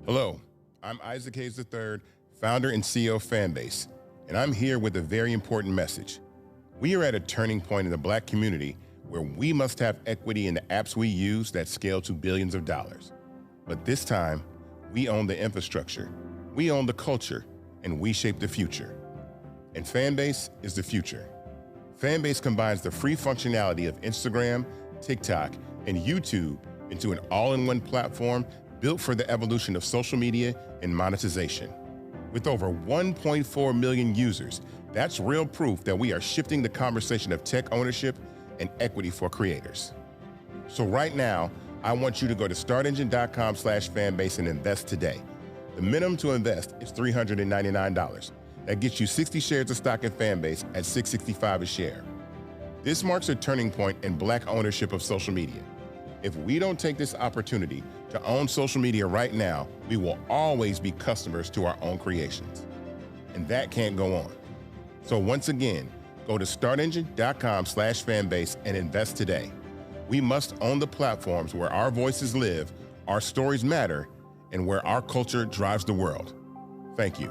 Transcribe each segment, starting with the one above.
Hello, I'm Isaac Hayes III, founder and CEO of Fanbase, and I'm here with a very important message. We are at a turning point in the Black community where we must have equity in the apps we use that scale to billions of dollars. But this time, we own the infrastructure, we own the culture, and we shape the future. And Fanbase is the future. Fanbase combines the free functionality of Instagram, TikTok, and YouTube into an all-in-one platform built for the evolution of social media and monetization. With over 1.4 million users, that's real proof that we are shifting the conversation of tech ownership and equity for creators. So right now, I want you to go to startengine.com/fanbase and invest today. The minimum to invest is $399. That gets you 60 shares of stock in Fanbase at $665 a share. This marks a turning point in Black ownership of social media. If we don't take this opportunity to own social media right now, we will always be customers to our own creations. And that can't go on. So once again, go to startengine.com/fanbase and invest today. We must own the platforms where our voices live, our stories matter, and where our culture drives the world. Thank you.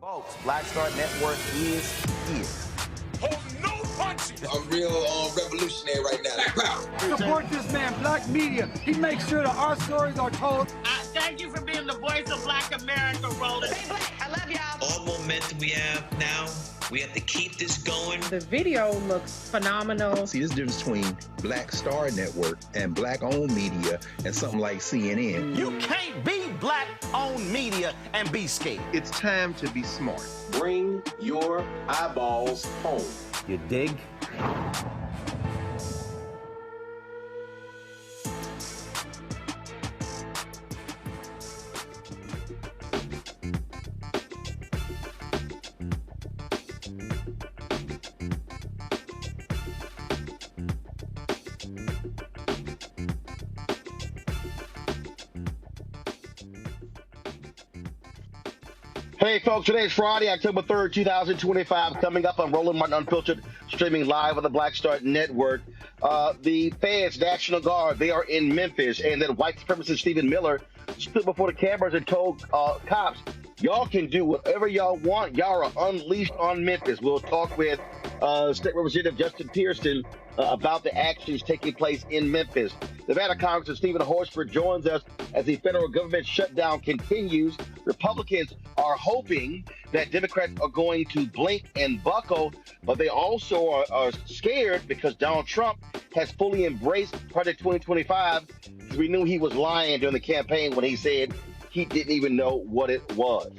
Folks, Black Star Network is here. Hold no punches. I'm real revolutionary right now. Black power. Support this man, Black media. He makes sure that our stories are told. Thank you for being the voice of Black America, Roland. Stay black. I love y'all. All momentum we have now, we have to keep this going. The video looks phenomenal. See, this difference between Black Star Network and Black-owned media and something like CNN. You can't be Black-owned media and be scared. It's time to be smart. Bring your eyeballs home. You dig? Hey folks, today's Friday, October 3rd, 2025. Coming up on Roland Martin Unfiltered, streaming live on the Black Star Network. The Feds, National Guard, they are in Memphis, and then white supremacist Stephen Miller stood before the cameras and told cops, y'all can do whatever y'all want. Y'all are unleashed on Memphis. We'll talk with State Representative Justin Pearson about the actions taking place in Memphis. Nevada Congressman Steven Horsford joins us as the federal government shutdown continues. Republicans are hoping that Democrats are going to blink and buckle, but they also are scared because Donald Trump has fully embraced Project 2025. We knew he was lying during the campaign when he said he didn't even know what it was.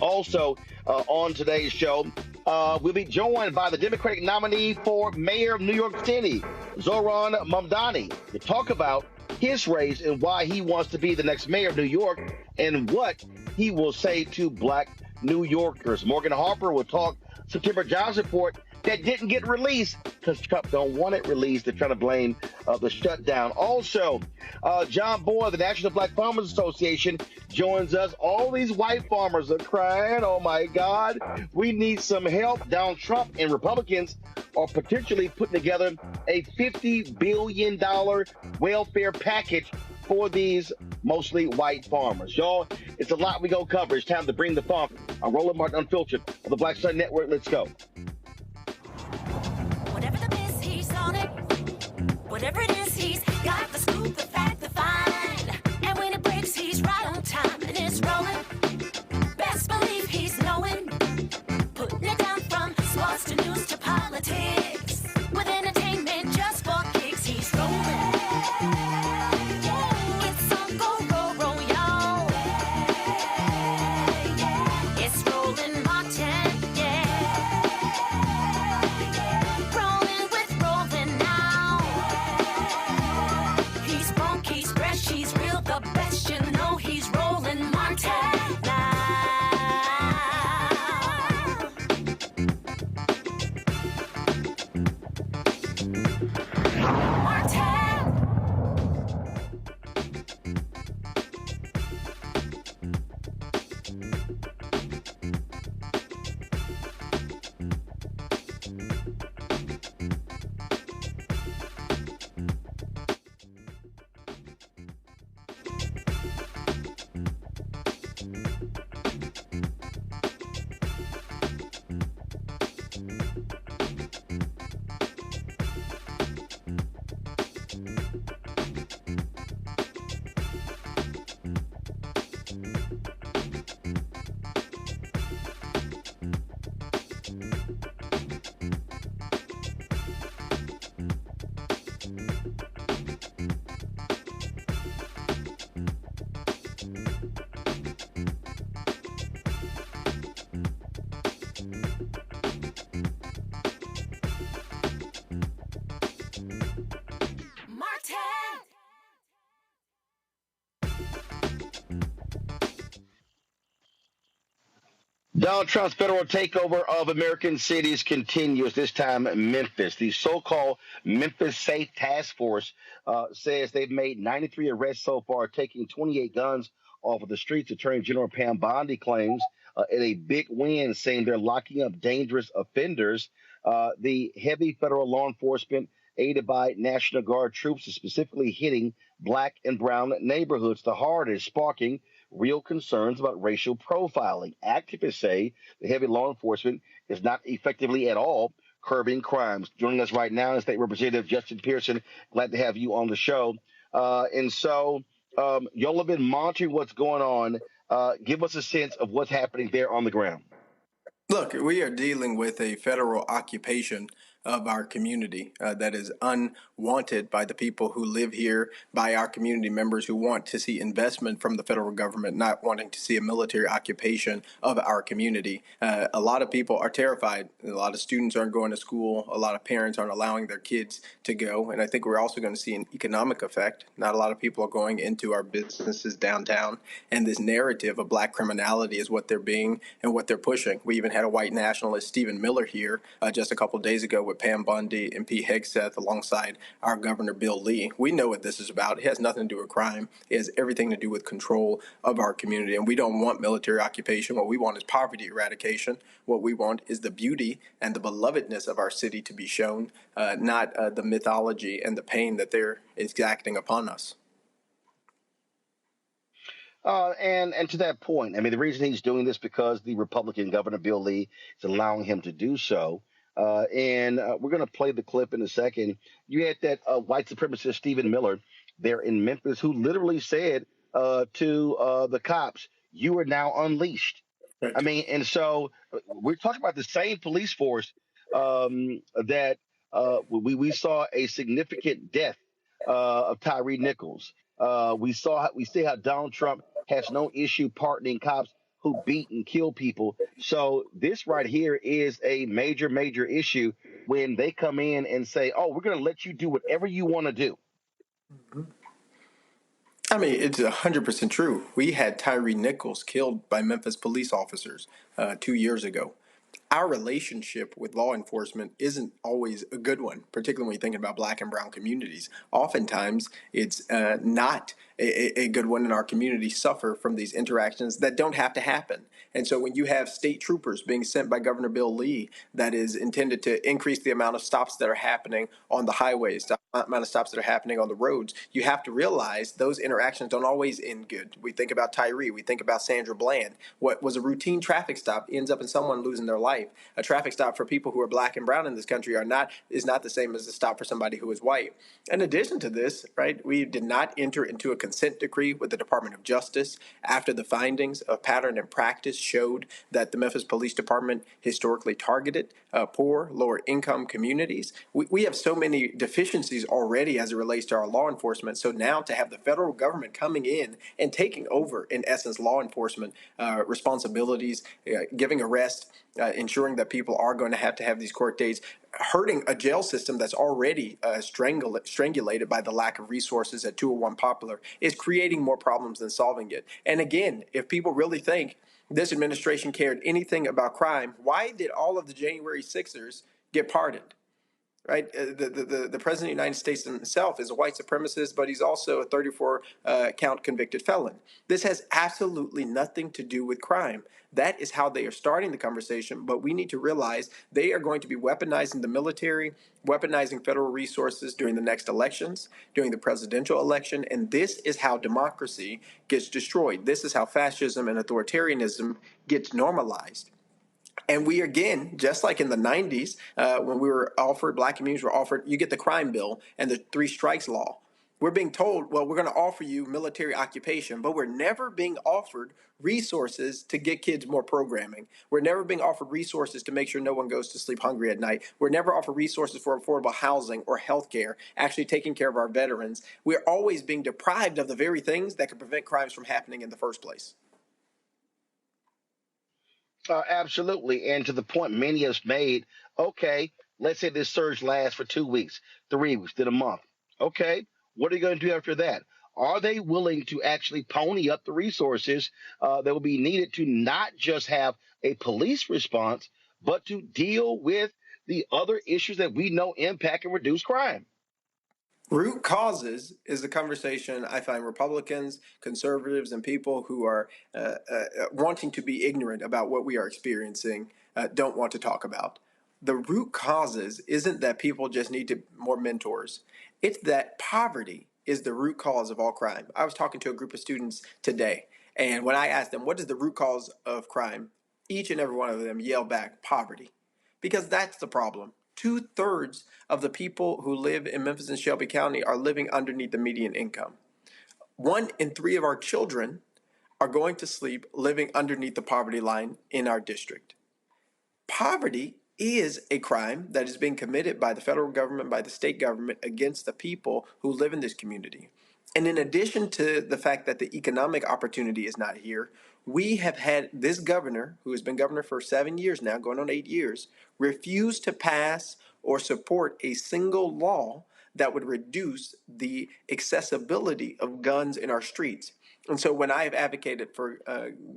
Also, on today's show, we'll be joined by the Democratic nominee for mayor of New York City, Zohran Mamdani, to talk about his race and why he wants to be the next mayor of New York and what he will say to Black New Yorkers. Morgan Harper will talk September jobs report that didn't get released because Trump don't want it released. They're trying to blame the shutdown. Also, John Boy, the National Black Farmers Association, joins us. All these white farmers are crying, oh my God, we need some help. Donald Trump and Republicans are potentially putting together a $50 billion welfare package for these mostly white farmers. Y'all, it's a lot we go cover. It's time to bring the funk. I'm Roland Martin Unfiltered on the Black Star Network. Let's go. Whatever the biz, he's on it. Whatever it is, he's got the scoop, the fact, the find. And when it breaks, he's right on time and it's rolling. Best believe he's knowing. Putting it down from sports to news to politics. With entertainment just for kicks, he's rolling. It's on go, roll, roll, y'all. It's Roland Martin, rolling with Roland now. He's funky. Donald Trump's federal takeover of American cities continues, this time Memphis. The so-called Memphis Safe Task Force says they've made 93 arrests so far, taking 28 guns off of the streets. Attorney General Pam Bondi claims in a big win, saying they're locking up dangerous offenders. The heavy federal law enforcement, aided by National Guard troops, is specifically hitting black and brown neighborhoods the hardest, sparking real concerns about racial profiling. Activists say the heavy law enforcement is not effectively at all curbing crimes. Joining us right now is State Representative Justin Pearson. Glad to have you on the show. Y'all have been monitoring what's going on. Give us a sense of what's happening there on the ground. Look, we are dealing with a federal occupation of our community that is unwanted by the people who live here, by our community members who want to see investment from the federal government, not wanting to see a military occupation of our community. A lot of people are terrified. A lot of students aren't going to school. A lot of parents aren't allowing their kids to go. And I think we're also going to see an economic effect. Not a lot of people are going into our businesses downtown. And this narrative of black criminality is what they're being and what they're pushing. We even had a white nationalist, Stephen Miller, here just a couple of days ago with Pam Bondi and P. Hegseth alongside our Governor Bill Lee. We know what this is about. It has nothing to do with crime. It has everything to do with control of our community. And we don't want military occupation. What we want is poverty eradication. What we want is the beauty and the belovedness of our city to be shown, not the mythology and the pain that they're exacting upon us. And to that point, I mean, the reason he's doing this because the Republican Governor Bill Lee is allowing him to do so. We're going to play the clip in a second. You had that white supremacist Stephen Miller there in Memphis who literally said to the cops, "You are now unleashed." Right. I mean, and so we're talking about the same police force that we saw a significant death of Tyree Nichols. We see how Donald Trump has no issue pardoning cops who beat and kill people. So this right here is a major, major issue when they come in and say, "Oh, we're going to let you do whatever you want to do." I mean, it's 100% true. We had Tyree Nichols killed by Memphis police officers 2 years ago. Our relationship with law enforcement isn't always a good one, particularly when you're thinking about black and brown communities. Oftentimes, it's not a good one, and our communities suffer from these interactions that don't have to happen. And so when you have state troopers being sent by Governor Bill Lee that is intended to increase the amount of stops that are happening on the highways, the amount of stops that are happening on the roads, you have to realize those interactions don't always end good. We think about Tyree. We think about Sandra Bland. What was a routine traffic stop ends up in someone losing their life. A traffic stop for people who are black and brown in this country is not the same as a stop for somebody who is white. In addition to this, right, we did not enter into a consent decree with the Department of Justice after the findings of pattern and practice showed that the Memphis Police Department historically targeted poor, lower income communities. We have so many deficiencies already as it relates to our law enforcement. So now to have the federal government coming in and taking over, in essence, law enforcement responsibilities, giving arrests, ensuring that people are going to have these court dates, hurting a jail system that's already strangulated by the lack of resources at 201 Poplar, is creating more problems than solving it. And again, if people really think this administration cared anything about crime, why did all of the January 6ers get pardoned? Right, the president of the United States himself is a white supremacist, but he's also a 34-count convicted felon. This has absolutely nothing to do with crime. That is how they are starting the conversation, but we need to realize they are going to be weaponizing the military, weaponizing federal resources during the next elections, during the presidential election, and this is how democracy gets destroyed. This is how fascism and authoritarianism gets normalized. And we, again, just like in the 90s, when we were offered, black communities were offered, you get the crime bill and the 3 strikes law. We're being told, well, we're going to offer you military occupation, but we're never being offered resources to get kids more programming. We're never being offered resources to make sure no one goes to sleep hungry at night. We're never offered resources for affordable housing or health care, actually taking care of our veterans. We're always being deprived of the very things that could prevent crimes from happening in the first place. Absolutely. And to the point many of us made, okay, let's say this surge lasts for 2 weeks, 3 weeks, then a month. Okay, what are you going to do after that? Are they willing to actually pony up the resources that will be needed to not just have a police response, but to deal with the other issues that we know impact and reduce crime? Root causes is the conversation I find Republicans, conservatives, and people who are wanting to be ignorant about what we are experiencing don't want to talk about. The root causes isn't that people just need more mentors. It's that poverty is the root cause of all crime. I was talking to a group of students today, and when I asked them, what is the root cause of crime? Each and every one of them yelled back, poverty. Because that's the problem. 2/3 of the people who live in Memphis and Shelby County are living underneath the median income. 1 in 3 of our children are going to sleep living underneath the poverty line in our district. Poverty is a crime that is being committed by the federal government, by the state government against the people who live in this community. And in addition to the fact that the economic opportunity is not here, we have had this governor, who has been governor for 7 years now, going on 8 years, refuse to pass or support a single law that would reduce the accessibility of guns in our streets. And so when I have advocated for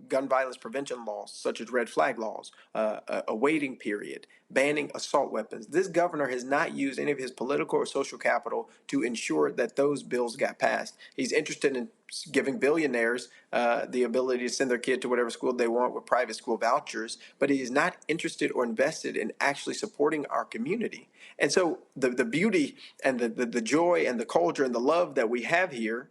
gun violence prevention laws, such as red flag laws, a waiting period, banning assault weapons, this governor has not used any of his political or social capital to ensure that those bills got passed. He's interested in giving billionaires the ability to send their kid to whatever school they want with private school vouchers, but he is not interested or invested in actually supporting our community. And so the beauty and the joy and the culture and the love that we have here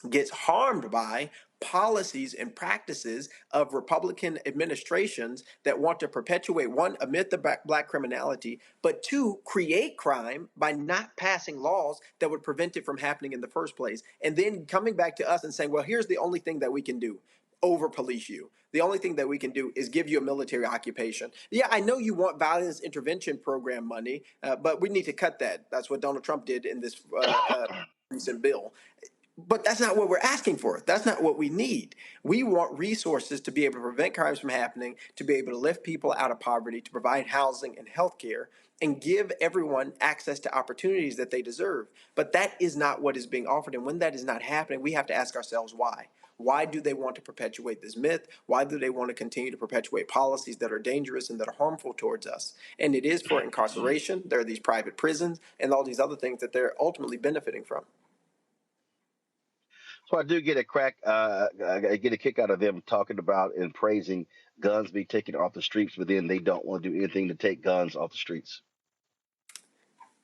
gets harmed by policies and practices of Republican administrations that want to perpetuate, one, a myth of black criminality, but two, create crime by not passing laws that would prevent it from happening in the first place. And then coming back to us and saying, well, here's the only thing that we can do. Over police you. The only thing that we can do is give you a military occupation. Yeah, I know you want violence intervention program money, but we need to cut that. That's what Donald Trump did in this recent bill. But that's not what we're asking for. That's not what we need. We want resources to be able to prevent crimes from happening, to be able to lift people out of poverty, to provide housing and health care, and give everyone access to opportunities that they deserve. But that is not what is being offered. And when that is not happening, we have to ask ourselves why. Why do they want to perpetuate this myth? Why do they want to continue to perpetuate policies that are dangerous and that are harmful towards us? And it is for incarceration. There are these private prisons and all these other things that they're ultimately benefiting from. So I do get I get a kick out of them talking about and praising guns being taken off the streets, but then they don't want to do anything to take guns off the streets.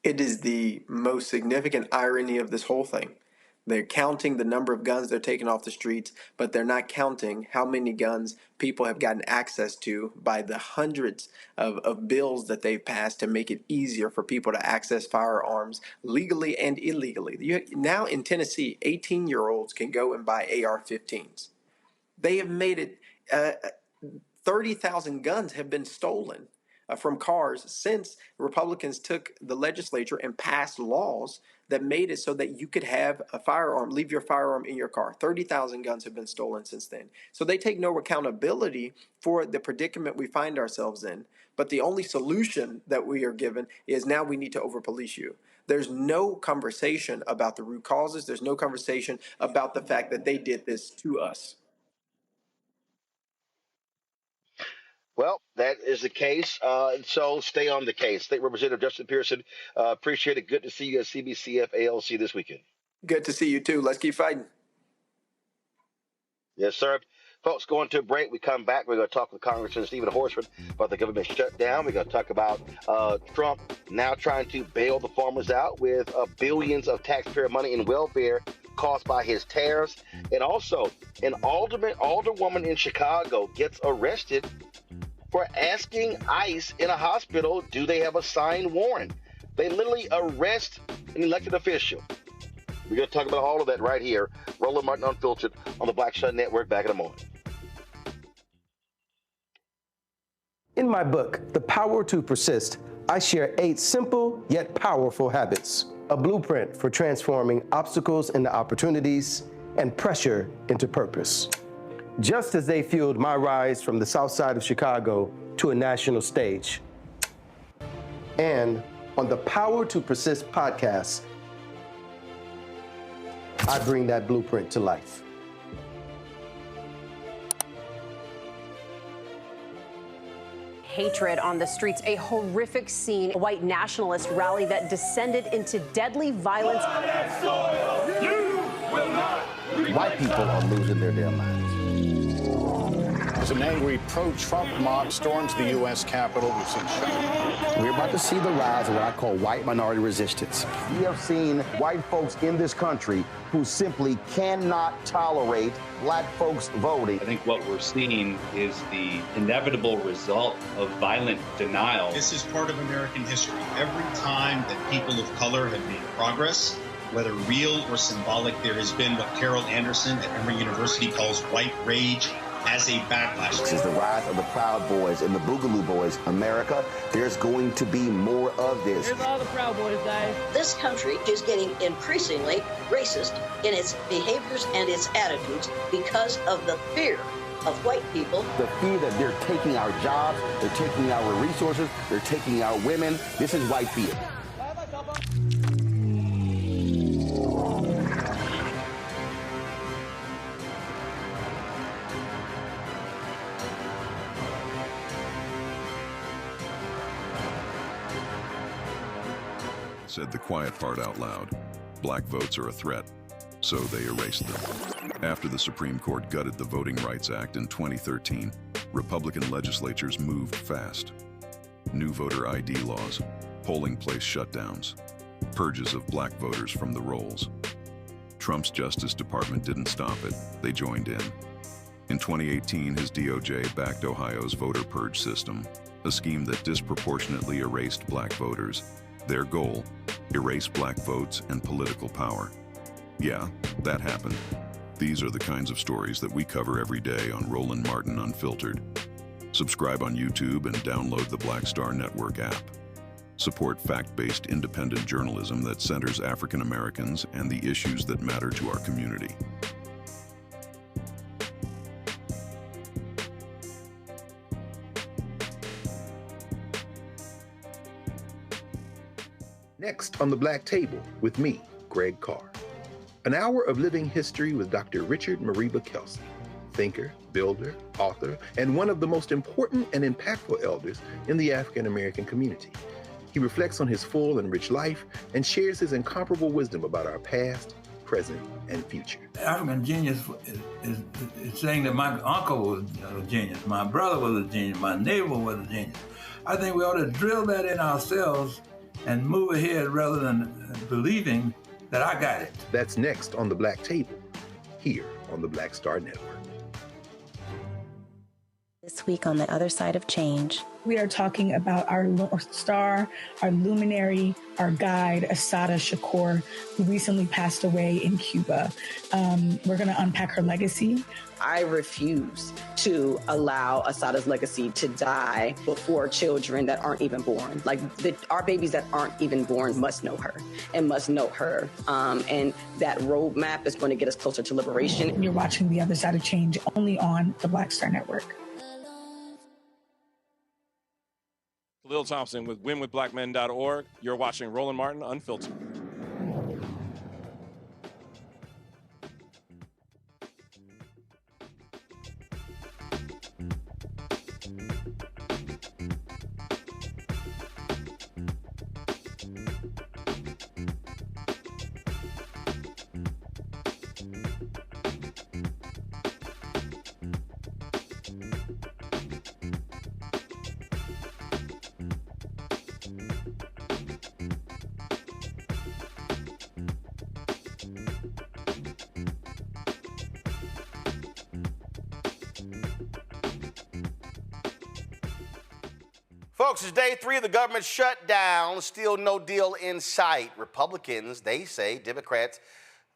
It is the most significant irony of this whole thing. They're counting the number of guns they're taking off the streets, but they're not counting how many guns people have gotten access to by the hundreds of bills that they've passed to make it easier for people to access firearms legally and illegally. Now in Tennessee, 18-year-olds can go and buy AR-15s. They have made it 30,000 guns have been stolen from cars since Republicans took the legislature and passed laws that made it so that you could have a firearm, leave your firearm in your car. 30,000 guns have been stolen since then. So they take no accountability for the predicament we find ourselves in. But the only solution that we are given is now we need to over-police you. There's no conversation about the root causes. There's no conversation about the fact that they did this to us. Well, that is the case. So stay on the case. State Representative Justin Pearson, appreciate it. Good to see you at CBCF ALC this weekend. Good to see you too. Let's keep fighting. Yes, sir. Folks, going to a break. We come back. We're going to talk with Congressman Steven Horsford about the government shutdown. We're going to talk about Trump now trying to bail the farmers out with billions of taxpayer money in welfare caused by his tariffs. And also, an alderwoman in Chicago gets arrested for asking ICE in a hospital, do they have a signed warrant? They literally arrest an elected official. We're going to talk about all of that right here. Roland Martin Unfiltered on the Black Shut Network. Back in a moment. In my book, The Power to Persist, I share 8 simple yet powerful habits, a blueprint for transforming obstacles into opportunities and pressure into purpose. Just as they fueled my rise from the south side of Chicago to a national stage. And on the Power to Persist podcast, I bring that blueprint to life. Hatred on the streets, a horrific scene, a white nationalist rally that descended into deadly violence. White people are losing their damn minds. An angry pro-Trump mob storms the U.S. Capitol. We've seen shutdown. We're about to see the rise of what I call white minority resistance. We have seen white folks in this country who simply cannot tolerate black folks voting. I think what we're seeing is the inevitable result of violent denial. This is part of American history. Every time that people of color have made progress, whether real or symbolic, there has been what Carol Anderson at Emory University calls white rage as a backlash. This is the rise of the Proud Boys and the Boogaloo Boys. America, there's going to be more of this. Here's all the Proud Boys, guys. This country is getting increasingly racist in its behaviors and its attitudes because of the fear of white people. The fear that they're taking our jobs, they're taking our resources, they're taking our women. This is white fear. Said the quiet part out loud. Black votes are a threat, so they erased them. After the Supreme Court gutted the Voting Rights Act in 2013, Republican legislatures moved fast. New voter ID laws, polling place shutdowns, purges of black voters from the rolls. Trump's Justice Department didn't stop it, they joined in. In 2018, his DOJ backed Ohio's voter purge system, a scheme that disproportionately erased black voters. Their goal, erase black votes and political power. Yeah, that happened. These are the kinds of stories that we cover every day on Roland Martin Unfiltered. Subscribe on YouTube and download the Black Star Network app. Support fact-based independent journalism that centers African Americans and the issues that matter to our community. Next on the Black Table with me, Greg Carr. An hour of living history with Dr. Richard Mariba Kelsey, thinker, builder, author, and one of the most important and impactful elders in the African American community. He reflects on his full and rich life and shares his incomparable wisdom about our past, present, and future. African genius is saying that my uncle was a genius, my brother was a genius, my neighbor was a genius. I think we ought to drill that in ourselves and move ahead rather than believing that I got it. That's next on the Black Table, here on the Black Star Network. This week on The Other Side of Change, we are talking about our North Star, our luminary, our guide, Assata Shakur, who recently passed away in Cuba. We're going to unpack her legacy. I refuse to allow Assata's legacy to die before children that aren't even born. Like our babies that aren't even born must know her and must know her. And that roadmap is going to get us closer to liberation. You're watching The Other Side of Change only on the Black Star Network. Lil Thompson with winwithblackmen.org. You're watching Roland Martin Unfiltered. Folks, it's day 3 of the government shutdown. Still no deal in sight. Republicans, they say, Democrats,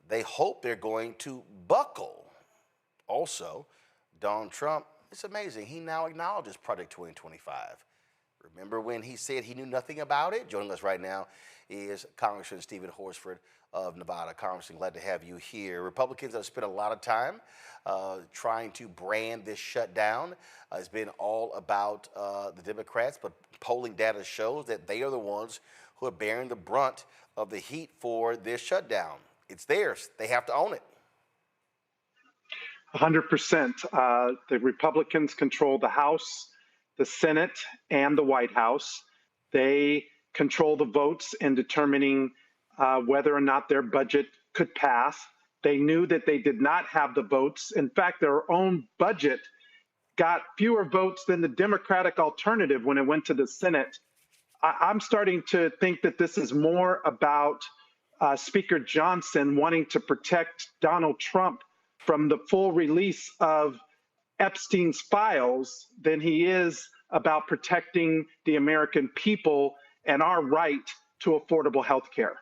they hope they're going to buckle. Also, Donald Trump, it's amazing. He now acknowledges Project 2025. Remember when he said he knew nothing about it? Joining us right now is Congressman Steven Horsford of Nevada. Congressman, glad to have you here. Republicans have spent a lot of time trying to brand this shutdown. It's been all about the Democrats, but polling data shows that they are the ones who are bearing the brunt of the heat for this shutdown. it's theirs. They have to own it. 100%. The Republicans control the House, the Senate, and the White House. They control the votes in determining whether or not their budget could pass. They knew that they did not have the votes. In fact, their own budget got fewer votes than the Democratic alternative when it went to the Senate. I'm starting to think that this is more about Speaker Johnson wanting to protect Donald Trump from the full release of Epstein's files than he is about protecting the American people and our right to affordable health care.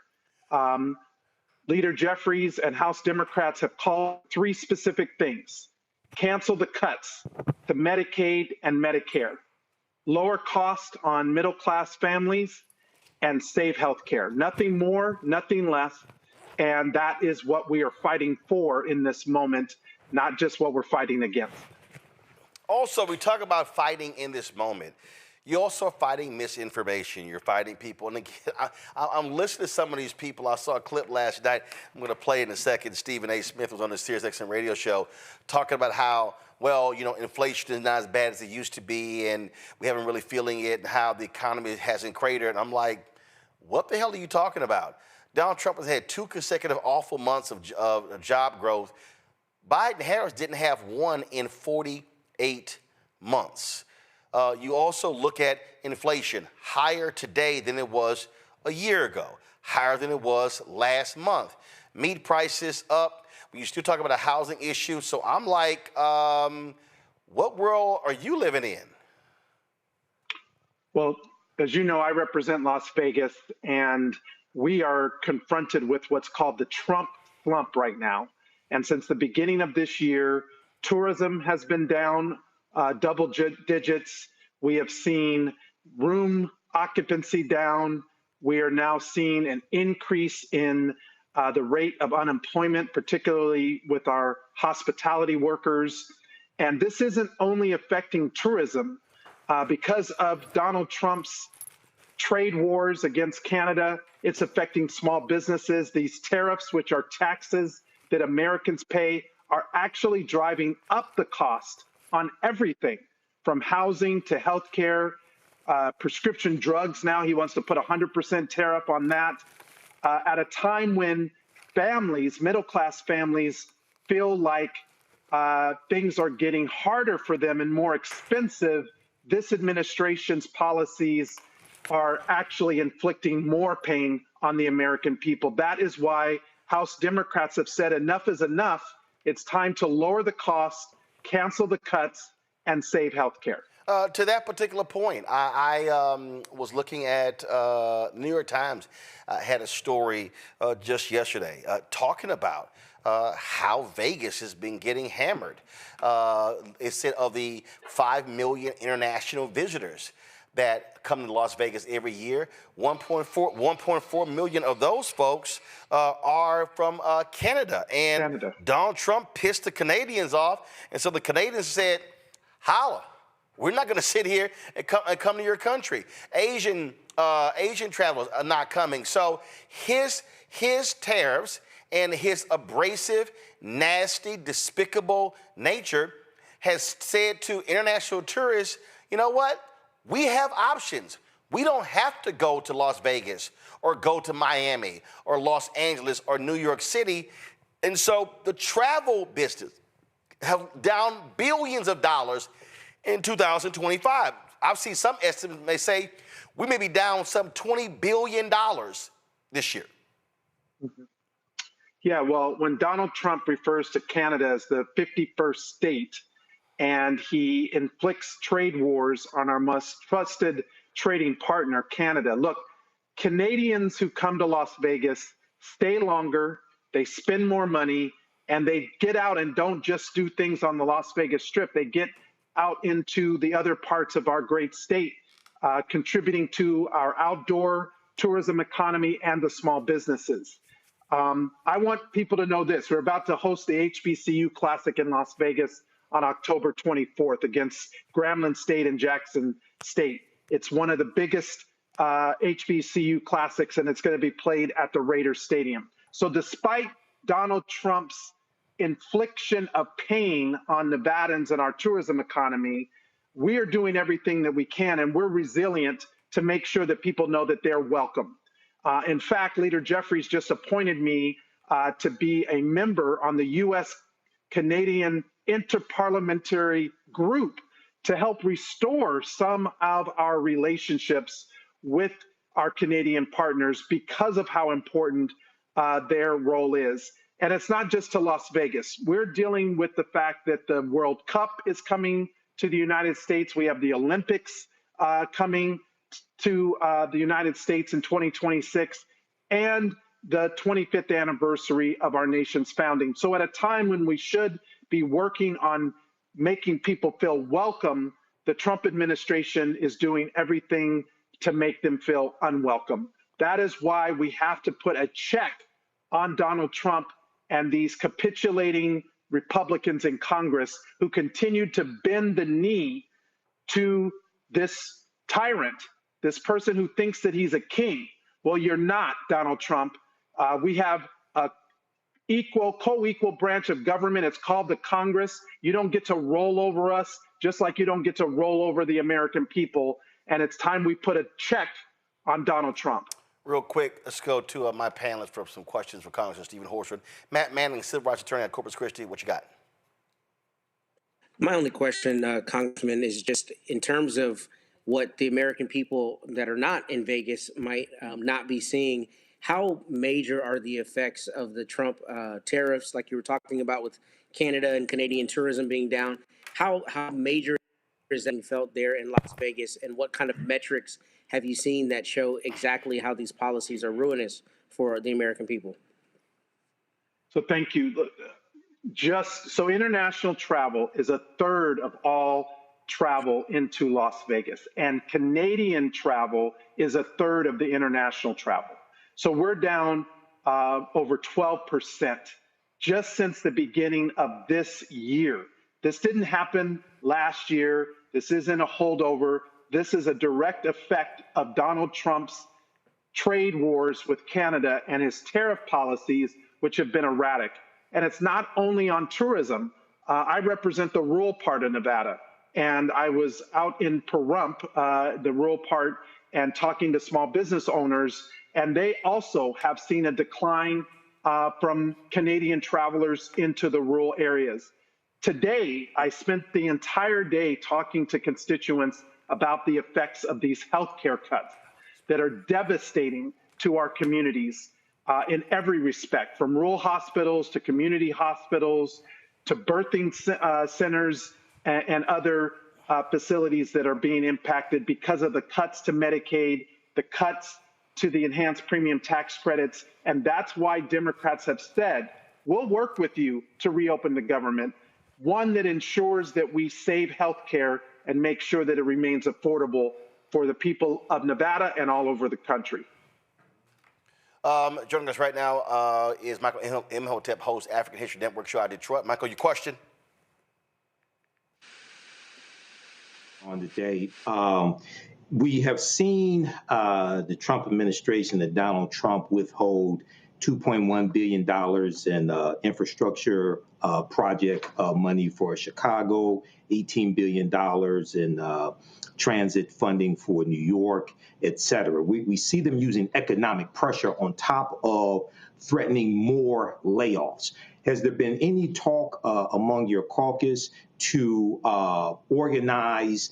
Leader Jeffries and House Democrats have called 3 specific things: cancel the cuts to Medicaid and Medicare, lower cost on middle-class families, and save health care. Nothing more, nothing less. And that is what we are fighting for in this moment, not just what we're fighting against. Also, we talk about fighting in this moment. You're also fighting misinformation. You're fighting people. And again, I'm listening to some of these people. I saw a clip last night. I'm going to play it in a second. Stephen A. Smith was on the SiriusXM radio show talking about how, well, you know, inflation is not as bad as it used to be, and we haven't really feeling it, and how the economy hasn't cratered. And I'm like, what the hell are you talking about? Donald Trump has had 2 consecutive awful months of job growth. Biden Harris didn't have one in 48 months. You also look at inflation, higher today than it was a year ago, higher than it was last month. Meat prices up. You still talk about a housing issue. So I'm like, what world are you living in? Well, as you know, I represent Las Vegas, and we are confronted with what's called the Trump slump right now. And since the beginning of this year, tourism has been down double digits. We have seen room occupancy down. We are now seeing an increase in the rate of unemployment, particularly with our hospitality workers. And this isn't only affecting tourism. Because of Donald Trump's trade wars against Canada, it's affecting small businesses. These tariffs, which are taxes that Americans pay, are actually driving up the cost on everything from housing to healthcare, prescription drugs. Now he wants to put 100% tariff on that at a time when families, middle-class families, feel like things are getting harder for them and more expensive. This administration's policies are actually inflicting more pain on the American people. That is why House Democrats have said enough is enough. It's time to lower the cost, cancel the cuts, and save health care. To that particular point, I was looking at New York Times had a story just yesterday talking about how Vegas has been getting hammered. It said of the 5 million international visitors that come to Las Vegas every year, 1.4 million of those folks are from Canada. And Donald Trump pissed the Canadians off. And so the Canadians said, holla. We're not going to sit here and come to your country. Asian travelers are not coming. So his tariffs and his abrasive, nasty, despicable nature has said to international tourists, you know what? We have options. We don't have to go to Las Vegas or go to Miami or Los Angeles or New York City. And so the travel business have down billions of dollars in 2025. I've seen some estimates may say we may be down some $20 billion this year. Mm-hmm. Yeah, well, when Donald Trump refers to Canada as the 51st state and he inflicts trade wars on our most trusted trading partner, Canada, look, Canadians who come to Las Vegas stay longer, they spend more money, and they get out and don't just do things on the Las Vegas Strip. They get out into the other parts of our great state, contributing to our outdoor tourism economy and the small businesses. I want people to know this. We're about to host the HBCU Classic in Las Vegas on October 24th against Grambling State and Jackson State. It's one of the biggest HBCU Classics, and it's going to be played at the Raiders Stadium. So despite Donald Trump's infliction of pain on Nevadans and our tourism economy, we are doing everything that we can, and we're resilient to make sure that people know that they're welcome. In fact, Leader Jeffries just appointed me to be a member on the U.S.-Canadian Interparliamentary Group to help restore some of our relationships with our Canadian partners because of how important their role is. And it's not just to Las Vegas. We're dealing with the fact that the World Cup is coming to the United States. We have the Olympics coming to the United States in 2026, and the 25th anniversary of our nation's founding. So at a time when we should be working on making people feel welcome, the Trump administration is doing everything to make them feel unwelcome. That is why we have to put a check on Donald Trump and these capitulating Republicans in Congress who continue to bend the knee to this tyrant, this person who thinks that he's a king. Well, you're not, Donald Trump. We have a co-equal branch of government. It's called the Congress. You don't get to roll over us, just like you don't get to roll over the American people. And it's time we put a check on Donald Trump. Real quick, let's go to my panelists for some questions for Congressman Steven Horsford. Matt Manning, civil rights attorney at Corpus Christi. What you got? My only question, Congressman, is just in terms of what the American people that are not in Vegas might not be seeing. How major are the effects of the Trump tariffs, like you were talking about with Canada and Canadian tourism being down? How major is that felt there in Las Vegas, and what kind of metrics have you seen that show exactly how these policies are ruinous for the American people? So thank you. Just so international travel is a third of all travel into Las Vegas, and Canadian travel is a third of the international travel. So we're down over 12% just since the beginning of this year. This didn't happen last year. This isn't a holdover. This is a direct effect of Donald Trump's trade wars with Canada and his tariff policies, which have been erratic. And it's not only on tourism. I represent the rural part of Nevada, and I was out in Pahrump, the rural part, and talking to small business owners, and they also have seen a decline from Canadian travelers into the rural areas. Today, I spent the entire day talking to constituents about the effects of these healthcare cuts that are devastating to our communities in every respect, from rural hospitals to community hospitals to birthing centers and other facilities that are being impacted because of the cuts to Medicaid, the cuts to the enhanced premium tax credits. And that's why Democrats have said, we'll work with you to reopen the government, one that ensures that we save health care and make sure that it remains affordable for the people of Nevada and all over the country. Joining us right now is Michael Imhotep, host African History Network show out of Detroit. Michael, your question? On the day, we have seen the Trump administration and Donald Trump withhold $2.1 billion in infrastructure project money for Chicago, $18 billion in transit funding for New York, et cetera. We see them using economic pressure on top of threatening more layoffs. Has there been any talk among your caucus to organize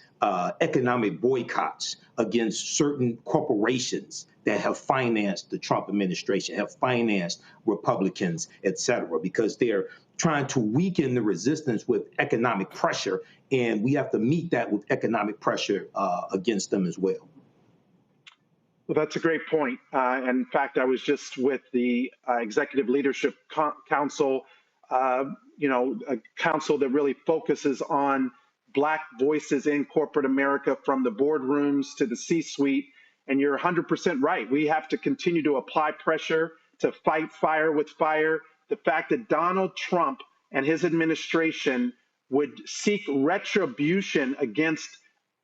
economic boycotts against certain corporations that have financed the Trump administration, have financed Republicans, et cetera, because they're trying to weaken the resistance with economic pressure, and we have to meet that with economic pressure against them as well? Well, that's a great point. In fact, I was just with the Executive Leadership Council, a council that really focuses on Black voices in corporate America, from the boardrooms to the C-suite. And you're 100% right. We have to continue to apply pressure to fight fire with fire. The fact that Donald Trump and his administration would seek retribution against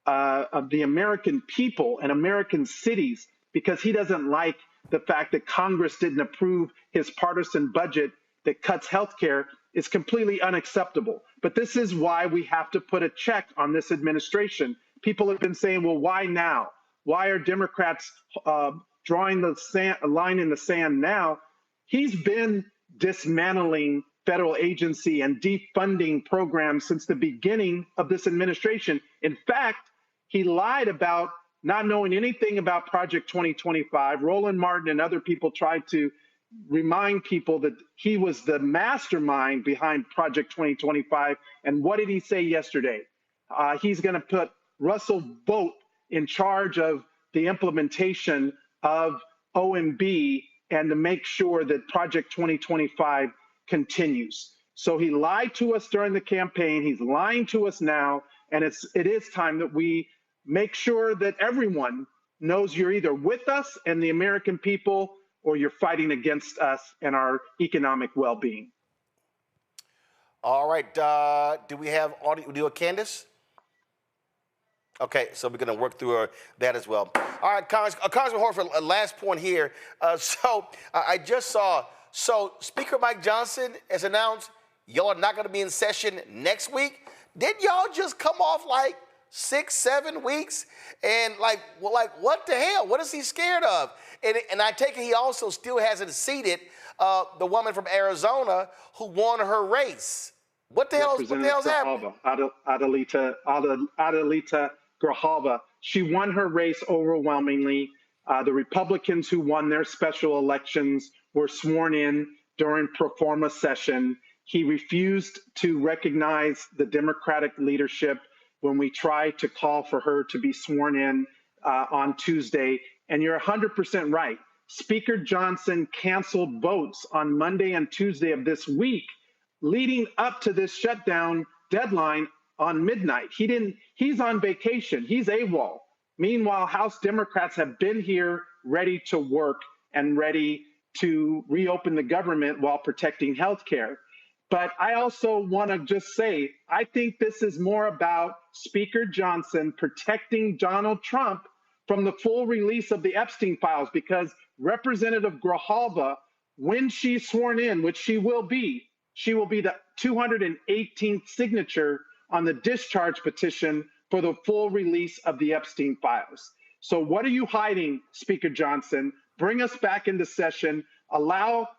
the American people and American cities because he doesn't like the fact that Congress didn't approve his partisan budget that cuts health care is completely unacceptable. But this is why we have to put a check on this administration. People have been saying, well, why now? Why are Democrats drawing a line in the sand now? He's been dismantling federal agency and defunding programs since the beginning of this administration. In fact, he lied about not knowing anything about Project 2025. Roland Martin and other people tried to remind people that he was the mastermind behind Project 2025. And what did he say yesterday? He's going to put Russell Vought in charge of the implementation of OMB and to make sure that Project 2025 continues. So he lied to us during the campaign. He's lying to us now. And it is time that we make sure that everyone knows you're either with us and the American people, or you're fighting against us and our economic well-being. All right. Do we have audio? Do a Candace? Okay, so we're going to work through that as well. All right, Congressman Horsford, last point here. I just saw, Speaker Mike Johnson has announced y'all are not going to be in session next week. Didn't y'all just come off like 6-7 weeks? And what the hell? What is he scared of? And I take it he also still hasn't seated the woman from Arizona who won her race. What the hell's happening? Adelita Grijalva. She won her race overwhelmingly. The Republicans who won their special elections were sworn in during pro forma session. He refused to recognize the Democratic leadership when we tried to call for her to be sworn in on Tuesday. And you're 100% right. Speaker Johnson canceled votes on Monday and Tuesday of this week, leading up to this shutdown deadline on midnight. He's on vacation. He's AWOL. Meanwhile, House Democrats have been here ready to work and ready to reopen the government while protecting health care. But I also want to just say, I think this is more about Speaker Johnson protecting Donald Trump from the full release of the Epstein files, because Representative Grijalva, when she's sworn in, which she will be the 218th signature on the discharge petition for the full release of the Epstein files. So what are you hiding, Speaker Johnson? Bring us back into session. Allow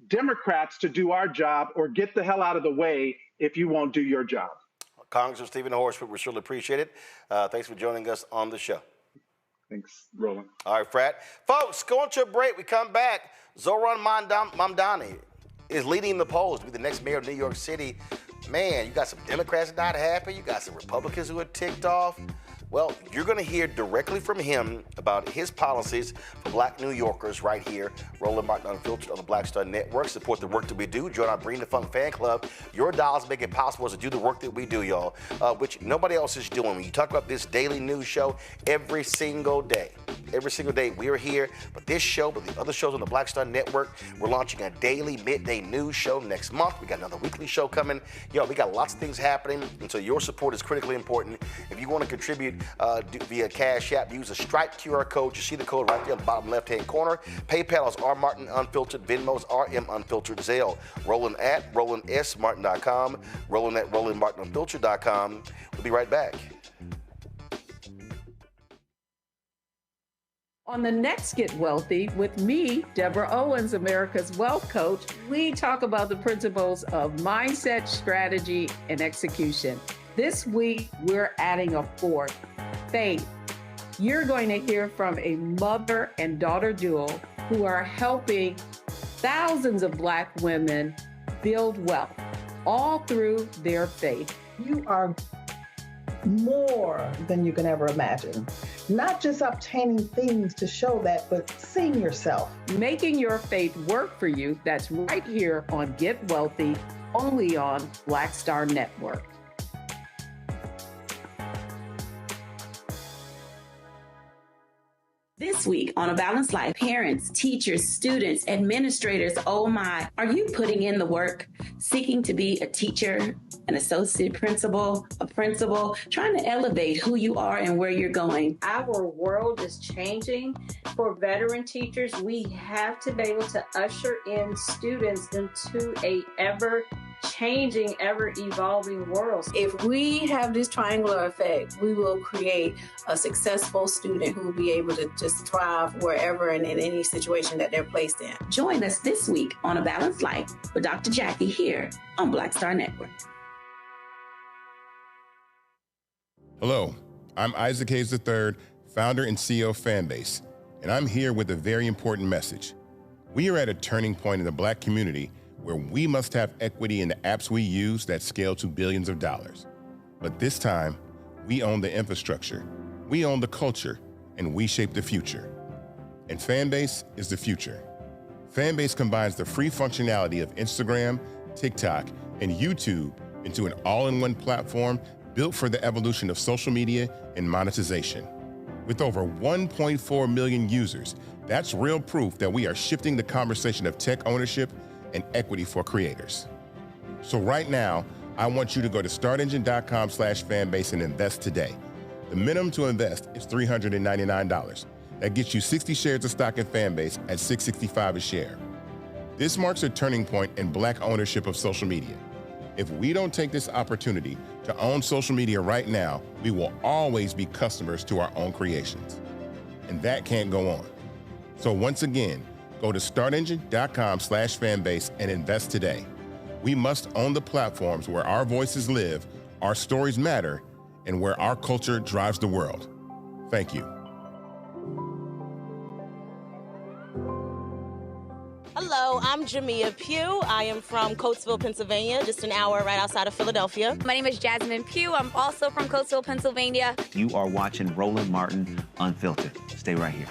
Democrats to do our job, or get the hell out of the way if you won't do your job. Congressman Steven Horsford, we surely appreciate it. Thanks for joining us on the show. Thanks, Roland. All right, Frat. Folks, going to a break. We come back. Zohran Mamdani is leading the polls to be the next mayor of New York City. Man, you got some Democrats not happy. You got some Republicans who are ticked off. Well, you're going to hear directly from him about his policies for Black New Yorkers right here. Roland Martin Unfiltered on the Black Star Network. Support the work that we do. Join our Bring the Funk fan club. Your dollars make it possible to do the work that we do, y'all, which nobody else is doing. When you talk about this daily news show every single day we are here. But this show, but the other shows on the Black Star Network, we're launching a daily midday news show next month. We got another weekly show coming. Yo, we got lots of things happening, and so your support is critically important. If you want to contribute via Cash App, use a Stripe QR code. You see the code right there on the bottom left-hand corner. PayPal is R Martin Unfiltered. Venmo is RM Unfiltered. Zelle, Roland at RolandSMartin.com. Roland at RolandMartinUnfiltered.com. We'll be right back. On the next Get Wealthy with me, Deborah Owens, America's Wealth Coach, we talk about the principles of mindset, strategy, and execution. This week, we're adding a fourth, faith. You're going to hear from a mother and daughter duo who are helping thousands of Black women build wealth, all through their faith. You are more than you can ever imagine. Not just obtaining things to show that, but seeing yourself. Making your faith work for you. That's right here on Get Wealthy, only on Black Star Network. This week on A Balanced Life, parents, teachers, students, administrators, oh my, are you putting in the work, seeking to be a teacher, an associate principal, a principal, trying to elevate who you are and where you're going. Our world is changing. For veteran teachers, we have to be able to usher in students into a ever-changing, ever-evolving world. If we have this triangular effect, we will create a successful student who will be able to just thrive wherever and in any situation that they're placed in. Join us this week on A Balanced Life with Dr. Jackie here on Black Star Network. Hello, I'm Isaac Hayes III, founder and CEO of Fanbase, and I'm here with a very important message. We are at a turning point in the Black community where we must have equity in the apps we use that scale to billions of dollars. But this time, we own the infrastructure, we own the culture, and we shape the future. And Fanbase is the future. Fanbase combines the free functionality of Instagram, TikTok, and YouTube into an all-in-one platform built for the evolution of social media and monetization. With over 1.4 million users, that's real proof that we are shifting the conversation of tech ownership and equity for creators. So right now, I want you to go to startengine.com/fanbase and invest today. The minimum to invest is $399. That gets you 60 shares of stock in Fanbase at $665 a share. This marks a turning point in Black ownership of social media. If we don't take this opportunity to own social media right now, we will always be customers to our own creations. And that can't go on. So once again, go to startengine.com/fanbase and invest today. We must own the platforms where our voices live, our stories matter, and where our culture drives the world. Thank you. Hello, I'm Jamia Pugh. I am from Coatesville, Pennsylvania, just an hour right outside of Philadelphia. My name is Jasmine Pugh. I'm also from Coatesville, Pennsylvania. You are watching Roland Martin Unfiltered. Stay right here.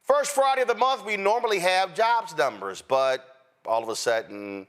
First Friday of the month, we normally have jobs numbers, but all of a sudden,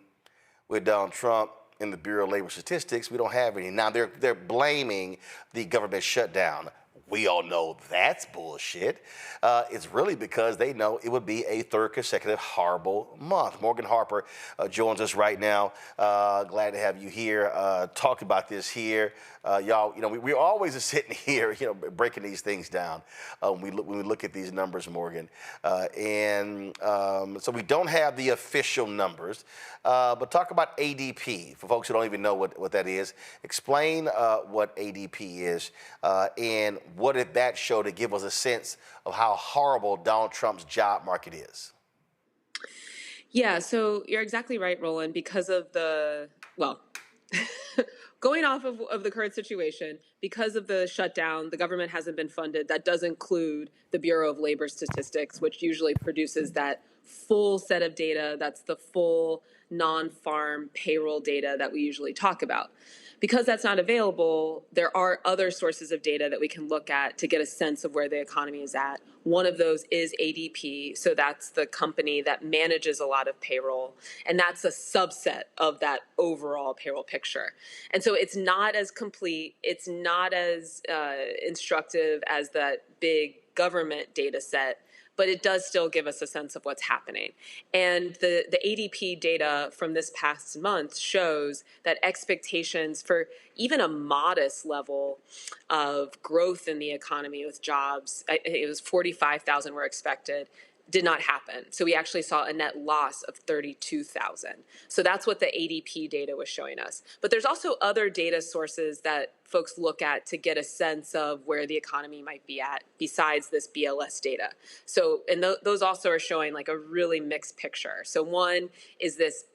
with Donald Trump in the Bureau of Labor Statistics, we don't have any. Now, they're blaming the government shutdown. We all know that's bullshit. It's really because they know it would be a third consecutive horrible month. Morgan Harper joins us right now. Glad to have you here. Talk about this here. Y'all, we're always just sitting here, breaking these things down when we look at these numbers, Morgan. So we don't have the official numbers, but talk about ADP for folks who don't even know what that is. Explain what ADP is and what did that show to give us a sense of how horrible Donald Trump's job market is? Yeah, so you're exactly right, Roland, because of going off of the current situation, because of the shutdown, the government hasn't been funded. That does include the Bureau of Labor Statistics, which usually produces that full set of data. That's the full non-farm payroll data that we usually talk about. Because that's not available, there are other sources of data that we can look at to get a sense of where the economy is at. One of those is ADP. So that's the company that manages a lot of payroll. And that's a subset of that overall payroll picture. And so it's not as complete. It's not as instructive as that big government data set, but it does still give us a sense of what's happening. And the ADP data from this past month shows that expectations for even a modest level of growth in the economy with jobs, it was 45,000 were expected, did not happen. So we actually saw a net loss of 32,000. So that's what the ADP data was showing us. But there's also other data sources that folks look at to get a sense of where the economy might be at besides this BLS data. So, and those also are showing like a really mixed picture. So one is this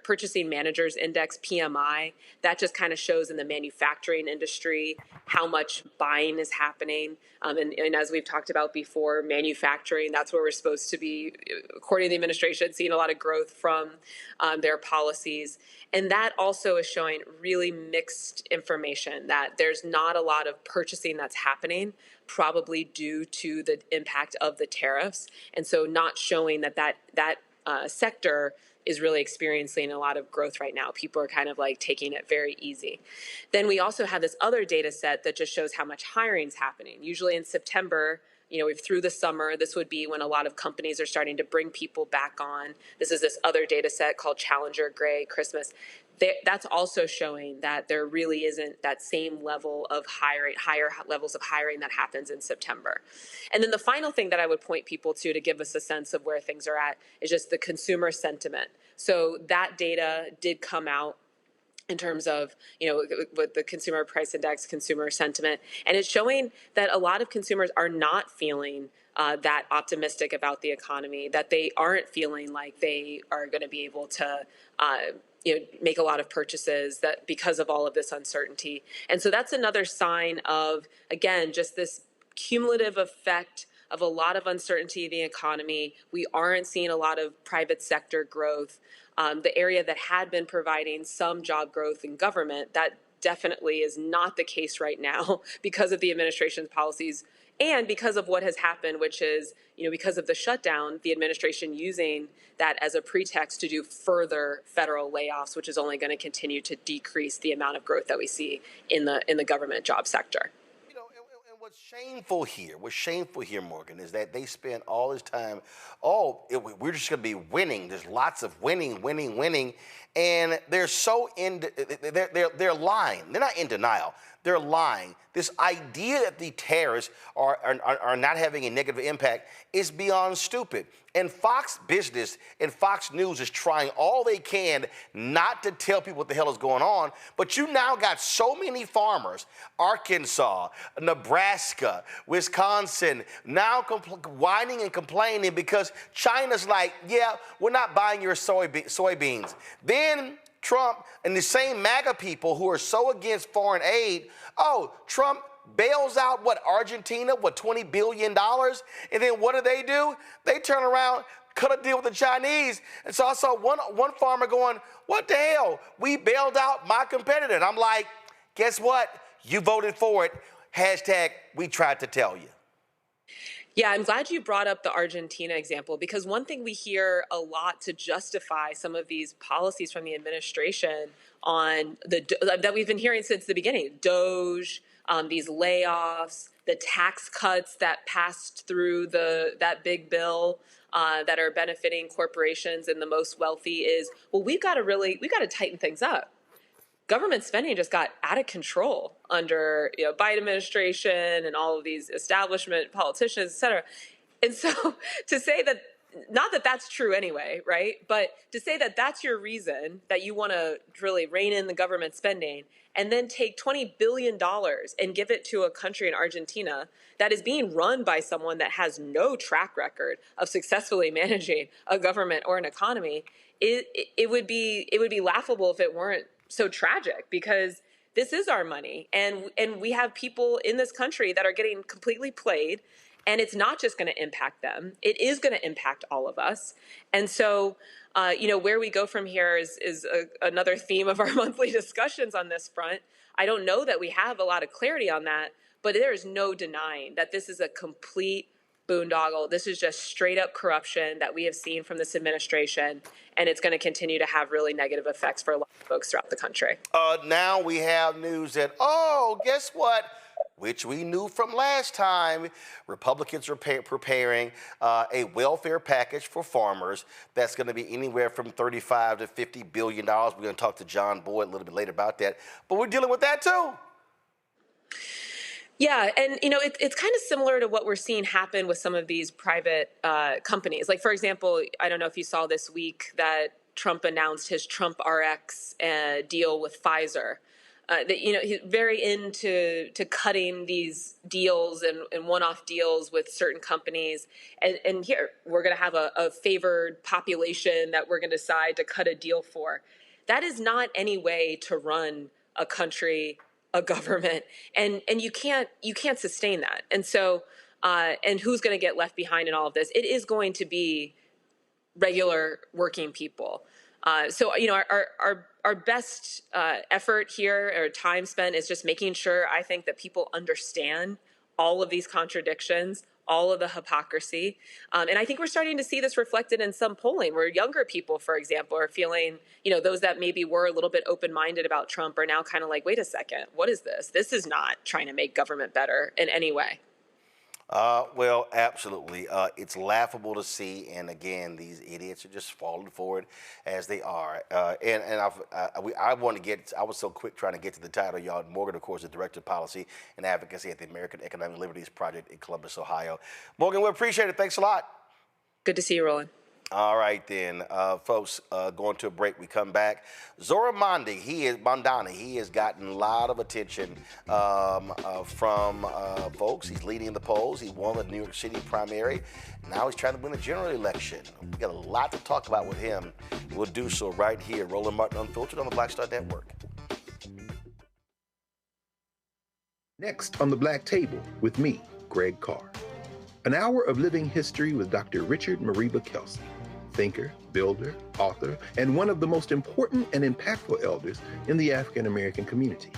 purchasing managers index, PMI. That just kind of shows in the manufacturing industry how much buying is happening. And as we've talked about before, manufacturing, that's where we're supposed to be, according to the administration, seeing a lot of growth from their policies. And that also is showing really mixed information, that there's not a lot of purchasing that's happening, probably due to the impact of the tariffs. And so not showing that sector is really experiencing a lot of growth right now. People are kind of like taking it very easy. Then we also have this other data set that just shows how much hiring is happening. Usually in September, through the summer, this would be when a lot of companies are starting to bring people back on. This is this other data set called Challenger Gray Christmas. That's also showing that there really isn't that same level of hiring, higher levels of hiring that happens in September. And then the final thing that I would point people to give us a sense of where things are at is just the consumer sentiment. So that data did come out in terms of, with the consumer price index, consumer sentiment, and it's showing that a lot of consumers are not feeling that optimistic about the economy, that they aren't feeling like they are going to be able to make a lot of purchases that because of all of this uncertainty. And so that's another sign of, again, just this cumulative effect of a lot of uncertainty in the economy. We aren't seeing a lot of private sector growth. The area that had been providing some job growth in government, that definitely is not the case right now because of the administration's policies and because of what has happened, which is, because of the shutdown, the administration using that as a pretext to do further federal layoffs, which is only going to continue to decrease the amount of growth that we see in the government job sector. What's shameful here, Morgan, is that they spend all this time, we're just going to be winning. There's lots of winning. And they're they're lying. They're not in denial. They're lying. This idea that the tariffs are not having a negative impact is beyond stupid. And Fox Business and Fox News is trying all they can not to tell people what the hell is going on. But you now got so many farmers, Arkansas, Nebraska, Wisconsin, now whining and complaining because China's like, yeah, we're not buying your soybeans. Then Trump and the same MAGA people who are so against foreign aid, Trump bails out, Argentina, $20 billion? And then what do? They turn around, cut a deal with the Chinese. And so I saw one farmer going, what the hell? We bailed out my competitor. And I'm like, guess what? You voted for it. # we tried to tell you. Yeah, I'm glad you brought up the Argentina example, because one thing we hear a lot to justify some of these policies from the administration on that we've been hearing since the beginning, DOGE, these layoffs, the tax cuts that passed through that big bill that are benefiting corporations and the most wealthy is, well, we got to tighten things up. Government spending just got out of control under Biden administration and all of these establishment politicians, et cetera. And so to say that, not that that's true anyway, right? But to say that that's your reason that you want to really rein in the government spending and then take $20 billion and give it to a country in Argentina that is being run by someone that has no track record of successfully managing a government or an economy, it would be laughable if it weren't so tragic, because this is our money, and we have people in this country that are getting completely played, and it's not just going to impact them, it is going to impact all of us. And so where we go from here is another theme of our monthly discussions on this front. I don't know that we have a lot of clarity on that, but there is no denying that this is a complete boondoggle. This is just straight up corruption that we have seen from this administration, and it's going to continue to have really negative effects for a lot of folks throughout the country. Now we have news that, guess what? Which we knew from last time, Republicans are preparing a welfare package for farmers that's going to be anywhere from $35 to $50 billion. We're going to talk to John Boyd a little bit later about that. But we're dealing with that too. Yeah, and it's kind of similar to what we're seeing happen with some of these private companies. Like, for example, I don't know if you saw this week that Trump announced his Trump RX deal with Pfizer. He's very into cutting these deals and one-off deals with certain companies. And here, we're going to have a favored population that we're going to decide to cut a deal for. That is not any way to run a country, a government, and you can't sustain that. And so, and who's going to get left behind in all of this? It is going to be regular working people. So, our best effort here, or time spent, is just making sure, I think, that people understand all of these contradictions, all of the hypocrisy. And I think we're starting to see this reflected in some polling where younger people, for example, are feeling, those that maybe were a little bit open-minded about Trump are now kind of like, wait a second, what is this? This is not trying to make government better in any way. Well, absolutely. It's laughable to see, and again, these idiots are just falling for it as they are. I was so quick trying to get to the title, y'all. Morgan, of course, the Director of Policy and Advocacy at the American Economic Liberties Project in Columbus, Ohio. Morgan, we appreciate it. Thanks a lot. Good to see you, Roland. All right, then, folks, going to a break. We come back. Zohran Mamdani, he has gotten a lot of attention from folks. He's leading the polls. He won the New York City primary. Now he's trying to win the general election. We got a lot to talk about with him. We'll do so right here. Roland Martin Unfiltered on the Black Star Network. Next on the Black Table with me, Greg Carr. An hour of living history with Dr. Richard Mariba Kelsey, thinker, builder, author, and one of the most important and impactful elders in the African American community.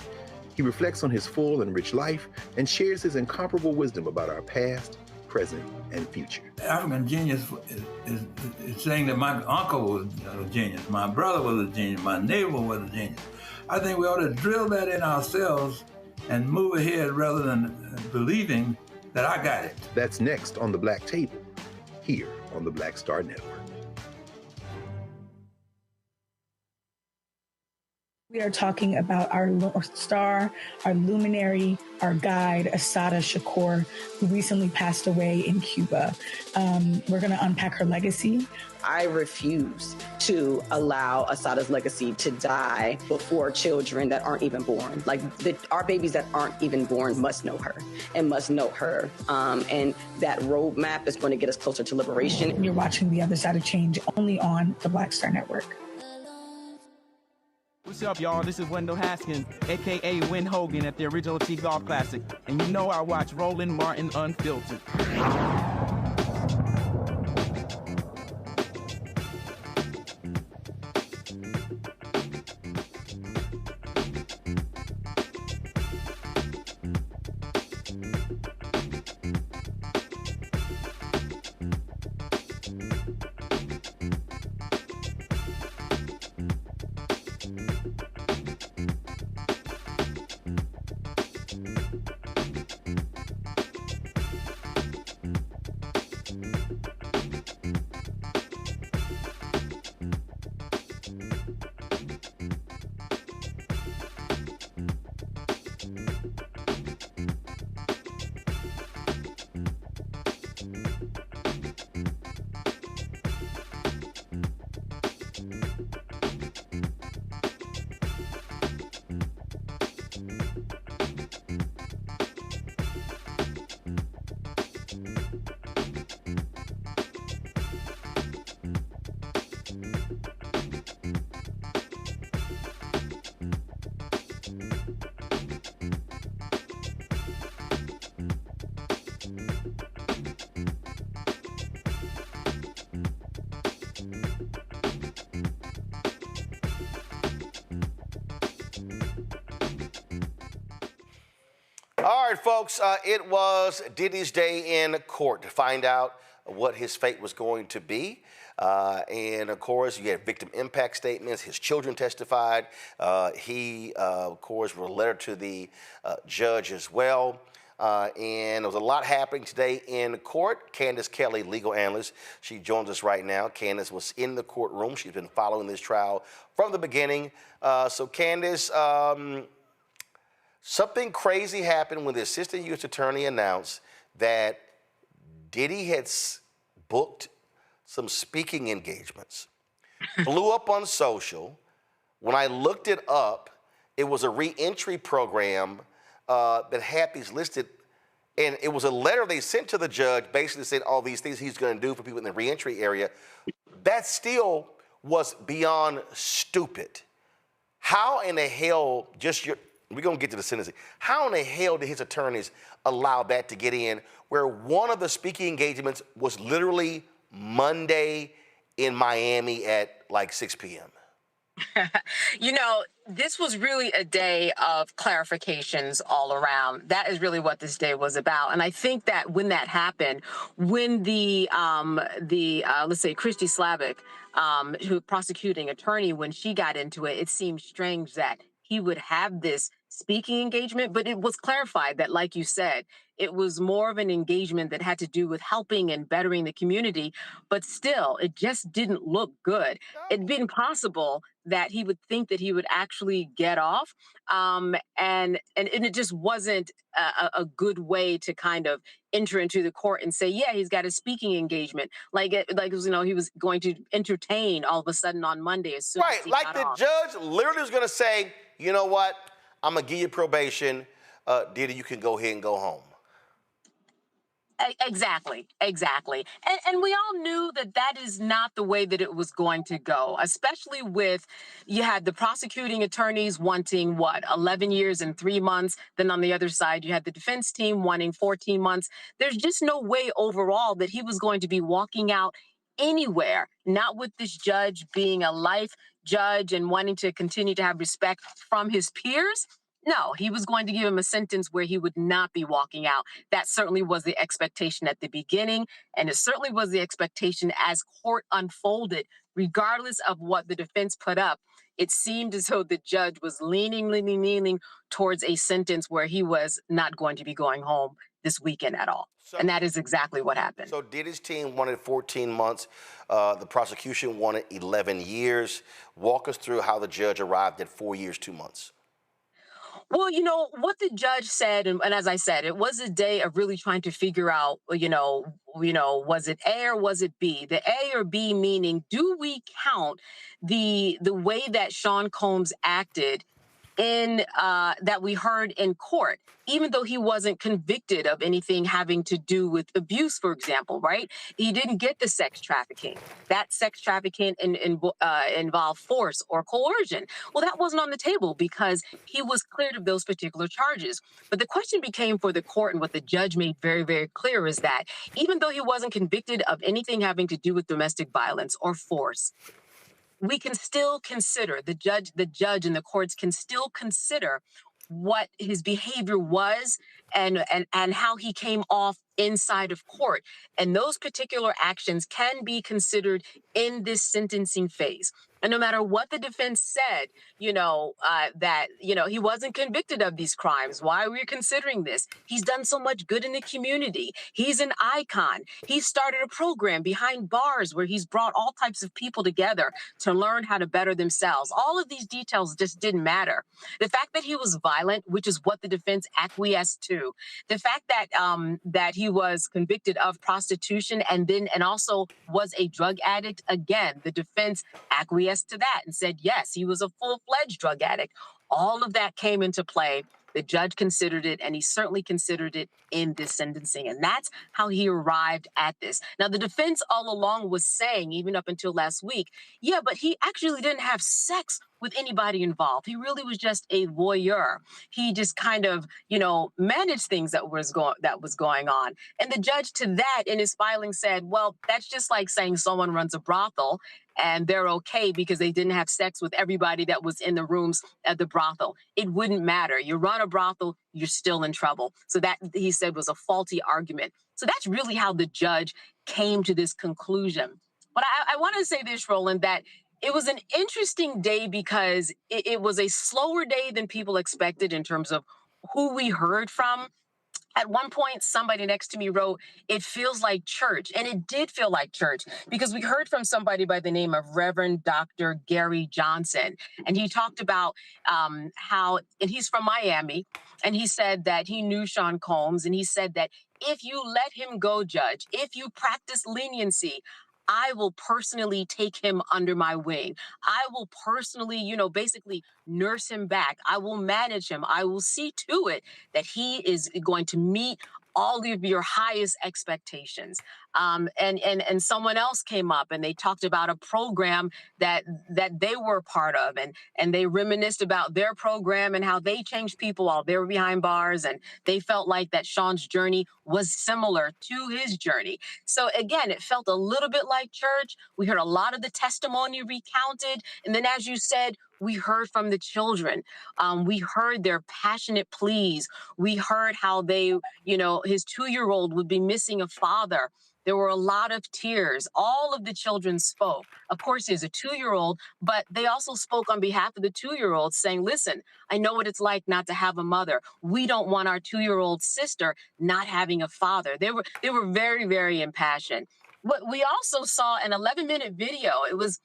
He reflects on his full and rich life and shares his incomparable wisdom about our past, present, and future. African genius is saying that my uncle was a genius, my brother was a genius, my neighbor was a genius. I think we ought to drill that in ourselves and move ahead rather than believing that I got it. That's next on the Black Table, here on the Black Star Network. We are talking about our North Star, our luminary, our guide, Assata Shakur, who recently passed away in Cuba. We're going to unpack her legacy. I refuse to allow Assata's legacy to die before children that aren't even born. Our babies that aren't even born must know her and must know her. And that roadmap is going to get us closer to liberation. You're watching The Other Side of Change only on the Black Star Network. What's up, y'all? This is Wendell Haskins, a.k.a. Win Hogan at the original T-Golf Classic. And you know I watch Roland Martin Unfiltered. All right, folks, it was Diddy's day in court to find out what his fate was going to be. And, of course, you had victim impact statements. His children testified. He, of course, wrote a letter to the judge as well. And there was a lot happening today in court. Candace Kelly, legal analyst, she joins us right now. Candace was in the courtroom. She's been following this trial from the beginning. So, Candace, something crazy happened when the assistant U.S. attorney announced that Diddy had booked some speaking engagements. Blew up on social. When I looked it up, It was a reentry program that had these listed, and it was a letter they sent to the judge basically saying all these things he's going to do for people in the reentry area. That still was beyond stupid. How in the hell, we're going to get to the sentencing. How in the hell did his attorneys allow that to get in where one of the speaking engagements was literally Monday in Miami at like 6 p.m.? You know, this was really a day of clarifications all around. That is really what this day was about. And I think that when that happened, when the let's say Christy Slavic, who prosecuting attorney, when she got into it, it seemed strange that he would have this speaking engagement, but it was clarified that, like you said, it was more of an engagement that had to do with helping and bettering the community, but still, it just didn't look good. It'd been possible that he would think that he would actually get off, and it just wasn't a good way to kind of enter into the court and say, yeah, he's got a speaking engagement, like he was going to entertain all of a sudden on Monday as soon as he got off. Judge literally was going to say, you know what, I'm going to give you probation, Diddy, you can go ahead and go home. Exactly. And we all knew that that is not the way that it was going to go, especially with, you had the prosecuting attorneys wanting 11 years and 3 months. Then on the other side, you had the defense team wanting 14 months. There's just no way overall that he was going to be walking out anywhere, not with this judge being a life judge and wanting to continue to have respect from his peers. No, he was going to give him a sentence where he would not be walking out. That certainly was the expectation at the beginning, and it certainly was the expectation as court unfolded, regardless of what the defense put up. It seemed as though the judge was leaning towards a sentence where he was not going to be going home this weekend at all. And that is exactly what happened. So Diddy's team wanted 14 months. The prosecution wanted 11 years. Walk us through how the judge arrived at 4 years, 2 months. Well, you know, what the judge said, and as I said, it was a day of really trying to figure out, was it A or was it B? The A or B meaning, do we count the way that Sean Combs acted in that we heard in court, even though he wasn't convicted of anything having to do with abuse, for example, right? He didn't get the sex trafficking. That sex trafficking involved force or coercion. Well, that wasn't on the table because he was cleared of those particular charges. But the question became for the court, and what the judge made very, very clear is that even though he wasn't convicted of anything having to do with domestic violence or force, we can still consider, the judge and the courts can still consider what his behavior was and how he came off inside of court. And those particular actions can be considered in this sentencing phase. And no matter what the defense said, that he wasn't convicted of these crimes. Why are we considering this? He's done so much good in the community. He's an icon. He started a program behind bars where he's brought all types of people together to learn how to better themselves. All of these details just didn't matter. The fact that he was violent, which is what the defense acquiesced to, the fact that that he was convicted of prostitution and also was a drug addict, again, the defense acquiesced to that and said, yes, he was a full-fledged drug addict. All of that came into play. The judge considered it, and he certainly considered it in this sentencing. And that's how he arrived at this. Now, the defense all along was saying, even up until last week, yeah, but he actually didn't have sex with anybody involved. He really was just a voyeur. He just kind of, managed things that was going on. And the judge to that in his filing said, well, that's just like saying someone runs a brothel and they're okay because they didn't have sex with everybody that was in the rooms at the brothel. It wouldn't matter. You run a brothel, you're still in trouble. So that, he said, was a faulty argument. So that's really how the judge came to this conclusion. But I want to say this, Roland, that it was an interesting day because it was a slower day than people expected in terms of who we heard from. At one point, somebody next to me wrote, it feels like church. And it did feel like church because we heard from somebody by the name of Reverend Dr. Gary Johnson. And he talked about how, and he's from Miami, and he said that he knew Sean Combs. And he said that if you let him go, Judge, if you practice leniency, I will personally take him under my wing. I will personally, basically nurse him back. I will manage him. I will see to it that he is going to meet all of your highest expectations. And someone else came up and they talked about a program that they were part of, and they reminisced about their program and how they changed people while they were behind bars, and they felt like that Sean's journey was similar to his journey. So again, it felt a little bit like church. We heard a lot of the testimony recounted, and then as you said, we heard from the children. We heard their passionate pleas. We heard how they, his 2-year-old would be missing a father. There were a lot of tears. All of the children spoke. Of course, he's a 2-year-old, but they also spoke on behalf of the 2-year-old saying, listen, I know what it's like not to have a mother. We don't want our 2-year-old sister not having a father. They were very, very impassioned. But we also saw an 11-minute video. It was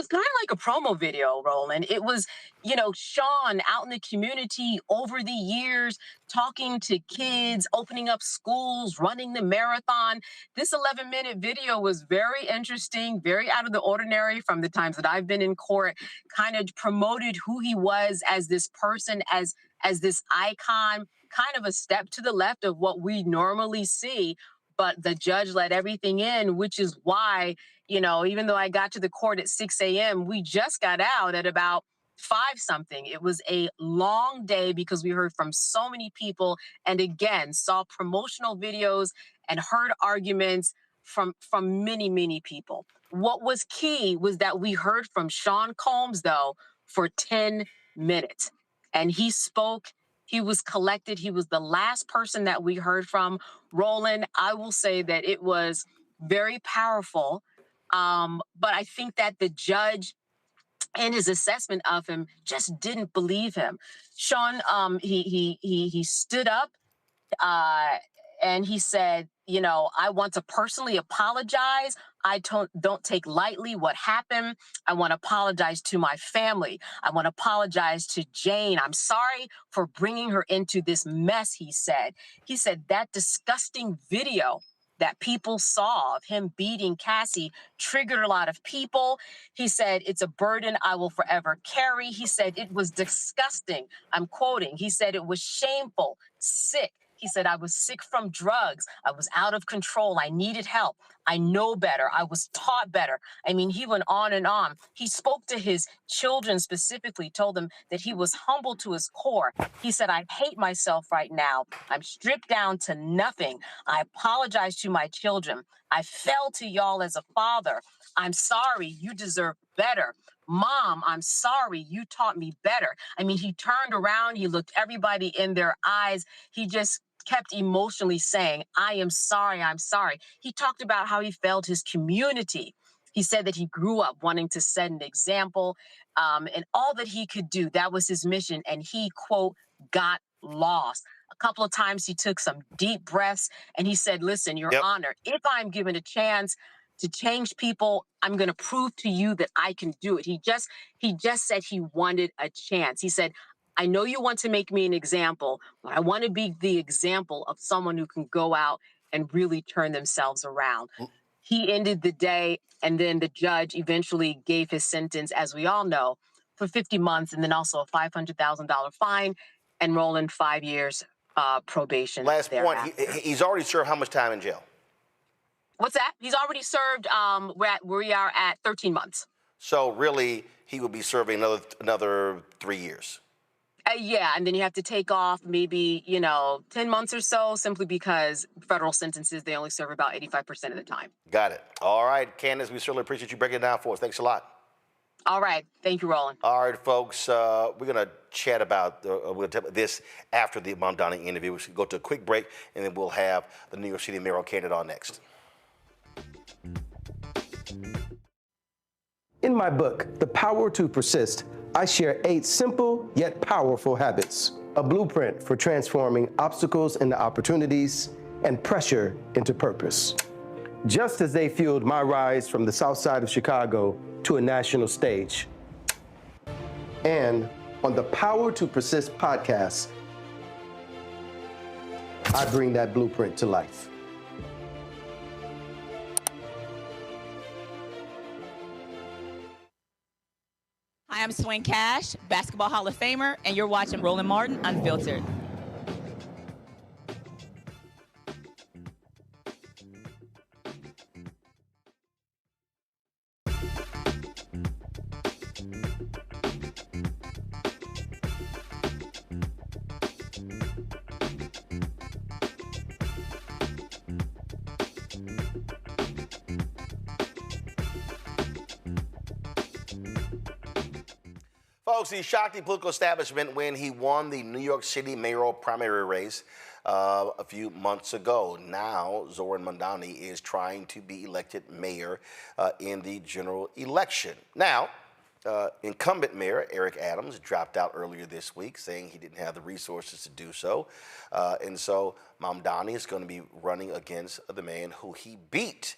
kind of like a promo video, Roland. It was, Sean out in the community over the years, talking to kids, opening up schools, running the marathon. This 11-minute video was very interesting, very out of the ordinary from the times that I've been in court, kind of promoted who he was as this person, as this icon, kind of a step to the left of what we normally see. But the judge let everything in, which is why, even though I got to the court at 6 a.m., we just got out at about 5-something. It was a long day because we heard from so many people and again, saw promotional videos and heard arguments from many, many people. What was key was that we heard from Sean Combs, though, for 10 minutes. And he spoke. He was collected. He was the last person that we heard from. Roland, I will say that it was very powerful. But I think that the judge and his assessment of him just didn't believe him. Sean, he stood up and he said, I want to personally apologize. I don't take lightly what happened. I want to apologize to my family. I want to apologize to Jane. I'm sorry for bringing her into this mess, he said. He said that disgusting video that people saw of him beating Cassie triggered a lot of people. He said, it's a burden I will forever carry. He said, it was disgusting. I'm quoting. He said, it was shameful, sick. He said, I was sick from drugs. I was out of control. I needed help. I know better. I was taught better. I mean, he went on and on. He spoke to his children specifically, told them that he was humble to his core. He said, I hate myself right now. I'm stripped down to nothing. I apologize to my children. I fell to y'all as a father. I'm sorry. You deserve better. Mom, I'm sorry. You taught me better. I mean, he turned around. He looked everybody in their eyes. He just kept emotionally saying, I am sorry, I'm sorry. He talked about how he felt his community. He said that he grew up wanting to set an example and all that he could do. That was his mission. And he, quote, got lost. A couple of times he took some deep breaths and he said, listen, Your Honor, if I'm given a chance to change people, I'm going to prove to you that I can do it. He just said he wanted a chance. He said, I know you want to make me an example, but I want to be the example of someone who can go out and really turn themselves around. He ended the day, and then the judge eventually gave his sentence, as we all know, for 50 months, and then also a $500,000 fine, and Roland 5 years probation. Last point, he's already served how much time in jail? What's that? He's already served, we are at 13 months. So really, he will be serving another 3 years. Yeah, and then you have to take off maybe, 10 months or so, simply because federal sentences, they only serve about 85% of the time. Got it. All right, Candace, we certainly appreciate you breaking it down for us. Thanks a lot. All right. Thank you, Roland. All right, folks, we're going to chat about this after the Mamdani interview. We should go to a quick break, and then we'll have the New York City mayoral candidate on next. In my book, The Power to Persist, I share 8 simple yet powerful habits, a blueprint for transforming obstacles into opportunities and pressure into purpose. Just as they fueled my rise from the South Side of Chicago to a national stage. And on the Power to Persist podcast, I bring that blueprint to life. Hi, I'm Swing Cash, Basketball Hall of Famer, and you're watching Roland Martin Unfiltered. Folks, he shocked the political establishment when he won the New York City mayoral primary race a few months ago. Now, Zohran Mamdani is trying to be elected mayor in the general election. Now, incumbent mayor Eric Adams dropped out earlier this week, saying he didn't have the resources to do so. And so Mamdani is going to be running against the man who he beat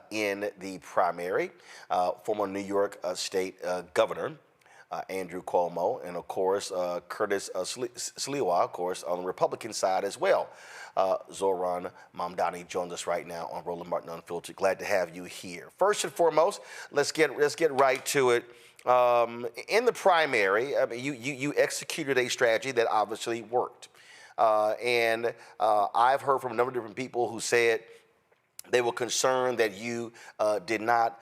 in the primary, former New York State Governor Andrew Cuomo, and of course Curtis Sliwa, of course, on the Republican side as well. Zohran Mamdani joins us right now on Roland Martin Unfiltered. Glad to have you here. First and foremost, let's get right to it. In the primary, I mean, you executed a strategy that obviously worked, and I've heard from a number of different people who said they were concerned that you did not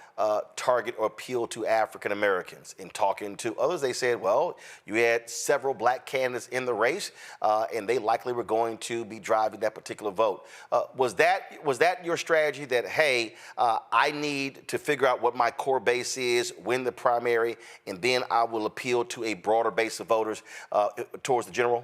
target or appeal to African Americans. In talking to others, they said, well, you had several black candidates in the race, and they likely were going to be driving that particular vote. Was that your strategy that, hey, I need to figure out what my core base is, win the primary, and then I will appeal to a broader base of voters towards the general?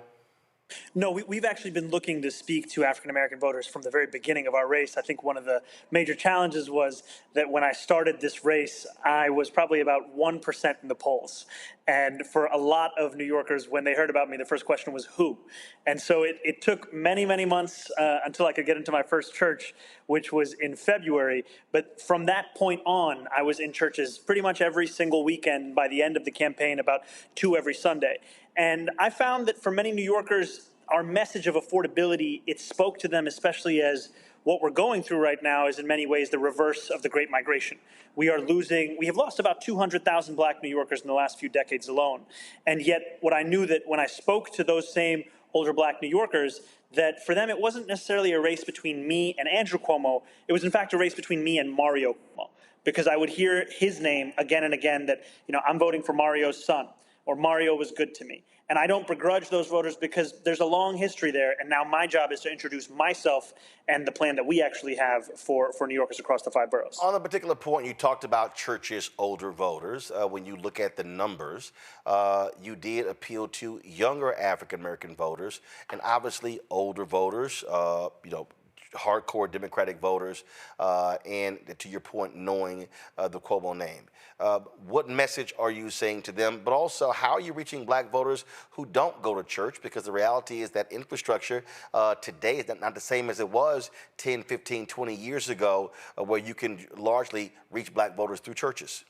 No, we've actually been looking to speak to African-American voters from the very beginning of our race. I think one of the major challenges was that when I started this race, I was probably about 1% in the polls. And for a lot of New Yorkers, when they heard about me, the first question was who? And so it took many, many months until I could get into my first church, which was in February. But from that point on, I was in churches pretty much every single weekend. By the end of the campaign, about 2 every Sunday. And I found that for many New Yorkers, our message of affordability, it spoke to them, especially as what we're going through right now is in many ways the reverse of the Great Migration. We have lost about 200,000 black New Yorkers in the last few decades alone. And yet what I knew that when I spoke to those same older black New Yorkers, that for them it wasn't necessarily a race between me and Andrew Cuomo, it was in fact a race between me and Mario Cuomo. Because I would hear his name again and again that, I'm voting for Mario's son, or Mario was good to me. And I don't begrudge those voters because there's a long history there. And now my job is to introduce myself and the plan that we actually have for New Yorkers across the 5 boroughs. On a particular point, you talked about churches' older voters. When you look at the numbers, you did appeal to younger African-American voters and obviously older voters, hardcore Democratic voters, and to your point, knowing the Cuomo name. What message are you saying to them? But also, how are you reaching black voters who don't go to church? Because the reality is that infrastructure today is not the same as it was 10, 15, 20 years ago, where you can largely reach black voters through churches.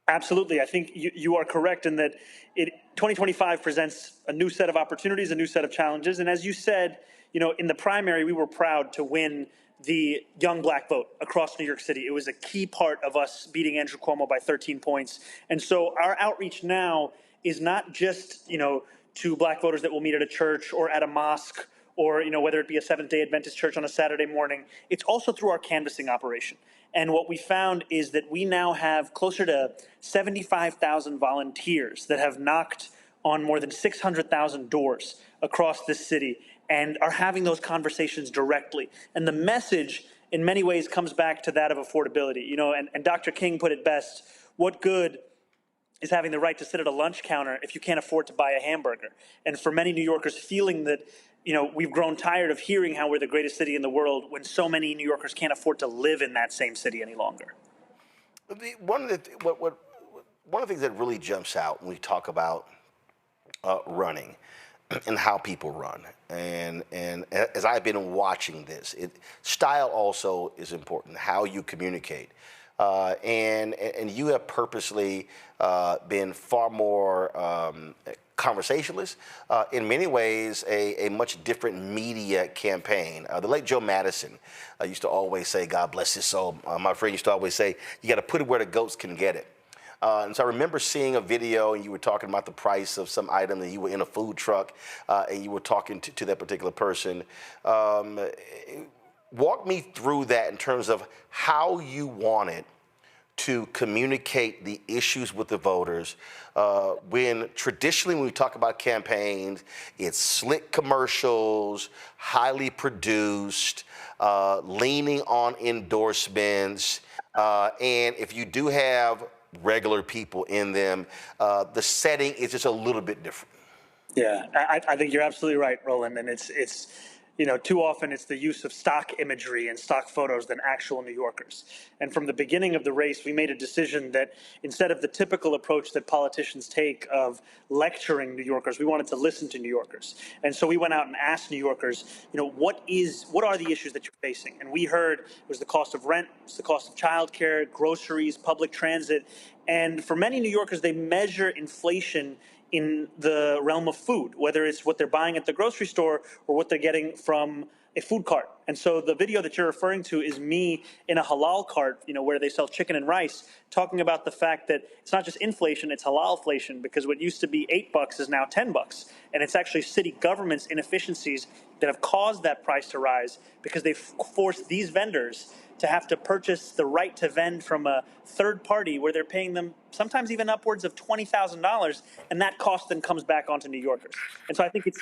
Absolutely. I think you are correct in that 2025 presents a new set of opportunities, a new set of challenges. And as you said, in the primary, we were proud to win the young black vote across New York City. It was a key part of us beating Andrew Cuomo by 13 points. And so our outreach now is not just, to black voters that will meet at a church or at a mosque or, whether it be a Seventh-day Adventist church on a Saturday morning. It's also through our canvassing operation. And what we found is that we now have closer to 75,000 volunteers that have knocked on more than 600,000 doors across this city and are having those conversations directly. And the message, in many ways, comes back to that of affordability. And Dr. King put it best, what good is having the right to sit at a lunch counter if you can't afford to buy a hamburger? And for many New Yorkers feeling that, we've grown tired of hearing how we're the greatest city in the world when so many New Yorkers can't afford to live in that same city any longer. One of the things that really jumps out when we talk about running and how people run, and as I've been watching this, style also is important, how you communicate. And you have purposely been far more conversationalist, in many ways a much different media campaign. The late Joe Madison used to always say, God bless his soul, my friend used to always say, you got to put it where the goats can get it. And so I remember seeing a video, and you were talking about the price of some item, and you were in a food truck, and you were talking to that particular person. Walk me through that in terms of how you wanted to communicate the issues with the voters when traditionally when we talk about campaigns, it's slick commercials, highly produced, leaning on endorsements, and if you do have regular people in them, the setting is just a little bit different. Yeah, I think you're absolutely right, Roland, and it's too often it's the use of stock imagery and stock photos than actual New Yorkers. And from the beginning of the race, we made a decision that instead of the typical approach that politicians take of lecturing New Yorkers, we wanted to listen to New Yorkers. And so we went out and asked New Yorkers, what are the issues that you're facing? And we heard it was the cost of rent, it was the cost of childcare, groceries, public transit. And for many New Yorkers, they measure inflation in the realm of food, whether it's what they're buying at the grocery store or what they're getting from a food cart. And so the video that you're referring to is me in a halal cart, where they sell chicken and rice, talking about the fact that it's not just inflation, it's halalflation, because what used to be $8 is now $10. And it's actually city government's inefficiencies that have caused that price to rise because they've forced these vendors to have to purchase the right to vend from a third party where they're paying them sometimes even upwards of $20,000, and that cost then comes back onto New Yorkers. And so I think it's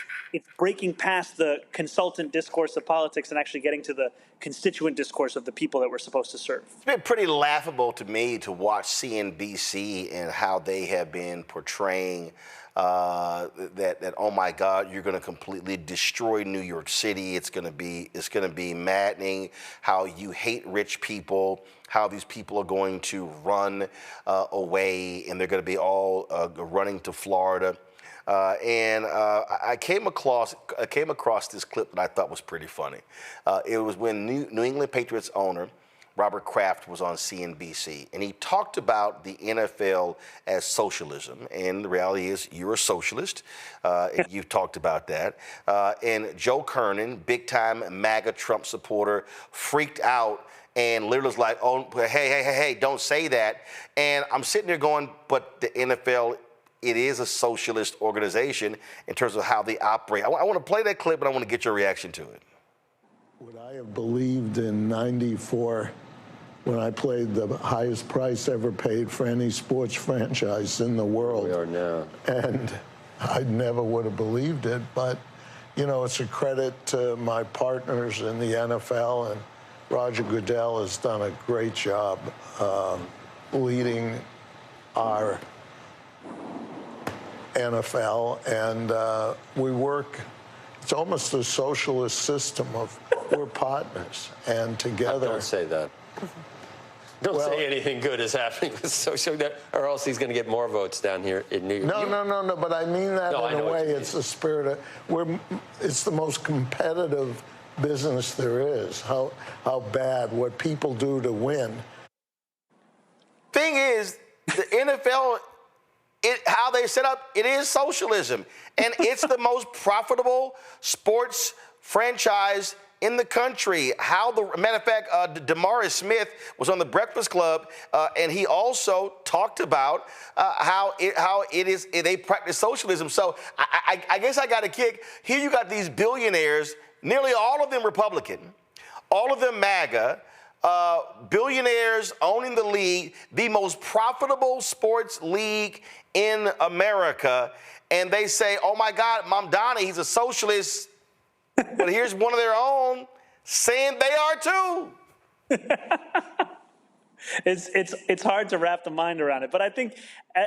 breaking past the consultant discourse of politics and actually getting to the constituent discourse of the people that we're supposed to serve. It's been pretty laughable to me to watch CNBC and how they have been portraying that oh my God, you're going to completely destroy New York City. It's going to be maddening. How you hate rich people. How these people are going to run away, and they're going to be all running to Florida. I came across this clip that I thought was pretty funny. It was when New England Patriots owner Robert Kraft was on CNBC, and he talked about the NFL as socialism. And the reality is, you're a socialist. You've talked about that. And Joe Kernan, big-time MAGA Trump supporter, freaked out and literally was like, "Oh, hey, don't say that." And I'm sitting there going, "But the NFL, it is a socialist organization in terms of how they operate." I want to play that clip, and I want to get your reaction to it. Would I have believed in '94 when I played the highest price ever paid for any sports franchise in the world? We are now. And I never would have believed it, but, it's a credit to my partners in the NFL, and Roger Goodell has done a great job leading our NFL, and we work. It's almost a socialist system of we're partners, and together. Don't say that. Don't say anything good is happening with social, or else he's going to get more votes down here in New York. No. But I mean that in a way. It's the spirit of it's the most competitive business there is. How bad what people do to win. Thing is, the NFL. How they set up, it is socialism. And it's the most profitable sports franchise in the country. Matter of fact, DeMaurice Smith was on the Breakfast Club, and he also talked about how they practice socialism. So I guess I got a kick. Here you got these billionaires, nearly all of them Republican, all of them MAGA, billionaires owning the league, the most profitable sports league in America, and they say, "Oh my God, Mamdani, he's a socialist." But here's one of their own saying they are too. It's hard to wrap the mind around it, but I think,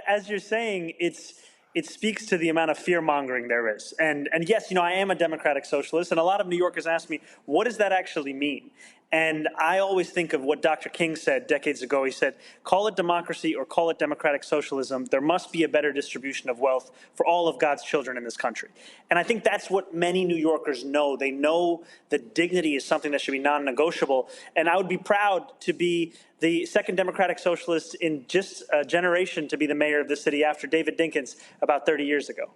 as you're saying, it speaks to the amount of fear-mongering there is. And yes, I am a democratic socialist, and a lot of New Yorkers ask me, what does that actually mean? And I always think of what Dr. King said decades ago. He said, call it democracy or call it democratic socialism. There must be a better distribution of wealth for all of God's children in this country. And I think that's what many New Yorkers know. They know that dignity is something that should be non-negotiable. And I would be proud to be the second Democratic Socialist in just a generation to be the mayor of the city after David Dinkins about 30 years ago.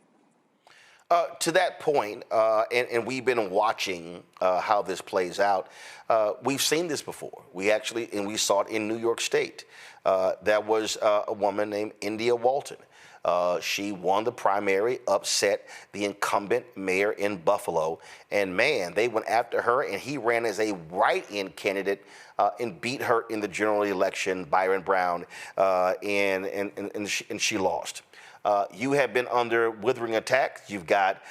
To that point, and we've been watching how this plays out, we've seen this before. We saw it in New York State. There was a woman named India Walton. She won the primary, upset the incumbent mayor in Buffalo, and man, they went after her, and he ran as a write-in candidate and beat her in the general election, Byron Brown, and she lost. You have been under withering attacks. You've got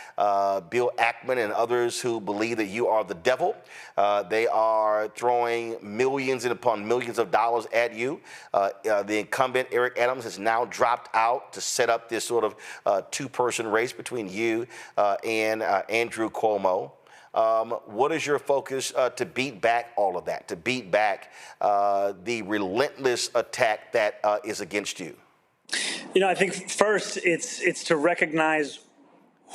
Bill Ackman and others who believe that you are the devil. They are throwing millions and upon millions of dollars at you. The incumbent, Eric Adams, has now dropped out to set up this sort of two-person race between you and Andrew Cuomo. What is your focus to beat back all of that, to beat back the relentless attack that is against you? I think first it's to recognize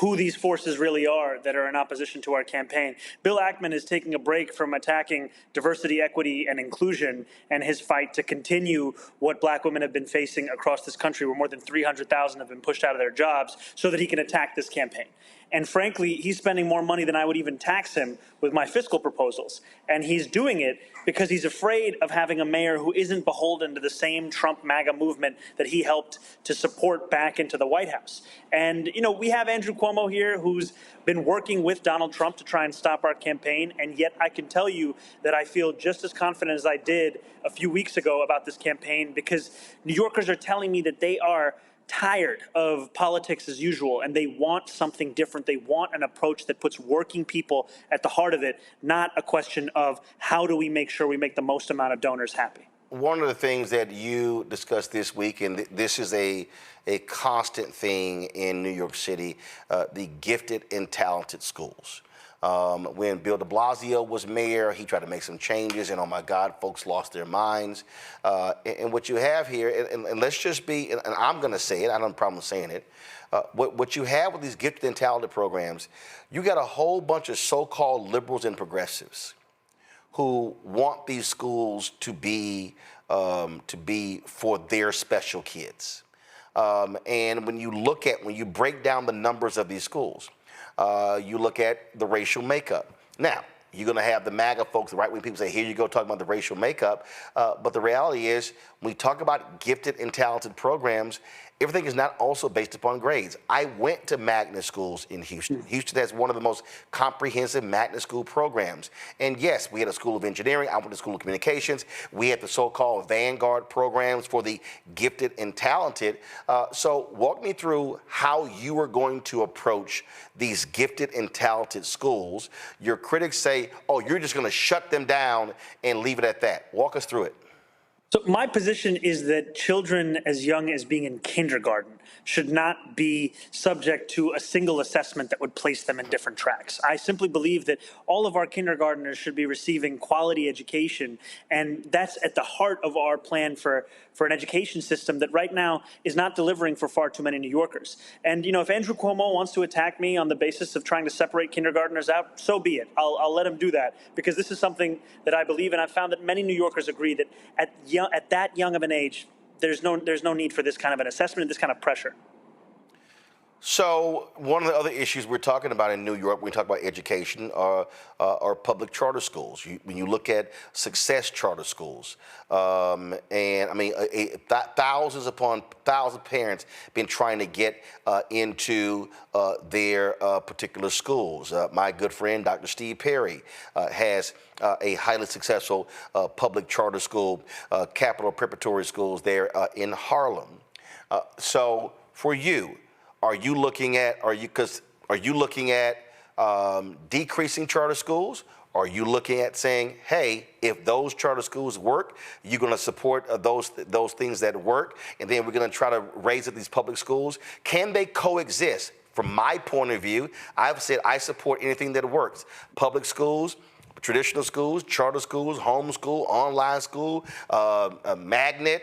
who these forces really are that are in opposition to our campaign. Bill Ackman is taking a break from attacking diversity, equity, and inclusion and his fight to continue what black women have been facing across this country, where more than 300,000 have been pushed out of their jobs, so that he can attack this campaign. And frankly, he's spending more money than I would even tax him with my fiscal proposals. And he's doing it because he's afraid of having a mayor who isn't beholden to the same Trump MAGA movement that he helped to support back into the White House. And, we have Andrew Cuomo here who's been working with Donald Trump to try and stop our campaign. And yet I can tell you that I feel just as confident as I did a few weeks ago about this campaign, because New Yorkers are telling me that they are tired of politics as usual, and they want something different. They want an approach that puts working people at the heart of it, not a question of how do we make sure we make the most amount of donors happy. One of the things that you discussed this week, and this is a constant thing in New York City, the gifted and talented schools. When Bill de Blasio was mayor, he tried to make some changes, and oh my God, folks lost their minds. And what you have here, and let's just be, and I'm going to say it, I don't have a problem saying it, what you have with these gifted and talented programs, you got a whole bunch of so-called liberals and progressives who want these schools to be for their special kids. And when you break down the numbers of these schools, you look at the racial makeup. Now, you're going to have the MAGA folks, the right-wing people say, here you go, talking about the racial makeup. But the reality is, when we talk about gifted and talented programs, everything is not also based upon grades. I went to magnet schools in Houston. Houston has one of the most comprehensive magnet school programs. And yes, we had a school of engineering. I went to school of communications. We had the so-called Vanguard programs for the gifted and talented. So walk me through how you are going to approach these gifted and talented schools. Your critics say, oh, you're just going to shut them down and leave it at that. Walk us through it. So my position is that children as young as being in kindergarten should not be subject to a single assessment that would place them in different tracks. I simply believe that all of our kindergartners should be receiving quality education, and that's at the heart of our plan for an education system that right now is not delivering for far too many New Yorkers. And, if Andrew Cuomo wants to attack me on the basis of trying to separate kindergartners out, so be it. I'll let him do that, because this is something that I believe, and I've found that many New Yorkers agree that at that young of an age, there's no need for this kind of an assessment and this kind of pressure. So one of the other issues we're talking about in New York when we talk about education are public charter schools. When you look at success charter schools, and I mean, thousands upon thousands of parents been trying to get into their particular schools. My good friend, Dr. Steve Perry, has a highly successful public charter school, Capital Preparatory Schools there in Harlem. So for you, are you looking at decreasing charter schools? Are you looking at saying, hey, if those charter schools work, you're going to support those things that work, and then we're going to try to raise up these public schools? Can they coexist? From my point of view, I've said I support anything that works. Public schools, traditional schools, charter schools, homeschool, online school, magnet,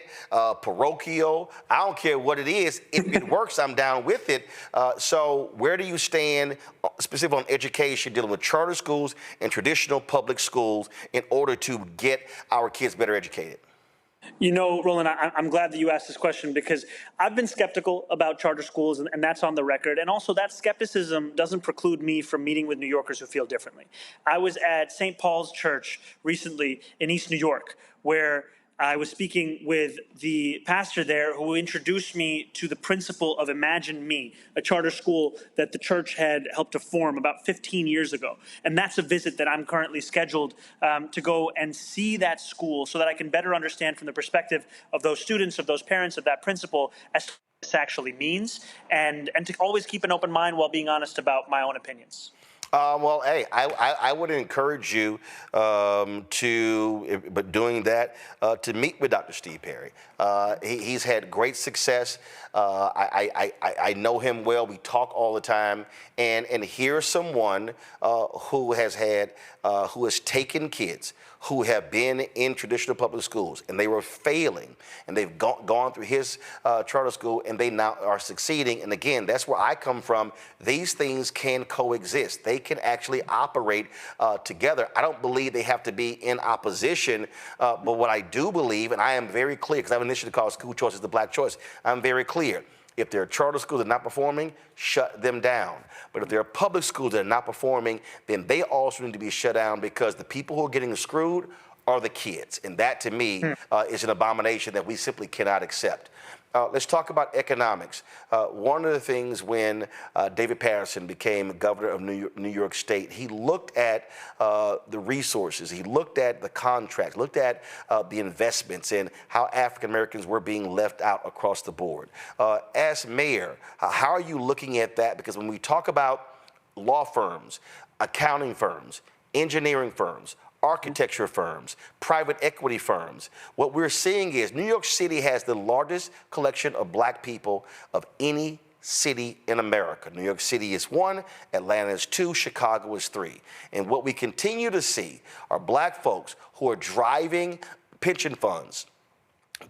parochial. I don't care what it is. If it works, I'm down with it. So where do you stand specifically on education, dealing with charter schools and traditional public schools in order to get our kids better educated? You know, Roland, I'm glad that you asked this question because I've been skeptical about charter schools, and that's on the record. And also, that skepticism doesn't preclude me from meeting with New Yorkers who feel differently. I was at St. Paul's Church recently in East New York, where I was speaking with the pastor there who introduced me to the principal of Imagine Me, a charter school that the church had helped to form about 15 years ago. And that's a visit that I'm currently scheduled to go and see that school so that I can better understand from the perspective of those students, of those parents, of that principal, as to what this actually means, and to always keep an open mind while being honest about my own opinions. Well, hey, I would encourage you but doing that, to meet with Dr. Steve Perry. He's had great success. I know him well. We talk all the time. And here's someone who has taken kids who have been in traditional public schools, and they were failing, and they've gone through his charter school, and they now are succeeding. And again, that's where I come from. These things can coexist. They can actually operate together. I don't believe they have to be in opposition, but what I do believe, and I am very clear, because I have an initiative called School Choice is the Black Choice, I'm very clear. If there are charter schools that are not performing, shut them down. But if there are public schools that are not performing, then they also need to be shut down, because the people who are getting screwed are the kids. And that, to me, is an abomination that we simply cannot accept. Let's talk about economics. One of the things when David Paterson became governor of New York State, he looked at the resources, he looked at the contracts, looked at the investments, and how African Americans were being left out across the board. As mayor, how are you looking at that? Because when we talk about law firms, accounting firms, engineering firms, architecture firms, private equity firms, what we're seeing is New York City has the largest collection of black people of any city in America. New York City is 1, Atlanta is 2, Chicago is 3. And what we continue to see are black folks who are driving pension funds,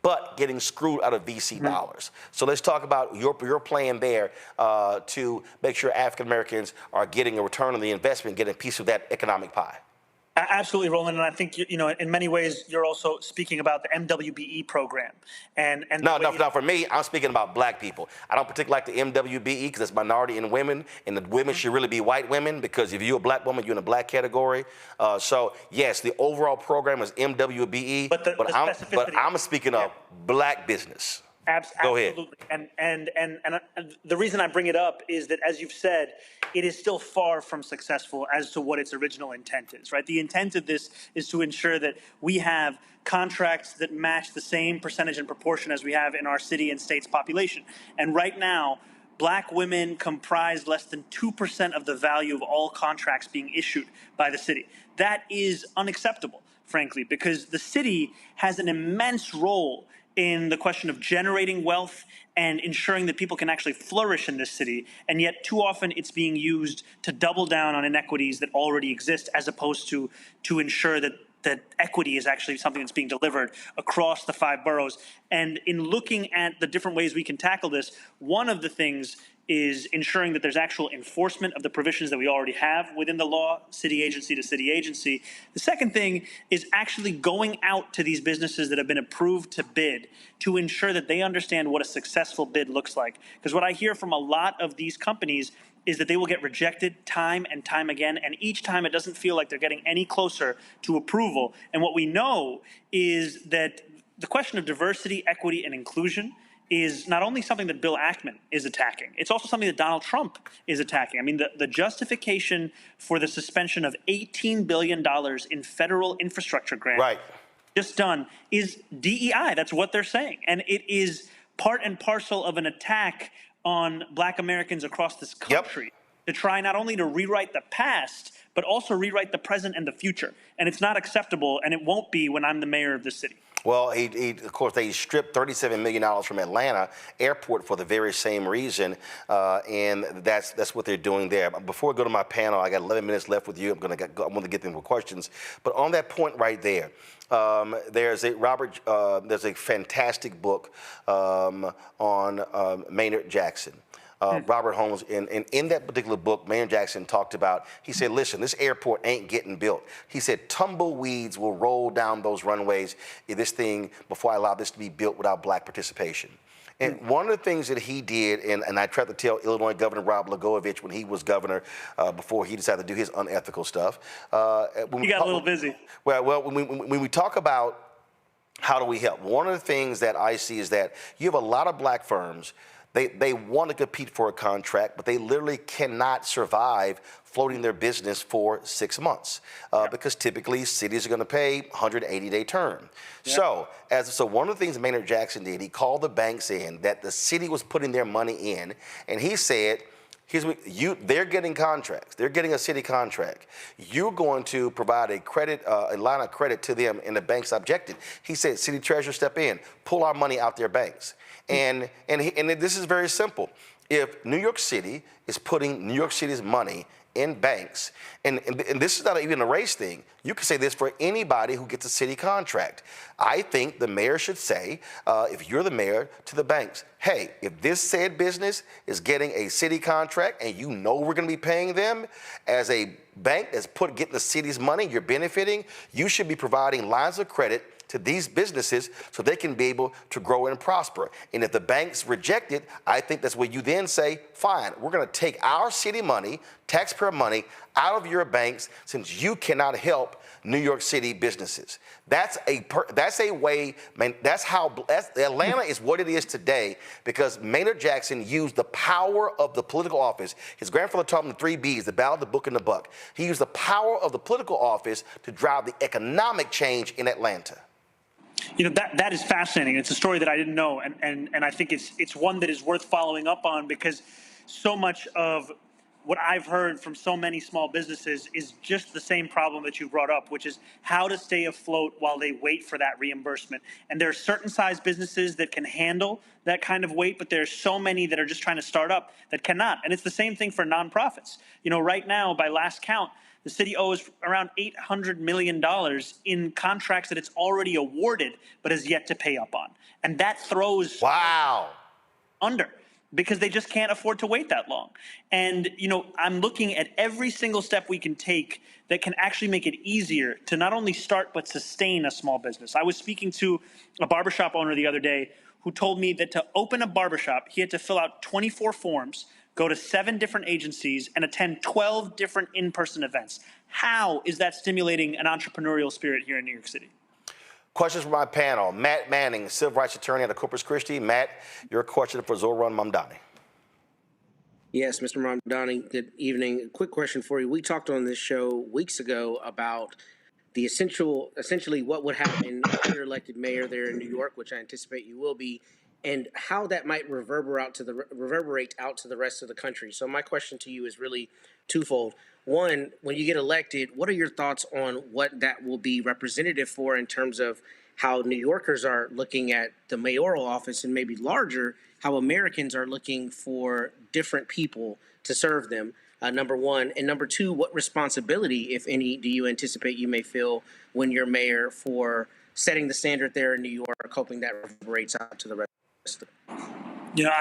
but getting screwed out of VC dollars. So let's talk about your plan there to make sure African Americans are getting a return on the investment, getting a piece of that economic pie. Absolutely, Roland, and I think in many ways you're also speaking about the MWBE program. No, for me, I'm speaking about black people. I don't particularly like the MWBE because it's minority in women, and the women should really be white women, because if you're a black woman, you're in a black category. So yes, the overall program is MWBE, but I'm speaking of black business. Go ahead. Absolutely. And the reason I bring it up is that, as you've said, it is still far from successful as to what its original intent is, right? The intent of this is to ensure that we have contracts that match the same percentage and proportion as we have in our city and state's population. And right now, black women comprise less than 2% of the value of all contracts being issued by the city. That is unacceptable, frankly, because the city has an immense role in the question of generating wealth and ensuring that people can actually flourish in this city. And yet too often it's being used to double down on inequities that already exist, as opposed to ensure that equity is actually something that's being delivered across the 5 boroughs. And in looking at the different ways we can tackle this, one of the things is ensuring that there's actual enforcement of the provisions that we already have within the law, city agency to city agency. The second thing is actually going out to these businesses that have been approved to bid to ensure that they understand what a successful bid looks like. Because what I hear from a lot of these companies is that they will get rejected time and time again, and each time it doesn't feel like they're getting any closer to approval. And what we know is that the question of diversity, equity, and inclusion is not only something that Bill Ackman is attacking, it's also something that Donald Trump is attacking. I mean, the justification for the suspension of $18 billion in federal infrastructure grants just done is DEI. That's what they're saying. And it is part and parcel of an attack on black Americans across this country to try not only to rewrite the past, but also rewrite the present and the future. And it's not acceptable, and it won't be when I'm the mayor of this city. Well, of course, they stripped $37 million from Atlanta Airport for the very same reason, and that's what they're doing there. Before I go to my panel, I got 11 minutes left with you. I want to get them with questions. But on that point right there, there's a fantastic book on Maynard Jackson. Robert Holmes. And in that particular book, Mayor Jackson talked about, he said, listen, this airport ain't getting built. He said, tumbleweeds will roll down those runways if this thing, before I allow this to be built without black participation. And one of the things that he did, and I tried to tell Illinois Governor Rob Blagojevich when he was governor, before he decided to do his unethical stuff. He got a little busy. Well, when we talk about how do we help, one of the things that I see is that you have a lot of black firms. They want to compete for a contract, but they literally cannot survive floating their business for 6 months because typically cities are going to pay 180-day term. So one of the things Maynard Jackson did, he called the banks in that the city was putting their money in, and he said, they're getting contracts. They're getting a city contract. You're going to provide a line of credit to them, and the banks objected. He said, city treasurer, step in, pull our money out their banks. And this is very simple. If New York City is putting New York City's money in banks, and this is not even a race thing, you can say this for anybody who gets a city contract. I think the mayor should say, if you're the mayor, to the banks, hey, if this said business is getting a city contract and you know we're going to be paying them, as a bank that's getting the city's money, you're benefiting, you should be providing lines of credit to these businesses so they can be able to grow and prosper. And if the banks reject it, I think that's where you then say, fine, we're going to take our city money, taxpayer money, out of your banks since you cannot help New York City businesses. That's a way, man, Atlanta is what it is today because Maynard Jackson used the power of the political office. His grandfather taught him the 3 B's, the ballot, the book, and the buck. He used the power of the political office to drive the economic change in Atlanta. You know, that is fascinating. It's a story that I didn't know, and I think it's one that is worth following up on because so much of what I've heard from so many small businesses is just the same problem that you brought up, which is how to stay afloat while they wait for that reimbursement. And there are certain size businesses that can handle that kind of weight, but there's so many that are just trying to start up that cannot. And it's the same thing for nonprofits. You know, right now, by last count, the city owes around $800 million in contracts that it's already awarded but has yet to pay up on. And that throws under because they just can't afford to wait that long. And, you know, I'm looking at every single step we can take that can actually make it easier to not only start but sustain a small business. I was speaking to a barbershop owner the other day who told me that to open a barbershop, he had to fill out 24 forms, go to 7 different agencies, and attend 12 different in-person events. How is that stimulating an entrepreneurial spirit here in New York City? Questions from my panel. Matt Manning, civil rights attorney out of Corpus Christi. Matt, your question for Zohran Mamdani. Yes, Mr. Mamdani, good evening. A quick question for you. We talked on this show weeks ago about the essentially what would happen if you're elected mayor there in New York, which I anticipate you will be, and how that might reverberate out to the rest of the country. So my question to you is really twofold. One, when you get elected, what are your thoughts on what that will be representative for in terms of how New Yorkers are looking at the mayoral office and maybe larger, how Americans are looking for different people to serve them, number one. And number two, what responsibility, if any, do you anticipate you may feel when you're mayor for setting the standard there in New York, hoping that reverberates out to the rest of the country? You know,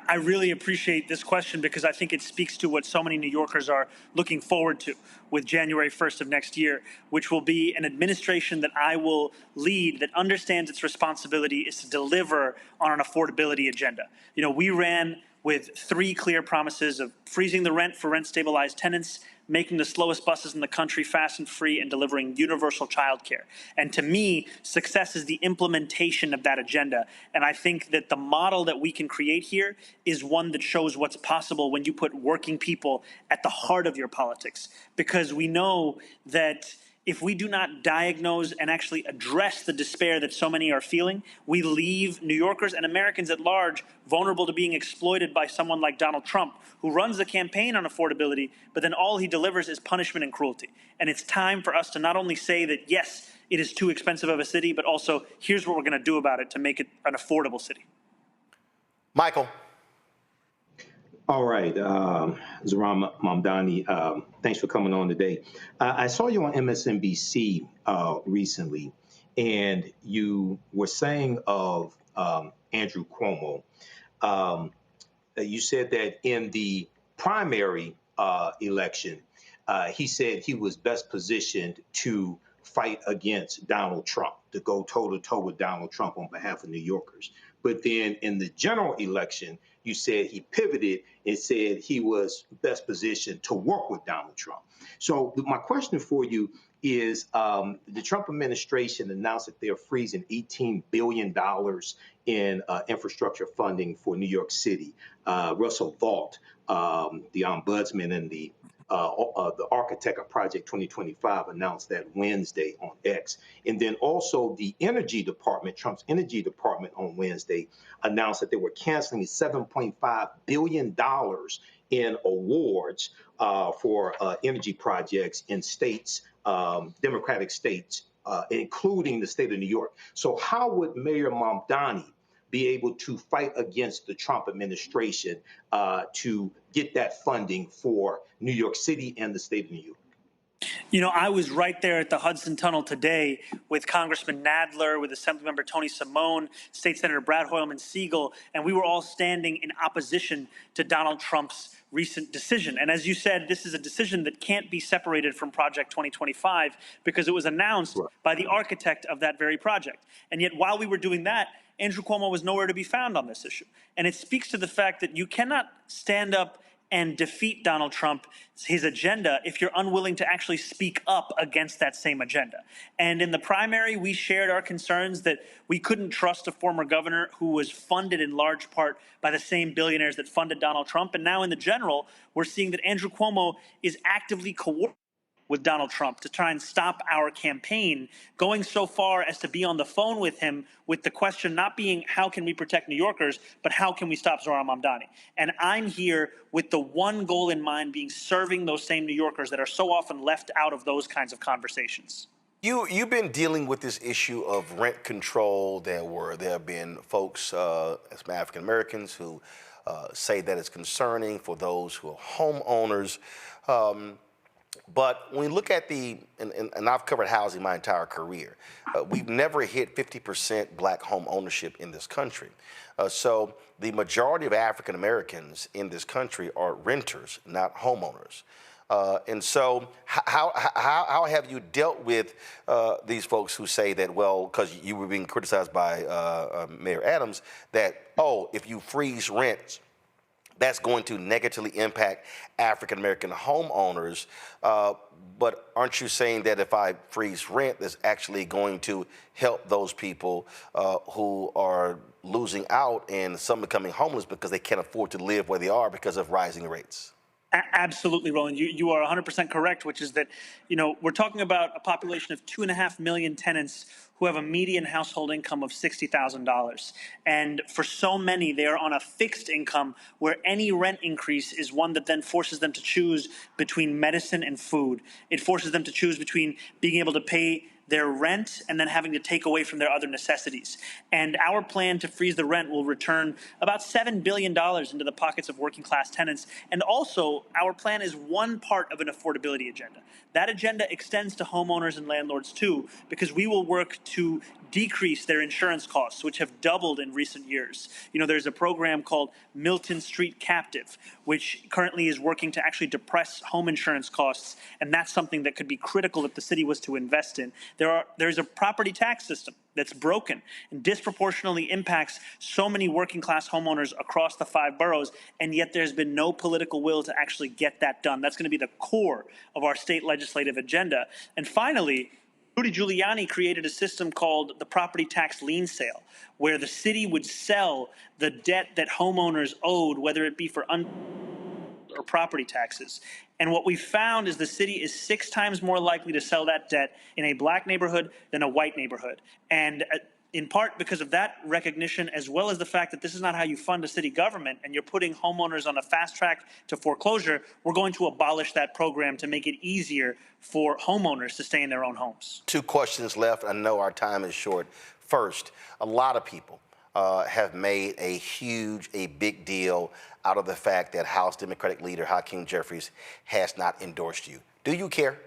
I really appreciate this question because I think it speaks to what so many New Yorkers are looking forward to with January 1st of next year, which will be an administration that I will lead that understands its responsibility is to deliver on an affordability agenda. You know, we ran with 3 clear promises of freezing the rent for rent-stabilized tenants, making the slowest buses in the country fast and free, and delivering universal childcare. And to me, success is the implementation of that agenda. And I think that the model that we can create here is one that shows what's possible when you put working people at the heart of your politics. Because we know that if we do not diagnose and actually address the despair that so many are feeling, we leave New Yorkers and Americans at large vulnerable to being exploited by someone like Donald Trump, who runs the campaign on affordability, but then all he delivers is punishment and cruelty. And it's time for us to not only say that, yes, it is too expensive of a city, but also here's what we're going to do about it to make it an affordable city. Michael. All right, Zohran Mamdani, thanks for coming on today. I saw you on MSNBC recently, and you were saying of Andrew Cuomo you said that in the primary election, he said he was best positioned to fight against Donald Trump, to go toe-to-toe with Donald Trump on behalf of New Yorkers. But then in the general election, you said he pivoted and said he was best positioned to work with Donald Trump. So my question for you is, the Trump administration announced that they're freezing $18 billion in infrastructure funding for New York City. Russell Vought, the ombudsman and the architect of Project 2025, announced that Wednesday on X. And then also the Energy Department, Trump's Energy Department on Wednesday announced that they were canceling $7.5 billion in awards for energy projects in states, Democratic states, including the state of New York. So how would Mayor Mamdani be able to fight against the Trump administration to get that funding for New York City and the state of New York? You know, I was right there at the Hudson Tunnel today with Congressman Nadler, with Assemblymember Tony Simone, State Senator Brad Hoylman Siegel, and we were all standing in opposition to Donald Trump's recent decision. And as you said, this is a decision that can't be separated from Project 2025 because it was announced by the architect of that very project. And yet while we were doing that, Andrew Cuomo was nowhere to be found on this issue. And it speaks to the fact that you cannot stand up and defeat Donald Trump, his agenda, if you're unwilling to actually speak up against that same agenda. And in the primary, we shared our concerns that we couldn't trust a former governor who was funded in large part by the same billionaires that funded Donald Trump. And now in the general, we're seeing that Andrew Cuomo is actively coordinating with Donald Trump to try and stop our campaign, going so far as to be on the phone with him with the question not being how can we protect New Yorkers, but how can we stop Zohran Mamdani? And I'm here with the one goal in mind, being serving those same New Yorkers that are so often left out of those kinds of conversations. You've been dealing with this issue of rent control. There have been folks, as African Americans, who say that it's concerning for those who are homeowners. But when we look at and I've covered housing my entire career, we've never hit 50% black home ownership in this country. So the majority of African Americans in this country are renters, not homeowners. And so how have you dealt with these folks who say that, well, because you were being criticized by Mayor Adams, that, oh, if you freeze rents, that's going to negatively impact African American homeowners. But aren't you saying that if I freeze rent, that's actually going to help those people who are losing out and some becoming homeless because they can't afford to live where they are because of rising rates? Absolutely, Roland. You are 100% correct, which is that, we're talking about a population of 2.5 million tenants who have a median household income of $60,000. And for so many, they are on a fixed income where any rent increase is one that then forces them to choose between medicine and food. It forces them to choose between being able to pay their rent and then having to take away from their other necessities. And our plan to freeze the rent will return about $7 billion into the pockets of working class tenants. And also, our plan is one part of an affordability agenda. That agenda extends to homeowners and landlords too, because we will work to decrease their insurance costs, which have doubled in recent years. There's a program called Milton Street Captive, which currently is working to actually depress home insurance costs, and that's something that could be critical if the city was to invest in. There's a property tax system that's broken and disproportionately impacts so many working class homeowners across the 5 boroughs, and yet there's been no political will to actually get that done. That's going to be the core of our state legislative agenda. And finally, Rudy Giuliani created a system called the property tax lien sale, where the city would sell the debt that homeowners owed, whether it be for or property taxes. And what we found is the city is 6 times more likely to sell that debt in a black neighborhood than a white neighborhood. And in part because of that recognition, as well as the fact that this is not how you fund a city government and you're putting homeowners on a fast track to foreclosure, we're going to abolish that program to make it easier for homeowners to stay in their own homes. 2 questions left. I know our time is short. First, a lot of people have made a big deal out of the fact that House Democratic leader Hakeem Jeffries has not endorsed you. Do you care?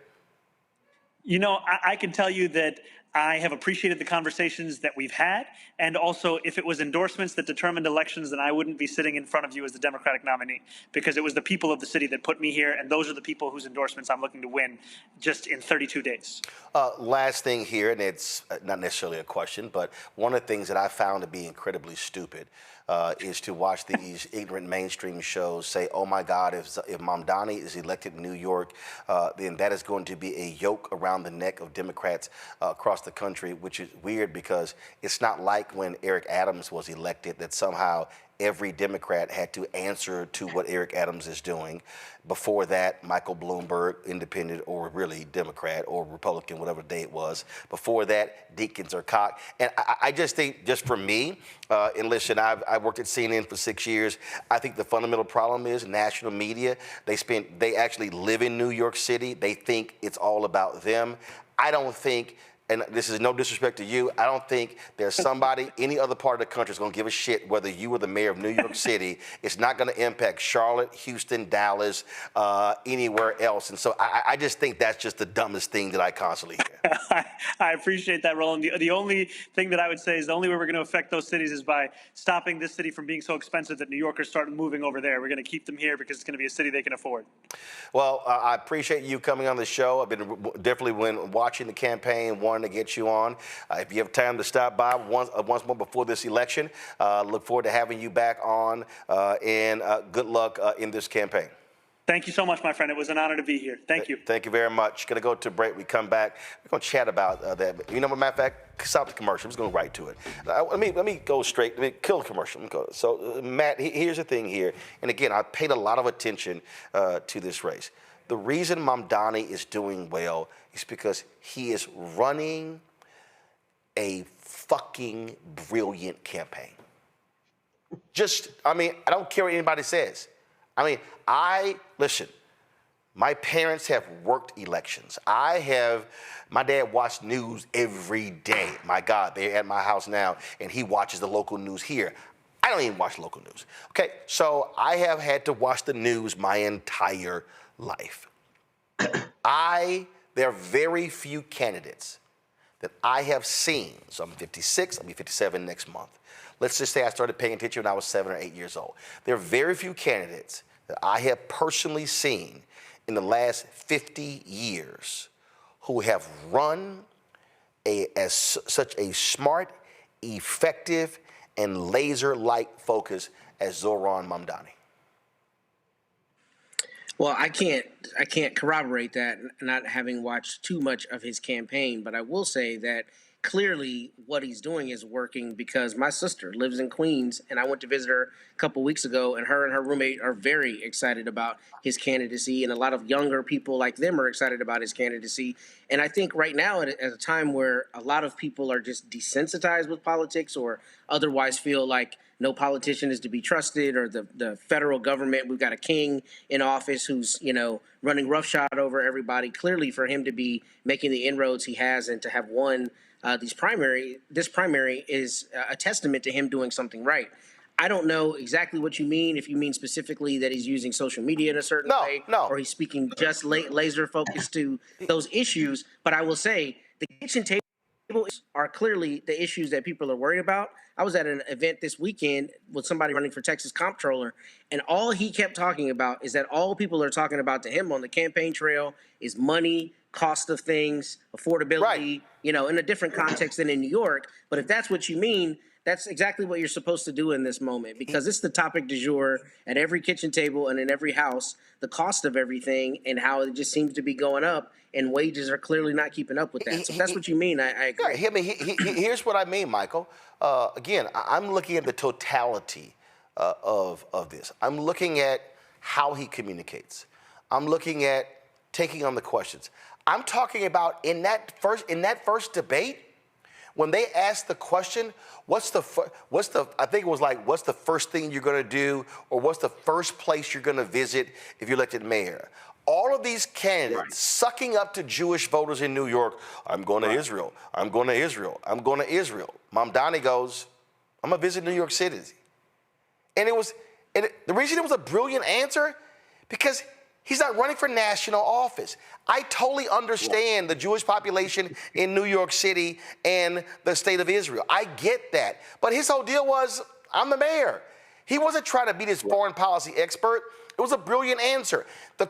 I can tell you that I have appreciated the conversations that we've had, and also if it was endorsements that determined elections, then I wouldn't be sitting in front of you as the Democratic nominee, because it was the people of the city that put me here, and those are the people whose endorsements I'm looking to win just in 32 days. Last thing here, and it's not necessarily a question, but one of the things that I found to be incredibly stupid is to watch these ignorant mainstream shows say, oh my God, if Mamdani is elected in New York, then that is going to be a yoke around the neck of Democrats across the country, which is weird because it's not like when Eric Adams was elected that somehow every Democrat had to answer to what Eric Adams is doing. Before that, Michael Bloomberg, independent or really Democrat or Republican, whatever day it was. Before that, Deakins or Koch. And I just think, just for me, and listen, I worked at CNN for 6 years. I think the fundamental problem is national media. They actually live in New York City. They think it's all about them. I don't think, and this is no disrespect to you, I don't think there's somebody, any other part of the country is going to give a shit whether you were the mayor of New York City. It's not going to impact Charlotte, Houston, Dallas, anywhere else. And so I just think that's just the dumbest thing that I constantly hear. I appreciate that, Roland. The only thing that I would say is the only way we're going to affect those cities is by stopping this city from being so expensive that New Yorkers start moving over there. We're going to keep them here because it's going to be a city they can afford. Well, I appreciate you coming on the show. I've been definitely watching the campaign, wanting to get you on. If you have time to stop by once more before this election, look forward to having you back on, and good luck in this campaign. Thank you so much, my friend. It was an honor to be here. Thank you. Thank you very much. Going to go to a break. We come back. We're going to chat about that. You know, as a matter of fact, stop the commercial. I'm just going right to it. Let me go straight. Let me kill the commercial. So, Matt, here's the thing here. And again, I paid a lot of attention to this race. The reason Mamdani is doing well is because he is running a fucking brilliant campaign. I don't care what anybody says. Listen, my parents have worked elections. My dad watched news every day. My God, they're at my house now, and he watches the local news here. I don't even watch local news. Okay, so I have had to watch the news my entire life. There are very few candidates that I have seen. So I'm 56, I'll be 57 next month. Let's just say I started paying attention when I was 7 or 8 years old. There are very few candidates that I have personally seen in the last 50 years who have run such a smart, effective, and laser-like focus as Zohran Mamdani. Well, I can't corroborate that, not having watched too much of his campaign, but I will say that clearly what he's doing is working, because my sister lives in Queens, and I went to visit her a couple weeks ago, and her roommate are very excited about his candidacy, and a lot of younger people like them are excited about his candidacy. And I think right now, at a time where a lot of people are just desensitized with politics or otherwise feel like no politician is to be trusted, or the federal government, we've got a king in office who's, running roughshod over everybody. Clearly, for him to be making the inroads he has and to have won this primary is a testament to him doing something right. I don't know exactly what you mean, if you mean specifically that he's using social media in a certain way, or he's speaking just laser focused to those issues. But I will say the kitchen table are clearly the issues that people are worried about. I was at an event this weekend with somebody running for Texas comptroller, and all he kept talking about is that all people are talking about to him on the campaign trail is money, cost of things, affordability, in a different context than in New York. But if that's what you mean, that's exactly what you're supposed to do in this moment, because it's the topic du jour at every kitchen table and in every house, the cost of everything and how it just seems to be going up, and wages are clearly not keeping up with that. So if that's what you mean, I agree. Here's what I mean, Michael. Again, I'm looking at the totality of this. I'm looking at how he communicates. I'm looking at taking on the questions. I'm talking about in that first debate, when they asked the question, what's the first thing you're going to do, or what's the first place you're going to visit if you're elected mayor? All of these candidates sucking up to Jewish voters in New York. I'm going to Israel. I'm going to Israel. I'm going to Israel. Mamdani goes, I'm going to visit New York City. And the reason it was a brilliant answer, because He's not running for national office. I totally understand the Jewish population in New York City and the state of Israel. I get that. But his whole deal was, I'm the mayor. He wasn't trying to be this foreign policy expert. It was a brilliant answer. The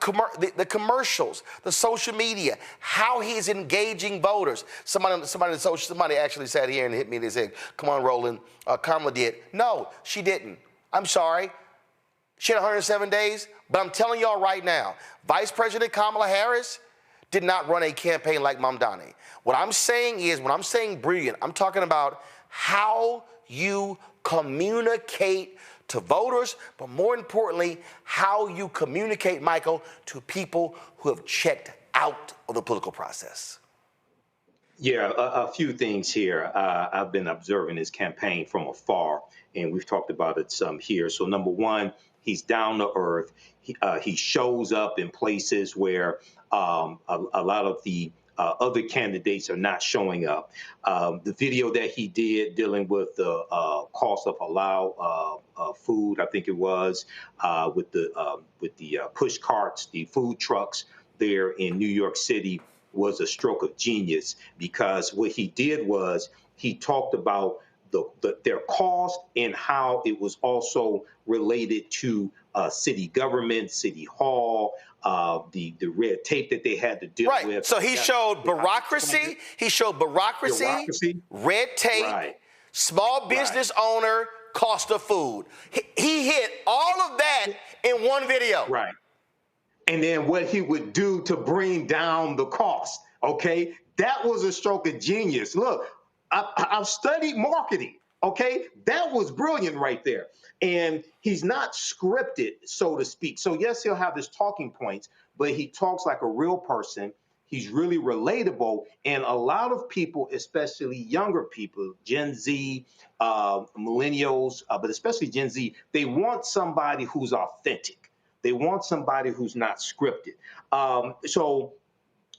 commercials, the social media, how he's engaging voters. Somebody actually sat here and hit me and said, come on, Roland, Kamala did. No, she didn't. I'm sorry. She had 107 days, but I'm telling y'all right now, Vice President Kamala Harris did not run a campaign like Mamdani. What I'm saying is, when I'm saying brilliant, I'm talking about how you communicate to voters, but more importantly, how you communicate, Michael, to people who have checked out of the political process. Yeah, a few things here. I've been observing his campaign from afar, and we've talked about it some here. So number one, he's down to earth. He shows up in places where a lot of the other candidates are not showing up. The video that he did dealing with the cost of halal food, I think it was, with the push carts, the food trucks there in New York City, was a stroke of genius, because what he did was he talked about their cost and how it was also related to city government, city hall, the red tape that they had to deal with. Right. So he showed bureaucracy. Red tape, small business owner, cost of food. He hit all of that in one video. Right. And then what he would do to bring down the cost. Okay, that was a stroke of genius. Look, I've studied marketing. Okay, that was brilliant right there. And he's not scripted, so to speak. So yes, he'll have his talking points, but he talks like a real person. He's really relatable. And a lot of people, especially younger people, Gen Z, millennials, but especially Gen Z, they want somebody who's authentic. They want somebody who's not scripted. So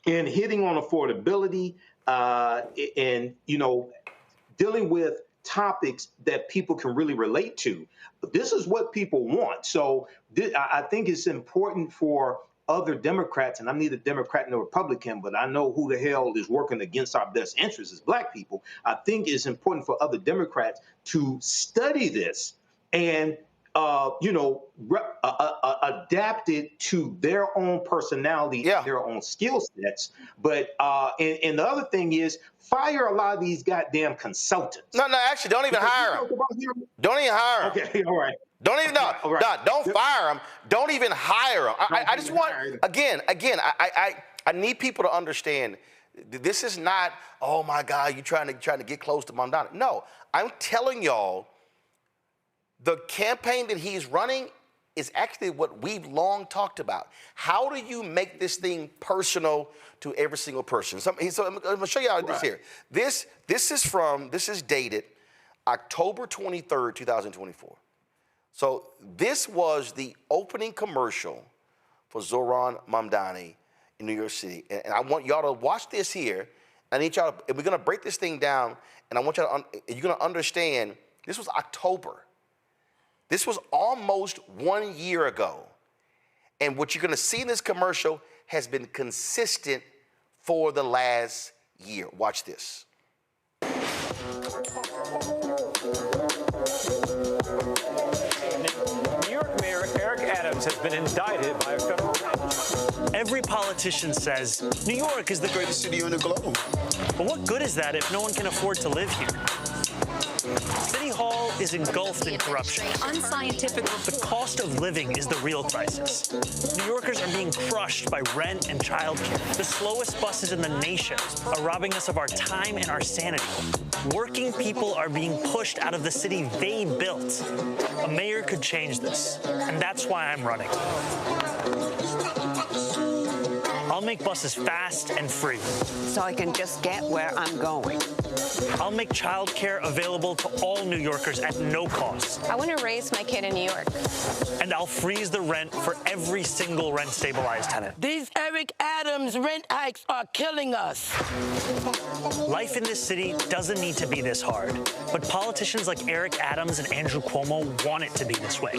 in hitting on affordability and, dealing with topics that people can really relate to, this is what people want. So I think it's important for other Democrats, and I'm neither Democrat nor Republican, but I know who the hell is working against our best interests as Black people. I think it's important for other Democrats to study this and adapt it to their own personality, and their own skill sets. But and the other thing is, fire a lot of these goddamn consultants. No, actually, don't even hire them. Don't even hire them. Okay, all right. Don't even don't fire them. Don't even hire them. I just want again. I need people to understand. This is not, oh my God, you trying to get close to Mamdani. No, I'm telling y'all, the campaign that he's running is actually what we've long talked about. How do you make this thing personal to every single person? So I'm going to show you how this here. This is dated October 23rd, 2024. So this was the opening commercial for Zohran Mamdani in New York City. And I want y'all to watch this here. I need y'all to, and we're going to break this thing down, and I want y'all to, you're going to understand, this was October. This was almost 1 year ago. And what you're going to see in this commercial has been consistent for the last year. Watch this. New York Mayor Eric Adams has been indicted by a federal judge. Every politician says New York is the greatest city on the globe. But what good is that if no one can afford to live here? City Hall is engulfed in corruption. Unscientific. The cost of living is the real crisis. New Yorkers are being crushed by rent and childcare. The slowest buses in the nation are robbing us of our time and our sanity. Working people are being pushed out of the city they built. A mayor could change this, and that's why I'm running. I'll make buses fast and free. So I can just get where I'm going. I'll make childcare available to all New Yorkers at no cost. I want to raise my kid in New York. And I'll freeze the rent for every single rent-stabilized tenant. These Eric Adams rent hikes are killing us. Life in this city doesn't need to be this hard, but politicians like Eric Adams and Andrew Cuomo want it to be this way.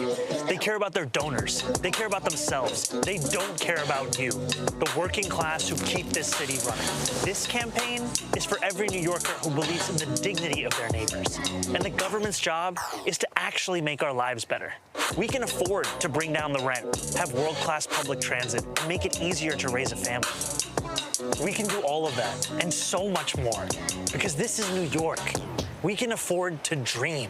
They care about their donors. They care about themselves. They don't care about you, the working class who keep this city running. This campaign is for every New Yorker who believes in the dignity of their neighbors. And the government's job is to actually make our lives better. We can afford to bring down the rent, have world-class public transit, and make it easier to raise a family. We can do all of that and so much more because this is New York. We can afford to dream.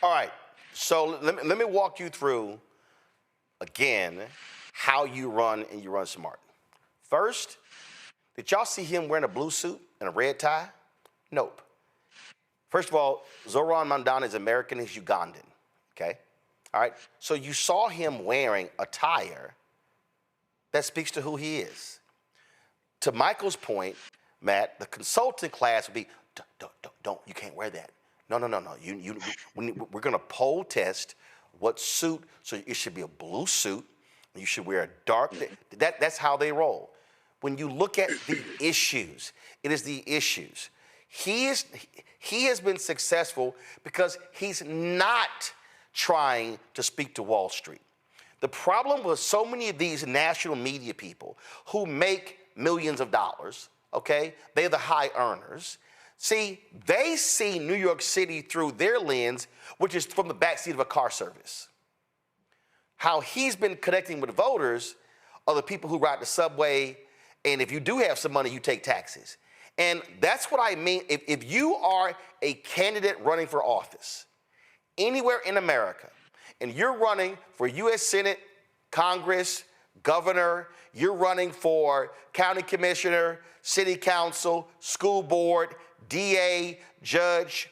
All right, so let me walk you through, again, how you run and you run smart. First, did y'all see him wearing a blue suit and a red tie? Nope. First of all, Zohran Mamdani is American, he's Ugandan, okay? All right, so you saw him wearing attire that speaks to who he is. To Michael's point, Matt, the consultant class would be, don't, you can't wear that. No. We're gonna poll test what suit, so it should be a blue suit, you should wear a dark, that's how they roll. When you look at the issues, it is the issues. He has been successful because he's not trying to speak to Wall Street. The problem with so many of these national media people who make millions of dollars, okay, they're the high earners. See, they see New York City through their lens, which is from the backseat of a car service. How he's been connecting with voters are the people who ride the subway, and if you do have some money, you take taxis. And that's what I mean. If you are a candidate running for office anywhere in America, and you're running for U.S. Senate, Congress, governor, you're running for county commissioner, city council, school board, DA, judge,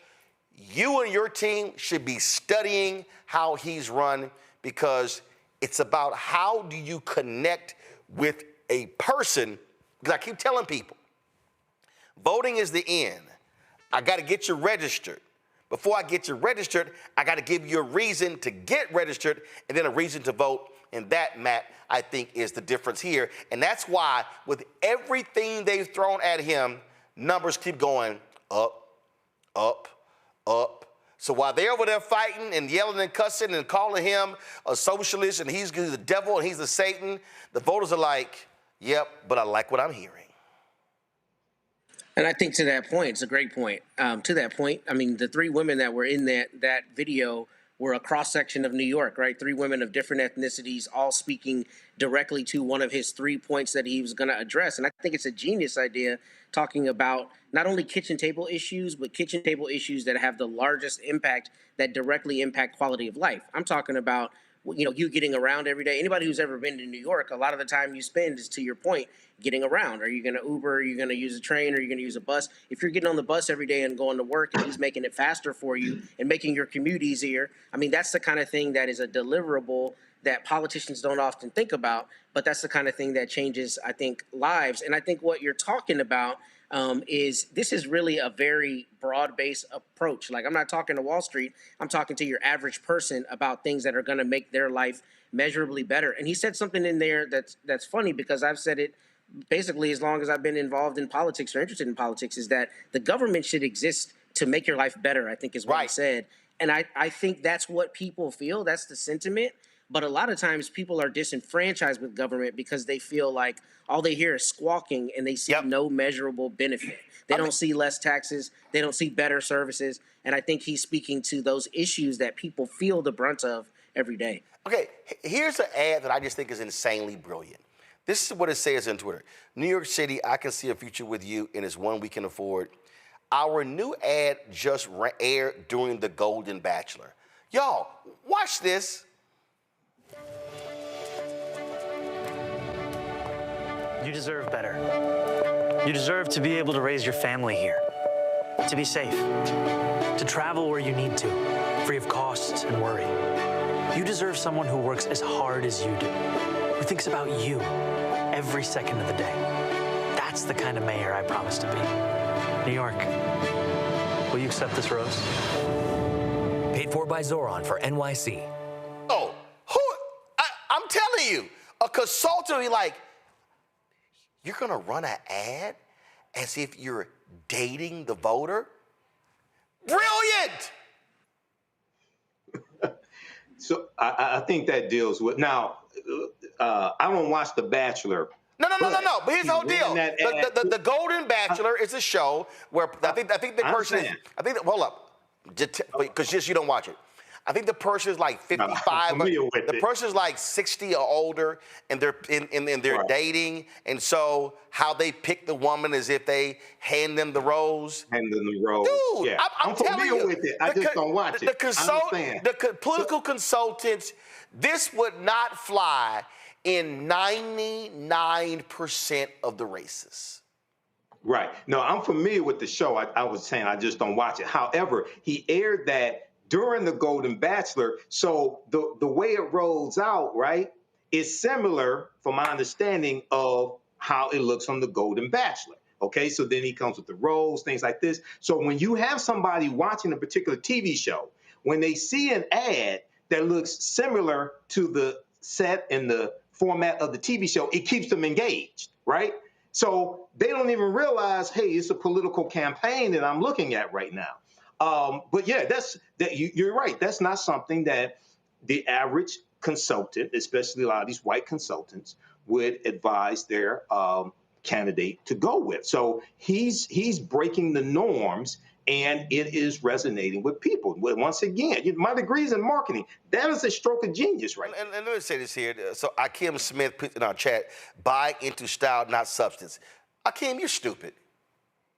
you and your team should be studying how he's run, because it's about how do you connect with a person. Because I keep telling people, voting is the end. I got to get you registered. Before I get you registered, I got to give you a reason to get registered and then a reason to vote. And that, Matt, I think is the difference here. And that's why with everything they've thrown at him, numbers keep going up, up, up. So while they're over there fighting and yelling and cussing and calling him a socialist and he's the devil and he's the Satan, the voters are like, yep, but I like what I'm hearing. And I think to that point, it's a great point. To that point, I mean, the three women that were in that video were a cross-section of New York, right? Three women of different ethnicities, all speaking directly to one of his 3 points that he was going to address. And I think it's a genius idea, talking about not only kitchen table issues, but kitchen table issues that have the largest impact, that directly impact quality of life. I'm talking about, you know, you getting around every day. Anybody who's ever been to New York, a lot of the time you spend is, to your point, getting around. Are you going to Uber? Are you going to use a train? Are you going to use a bus? If you're getting on the bus every day and going to work and he's making it faster for you and making your commute easier, I mean, that's the kind of thing that is a deliverable that politicians don't often think about, but that's the kind of thing that changes, I think, lives. And I think what you're talking about is this is really a very broad-based approach. Like, I'm not talking to Wall Street. I'm talking to your average person about things that are going to make their life measurably better. And he said something in there that's funny, because I've said it basically as long as I've been involved in politics or interested in politics, is that the government should exist to make your life better, I think is what he said. And I think that's what people feel. That's the sentiment. But a lot of times people are disenfranchised with government because they feel like all they hear is squawking and they see no measurable benefit. They don't see less taxes. They don't see better services. And I think he's speaking to those issues that people feel the brunt of every day. Okay, here's an ad that I just think is insanely brilliant. This is what it says on Twitter. New York City, I can see a future with you, and it's one we can afford. Our new ad just aired during The Golden Bachelor. Y'all, watch this. You deserve better. You deserve to be able to raise your family here, to be safe, to travel where you need to, free of costs and worry. You deserve someone who works as hard as you do, who thinks about you, every second of the day. That's the kind of mayor I promise to be. New York, will you accept this rose? Paid for by Zohran for NYC. Oh, I'm telling you, a consultant will be like, you're going to run an ad as if you're dating the voter? Brilliant! So I think that deals with, now, I don't watch The Bachelor. No. But here's the whole deal. The Golden Bachelor is a show where I think the person hold up, because just you don't watch it. I think the person is like 55. The person is like 60 or older, and they're they're dating, and so how they pick the woman is if they hand them the rose. Hand them the rose. Dude, yeah. I'm telling you, with it. I just don't watch it. The political consultants, this would not fly in 99% of the races. Right. No, I'm familiar with the show. I was saying I just don't watch it. However, he aired that during the Golden Bachelor. So the way it rolls out, right, is similar, from my understanding, of how it looks on the Golden Bachelor. Okay, so then he comes with the rose, things like this. So when you have somebody watching a particular TV show, when they see an ad that looks similar to the set and the format of the TV show, it keeps them engaged, right? So they don't even realize, hey, it's a political campaign that I'm looking at right now. But yeah, you're right. That's not something that the average consultant, especially a lot of these white consultants, would advise their candidate to go with. So he's breaking the norms, and it is resonating with people. Once again, my degree's in marketing. That is a stroke of genius, right? And let me say this here. So Akim Smith put in our chat, buy into style, not substance. Akim, you're stupid.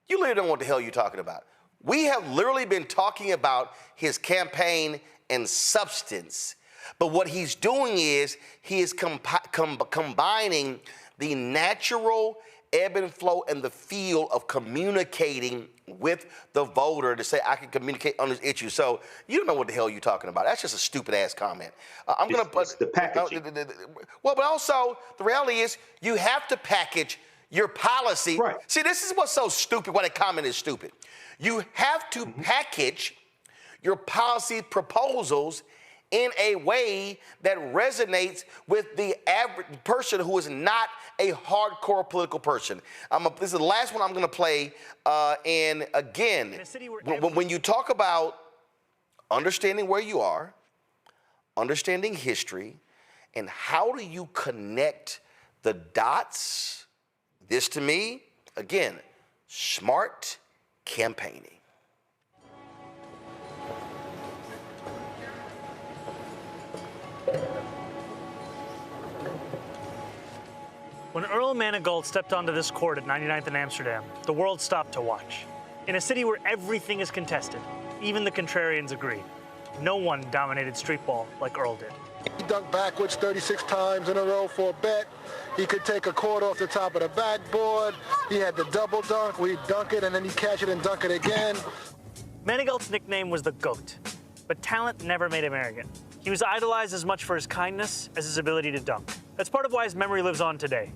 You literally don't know what the hell you're talking about. We have literally been talking about his campaign and substance. But what he's doing is he is combining the natural ebb and flow and the feel of communicating with the voter to say, I can communicate on this issue. So you don't know what the hell you're talking about. That's just a stupid ass comment. It's the packaging. Well, but also the reality is you have to package your policy. Right. See, this is what's so stupid, why the comment is stupid. You have to package your policy proposals in a way that resonates with the average person who is not a hardcore political person. This is the last one I'm going to play. And again, when you talk about understanding where you are, understanding history, and how do you connect the dots, this to me, again, smart campaigning. When Earl Manigault stepped onto this court at 99th and Amsterdam, the world stopped to watch. In a city where everything is contested, even the contrarians agree. No one dominated street ball like Earl did. He dunked backwards 36 times in a row for a bet. He could take a quarter off the top of the backboard. He had the double dunk where he'd dunk it and then he'd catch it and dunk it again. Manigault's nickname was the GOAT, but talent never made him arrogant. He was idolized as much for his kindness as his ability to dunk. That's part of why his memory lives on today.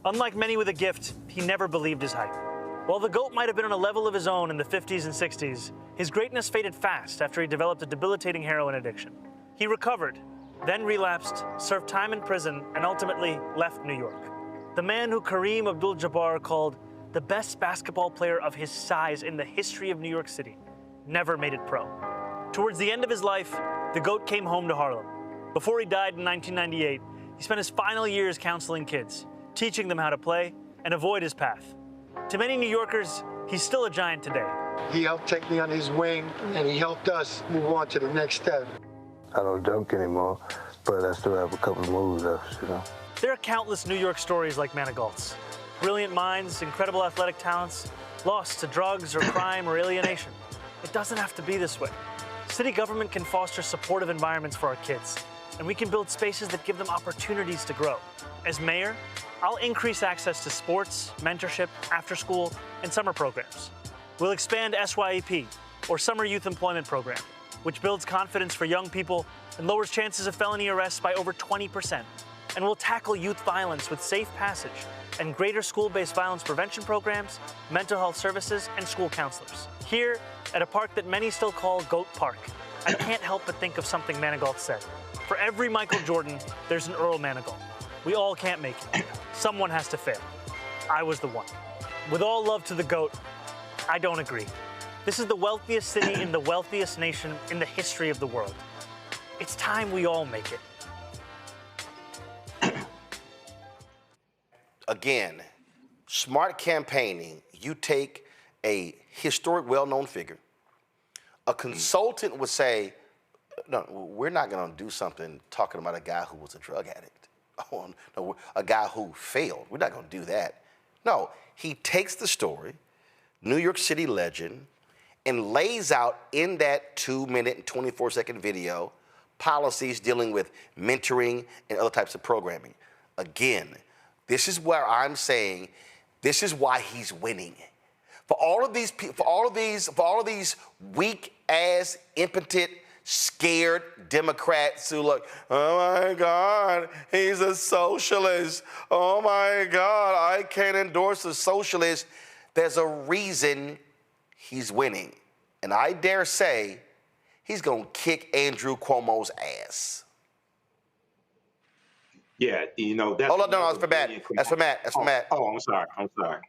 Unlike many with a gift, he never believed his hype. While the GOAT might have been on a level of his own in the 50s and 60s, his greatness faded fast after he developed a debilitating heroin addiction. He recovered, then relapsed, served time in prison, and ultimately left New York. The man who Kareem Abdul-Jabbar called the best basketball player of his size in the history of New York City never made it pro. Towards the end of his life, the GOAT came home to Harlem. Before he died in 1998, he spent his final years counseling kids, teaching them how to play and avoid his path. To many New Yorkers, he's still a giant today. He helped take me on his wing, and he helped us move on to the next step. I don't dunk anymore, but I still have a couple of moves left, you know. There are countless New York stories like Manigault's. Brilliant minds, incredible athletic talents, lost to drugs or crime or alienation. It doesn't have to be this way. City government can foster supportive environments for our kids, and we can build spaces that give them opportunities to grow. As mayor, I'll increase access to sports, mentorship, after-school, and summer programs. We'll expand SYEP, or Summer Youth Employment Program, which builds confidence for young people and lowers chances of felony arrests by over 20%. And we'll tackle youth violence with safe passage and greater school-based violence prevention programs, mental health services, and school counselors. Here, at a park that many still call Goat Park, I can't help but think of something Manigault said. For every Michael Jordan, there's an Earl Manigault. We all can't make it. Someone has to fail. I was the one. With all love to the GOAT, I don't agree. This is the wealthiest city in the wealthiest nation in the history of the world. It's time we all make it. Again, smart campaigning, you take a historic, well-known figure. A consultant would say, no, we're not going to do something talking about a guy who was a drug addict. Oh, no, a guy who failed. We're not going to do that. No, he takes the story, New York City legend, and lays out in that 2-minute and 24-second video policies dealing with mentoring and other types of programming. Again, this is where I'm saying this is why he's winning. For all of these weak-ass, impotent, scared Democrats who look, oh my God, he's a socialist. Oh my God, I can't endorse a socialist. There's a reason he's winning. And I dare say he's going to kick Andrew Cuomo's ass. Yeah, you know, that's... Hold on, no, that's for Matt. That's for Matt. That's for Matt. Oh, I'm sorry.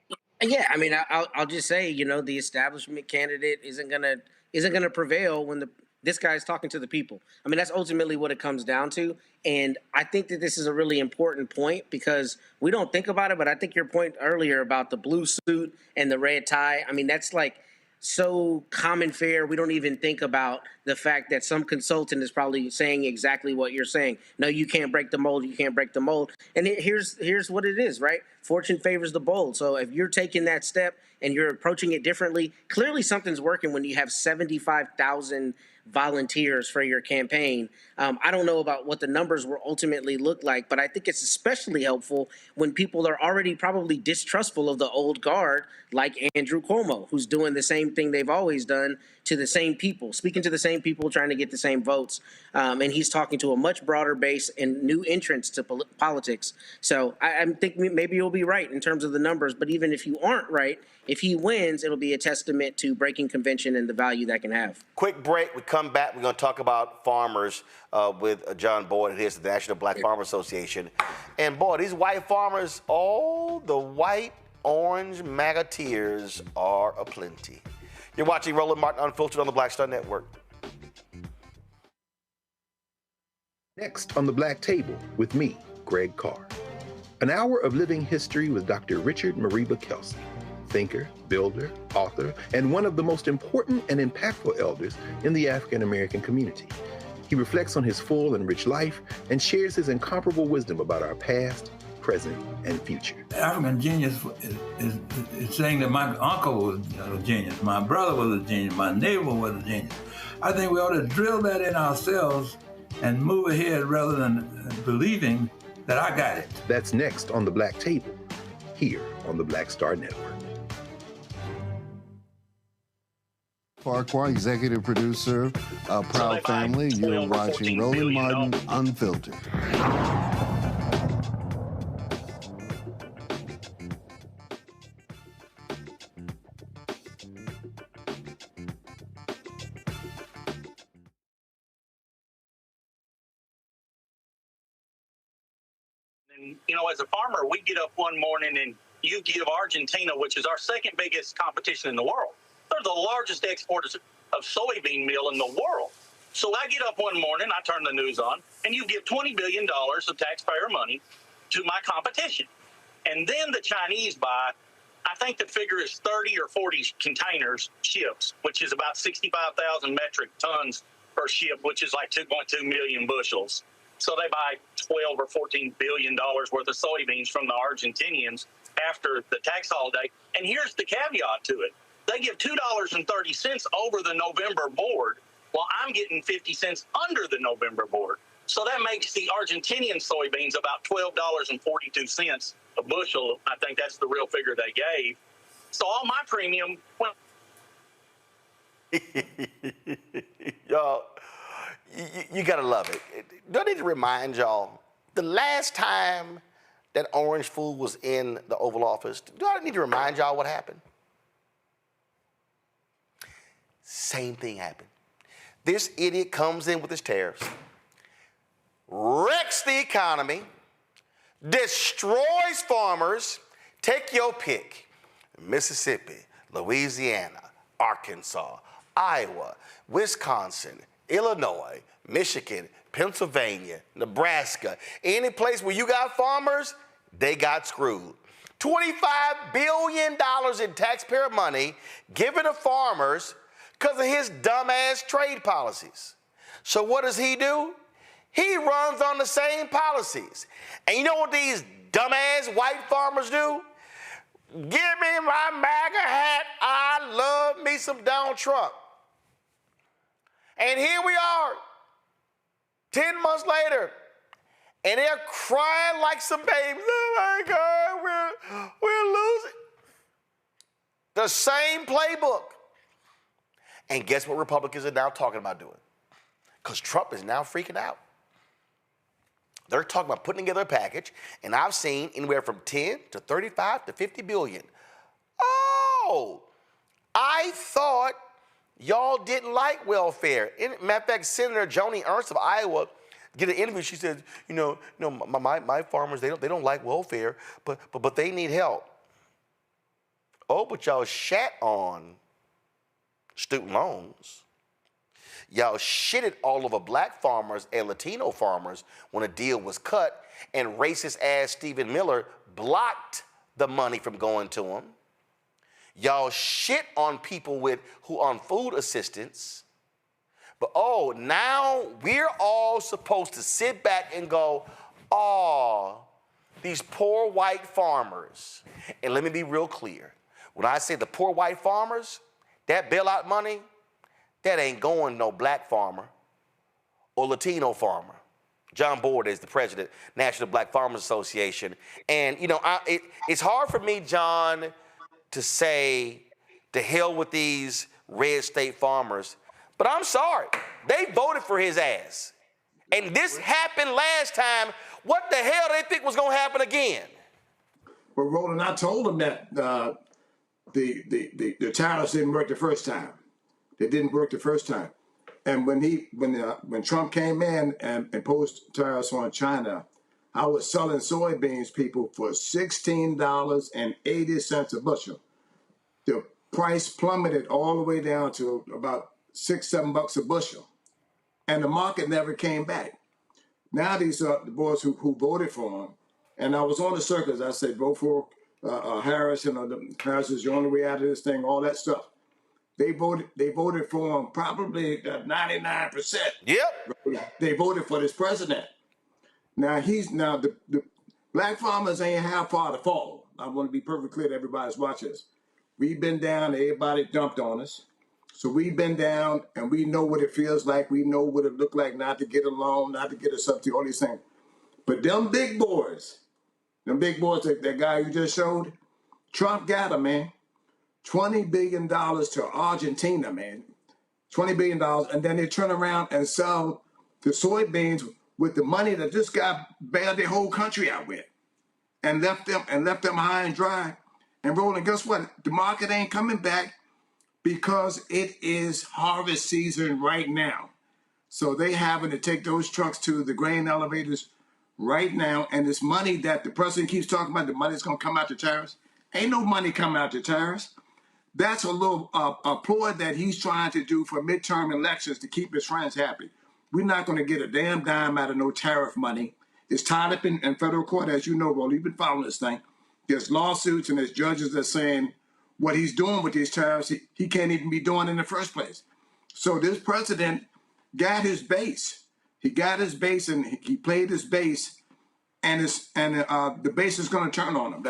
Yeah, I mean, I'll just say, you know, the establishment candidate isn't gonna prevail when this guy is talking to the people. I mean, that's ultimately what it comes down to. And I think that this is a really important point because we don't think about it, but I think your point earlier about the blue suit and the red tie, I mean, that's like so common fare. We don't even think about the fact that some consultant is probably saying exactly what you're saying. No, you can't break the mold. You can't break the mold. And here's what it is, right? Fortune favors the bold. So if you're taking that step and you're approaching it differently, clearly something's working when you have 75,000 volunteers for your campaign. I don't know about what the numbers will ultimately look like, but I think it's especially helpful when people are already probably distrustful of the old guard, like Andrew Cuomo, who's doing the same thing they've always done to the same people, speaking to the same people, trying to get the same votes. And he's talking to a much broader base and new entrants to politics. So I think maybe you'll be right in terms of the numbers, but even if you aren't right, if he wins, it'll be a testament to breaking convention and the value that can have. Quick break. We come back. We're going to talk about farmers with John Boyd. Here's the National Black Farmer Association. And boy, these white farmers, all the white, orange MAGAteers are aplenty. You're watching Roland Martin Unfiltered on the Black Star Network. Next on the Black Table with me, Greg Carr. An hour of living history with Dr. Richard Mariba Kelsey, thinker, builder, author, and one of the most important and impactful elders in the African American community. He reflects on his full and rich life and shares his incomparable wisdom about our past, present, and future. African genius is saying that my uncle was a genius, my brother was a genius, my neighbor was a genius. I think we ought to drill that in ourselves and move ahead rather than believing that I got it. That's next on the Black Table, here on the Black Star Network. Farquhar, executive producer of Proud Family. You're watching Roland Martin Unfiltered. You know, as a farmer, we get up one morning and you give Argentina, which is our second biggest competition in the world. They're the largest exporters of soybean meal in the world. So I get up one morning, I turn the news on, and you give $20 billion of taxpayer money to my competition. And then the Chinese buy, I think the figure is 30 or 40 containers, ships, which is about 65,000 metric tons per ship, which is like 2.2 million bushels. So they buy 12 or 14 billion dollars worth of soybeans from the Argentinians after the tax holiday. And here's the caveat to it. They give $2.30 over the November board, while I'm getting 50 cents under the November board. So that makes the Argentinian soybeans about $12.42 a bushel. I think that's the real figure they gave. So all my premium went. Y'all, you gotta love it. Do I need to remind y'all the last time that orange fool was in the Oval Office, do I need to remind y'all what happened? Same thing happened. This idiot comes in with his tariffs, wrecks the economy, destroys farmers. Take your pick. Mississippi, Louisiana, Arkansas, Iowa, Wisconsin, Illinois, Michigan, Pennsylvania, Nebraska. Any place where you got farmers, they got screwed. $25 billion in taxpayer money given to farmers because of his dumbass trade policies. So what does he do? He runs on the same policies. And you know what these dumbass white farmers do? Give me my MAGA hat. I love me some Donald Trump. And here we are, 10 months later, and they're crying like some babies. Oh my God, we're losing. The same playbook. And guess what Republicans are now talking about doing? Because Trump is now freaking out. They're talking about putting together a package, and I've seen anywhere from 10 to 35 to 50 billion. Oh, I thought y'all didn't like welfare. Matter of fact, Senator Joni Ernst of Iowa did an interview. She said, my farmers, they don't like welfare, but they need help. Oh, but y'all shat on student loans. Y'all shitted all over black farmers and Latino farmers when a deal was cut, and racist ass Stephen Miller blocked the money from going to them. Y'all shit on people who on food assistance. But now we're all supposed to sit back and go, these poor white farmers. And let me be real clear. When I say the poor white farmers, that bailout money, that ain't going no black farmer or Latino farmer. John Board is the president, National Black Farmers Association. And, it's hard for me, John, to say to hell with these red state farmers. But I'm sorry, they voted for his ass. And this happened last time. What the hell they think was going to happen again? Well, Roland, I told him that the tariffs didn't work the first time. They didn't work the first time. And when Trump came in and imposed tariffs on China, I was selling soybeans, people, for $16.80 a bushel. The price plummeted all the way down to about $6-7 a bushel, and the market never came back. Now these are the boys who voted for him, and I was on the circus. I said, vote for Harris. Harris is the only way out of this thing. All that stuff. They voted for him probably 99%. Yep. They voted for this president. Now the black farmers ain't how far to fall. I want to be perfectly clear to everybody that's watching this. We've been down, everybody dumped on us. So we've been down, and we know what it feels like. We know what it looked like not to get a loan, not to get a subsidy, all these things. But them big boys, that guy you just showed, Trump got him, man. $20 billion to Argentina, man. $20 billion, and then they turn around and sell the soybeans with the money that this guy bailed their whole country out with, and left them high and dry. And Roland, guess what? The market ain't coming back because it is harvest season right now. So they having to take those trucks to the grain elevators right now. And this money that the president keeps talking about, the money's going to come out to tariffs. Ain't no money coming out to tariffs. That's a little ploy that he's trying to do for midterm elections to keep his friends happy. We're not going to get a damn dime out of no tariff money. It's tied up in federal court, as you know, Roland. You've been following this thing. There's lawsuits and there's judges that are saying what he's doing with these tariffs, he can't even be doing in the first place. So this president got his base. He got his base and he played his base, and the base is going to turn on him.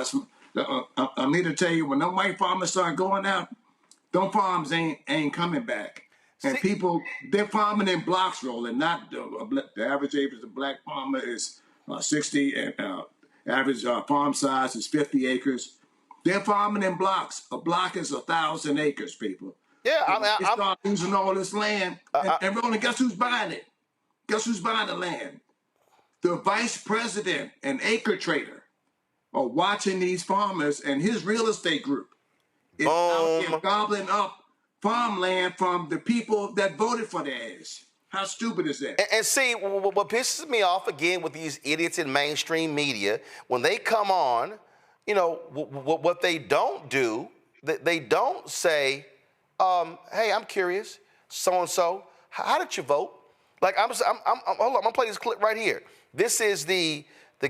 I'm here to tell you, when them white farmers start going out, them farms ain't coming back. And people, they're farming in blocks, Roland. Not the average age of the black farmer is 60, and average farm size is 50 acres. They're farming in blocks. A block is 1,000 acres, people. Yeah, they start losing all this land. And Roland, guess who's buying it? Guess who's buying the land? The vice president and acre trader are watching these farmers, and his real estate group is out there gobbling up farmland from the people that voted for their ass. How stupid is that? And see, what pisses me off again with these idiots in mainstream media, when they come on, you know, what they don't do, they don't say, hey, I'm curious, so-and-so, how did you vote? Like, hold on, I'm gonna play this clip right here. This is the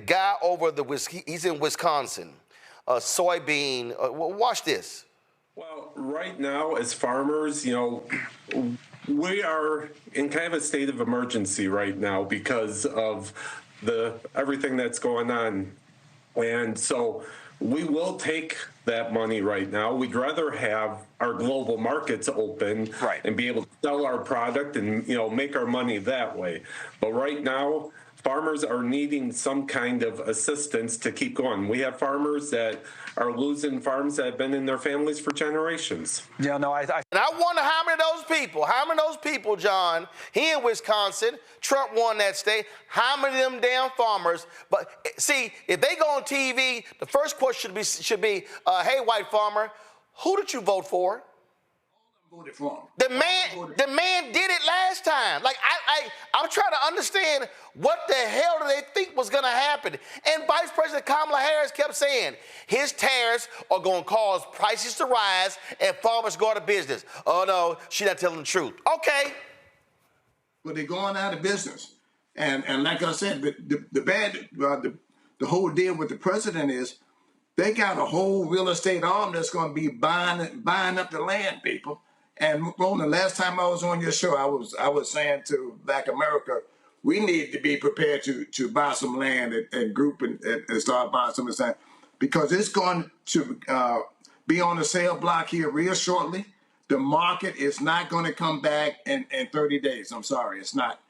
guy over he's in Wisconsin, soybean, watch this. Well, right now, as farmers, you know, we are in kind of a state of emergency right now because of everything that's going on. And so we will take that money right now. We'd rather have our global markets open and be able to sell our product and, you know, make our money that way. But right now, farmers are needing some kind of assistance to keep going. We have farmers that are losing farms that have been in their families for generations. Yeah, no, and I wonder how many of those people, John, here in Wisconsin, Trump won that state, how many of them damn farmers, but see, if they go on TV, the first question should be, hey, white farmer, who did you vote for? Voted for him. The man did it last time. Like, I'm trying to understand what the hell do they think was going to happen. And Vice President Kamala Harris kept saying his tariffs are going to cause prices to rise and farmers go out of business. Oh, no, she's not telling the truth. Okay. But they're going out of business. And like I said, the whole deal with the president is they got a whole real estate arm that's going to be buying up the land, people. And Roland, the last time I was on your show, I was saying to Black America, we need to be prepared to buy some land and group and start buying some of this land, because it's going to be on the sale block here real shortly. The market is not going to come back in 30 days. I'm sorry, it's not.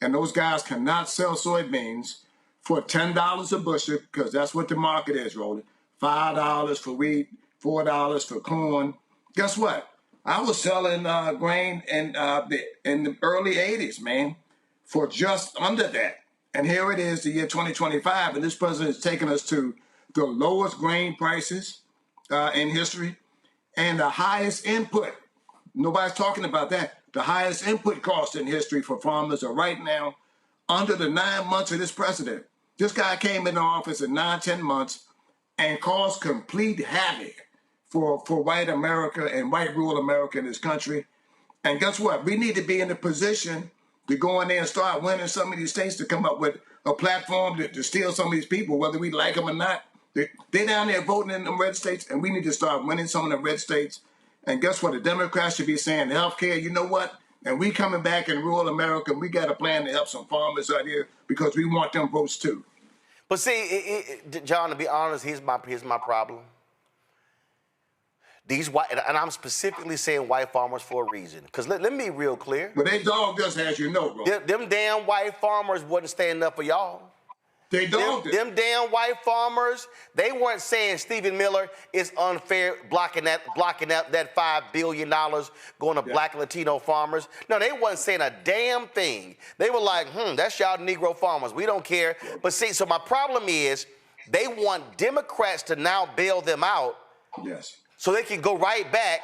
And those guys cannot sell soybeans for $10 a bushel, because that's what the market is, Roland. $5 for wheat, $4 for corn. Guess what? I was selling grain in the early 80s, man, for just under that. And here it is, the year 2025, and this president is taking us to the lowest grain prices in history and the highest input. Nobody's talking about that. The highest input cost in history for farmers are right now under the 9 months of this president. This guy came into office in 9-10 months and caused complete havoc for white America and white rural America in this country. And guess what? We need to be in a position to go in there and start winning some of these states, to come up with a platform to steal some of these people, whether we like them or not. They're down there voting in the red states, and we need to start winning some of the red states. And guess what? The Democrats should be saying healthcare, you know what? And we coming back in rural America, we got a plan to help some farmers out here because we want them votes too. But see, John, to be honest, here's my problem. These white, and I'm specifically saying white farmers for a reason. Because let me be real clear. But they dogged us, as you know, bro. Them damn white farmers wasn't standing up for y'all. They dogged it. Them damn white farmers, they weren't saying Stephen Miller is unfair, blocking that $5 billion going to black and Latino farmers. No, they wasn't saying a damn thing. They were like, that's y'all Negro farmers. We don't care. But see, so my problem is they want Democrats to now bail them out. Yes. So they can go right back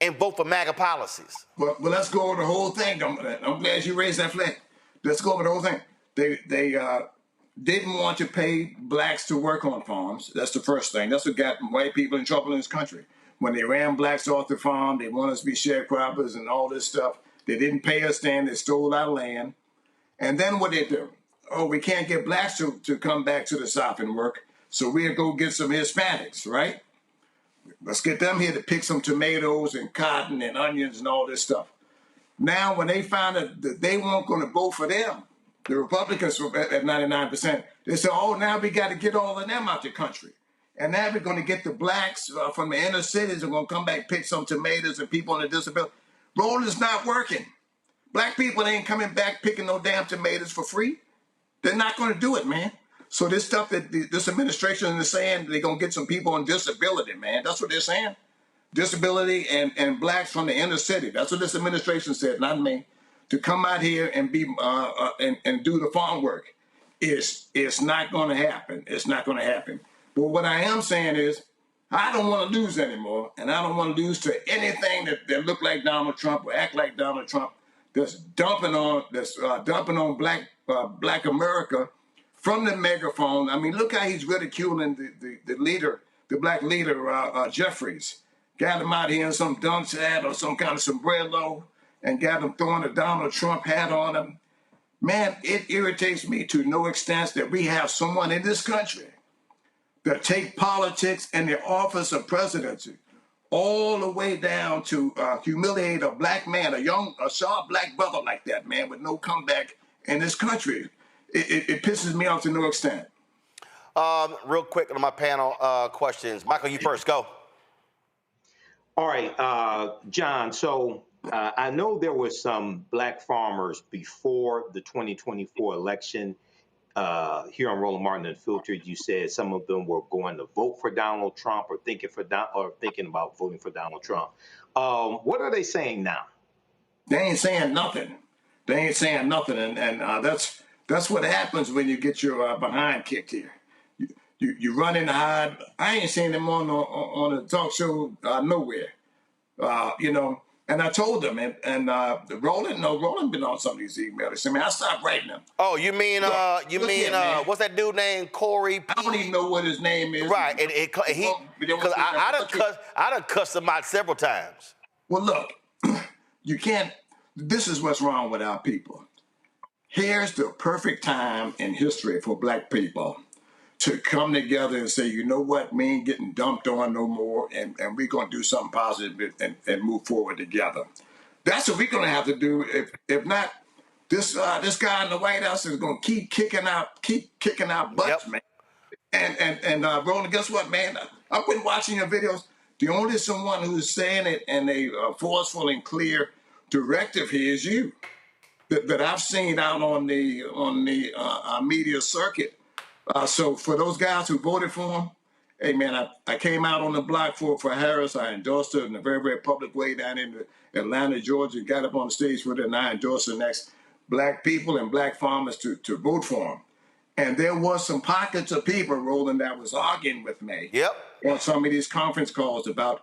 and vote for MAGA policies. Well, let's go over the whole thing. I'm glad you raised that flag. Let's go over the whole thing. They didn't want to pay blacks to work on farms. That's the first thing. That's what got white people in trouble in this country. When they ran blacks off the farm, they wanted us to be sharecroppers and all this stuff. They didn't pay us then. They stole our land. And then what they do? Oh, we can't get blacks to come back to the South and work, so we'll go get some Hispanics, right? Let's get them here to pick some tomatoes and cotton and onions and all this stuff. Now, when they found that they weren't going to vote for them, the Republicans were at 99%, they said, oh, now we got to get all of them out the country. And now we're going to get the blacks from the inner cities who are going to come back, pick some tomatoes, and people on the disability. Roll is not working. Black people ain't coming back picking no damn tomatoes for free. They're not going to do it, man. So this stuff that this administration is saying, they're going to get some people on disability, man. That's what they're saying. Disability and blacks from the inner city. That's what this administration said, not me, to come out here and be and do the farm work. It's not going to happen. It's not going to happen. But what I am saying is, I don't want to lose anymore, and I don't want to lose to anything that look like Donald Trump or act like Donald Trump. That's dumping on Black America from the megaphone. I mean, look how he's ridiculing the leader, the Black leader, Jeffries. Got him out here in some dunce hat or some kind of sombrero, and got him throwing a Donald Trump hat on him. Man, it irritates me to no extent that we have someone in this country that take politics and the office of presidency all the way down to humiliate a black man, a sharp black brother like that, man, with no comeback in this country. It pisses me off to no extent. Real quick on my panel questions. Michael, you first. Go. All right, John. So I know there were some black farmers before the 2024 election. Here on Roland Martin Unfiltered, you said some of them were going to vote for Donald Trump or thinking about voting for Donald Trump. What are they saying now? They ain't saying nothing. They ain't saying nothing, and that's what happens when you get your behind kicked here. You run and hide. I ain't seen them on a talk show nowhere. And I told them, and Roland been on some of these emails. I mean, I stopped writing them. Oh, you mean what's that dude named Corey? I don't even know what his name is. Right, because I done cussed him out several times. Well, look, you can't. This is what's wrong with our people. Here's the perfect time in history for black people to come together and say, you know what, we ain't getting dumped on no more, and we're going to do something positive and move forward together. That's what we're going to have to do. If not, this guy in the White House is going to keep kicking out butts, man. And Roland, guess what, man? I've been watching your videos. The only someone who's saying it in a forceful and clear directive here is you, that I've seen out on the media circuit. So for those guys who voted for him, hey man, I came out on the block for Harris. I endorsed her in a very, very public way down in Atlanta, Georgia. Got up on the stage with her, and I endorsed the next black people and black farmers to vote for him. And there was some pockets of people, Roland, that was arguing with me on some of these conference calls about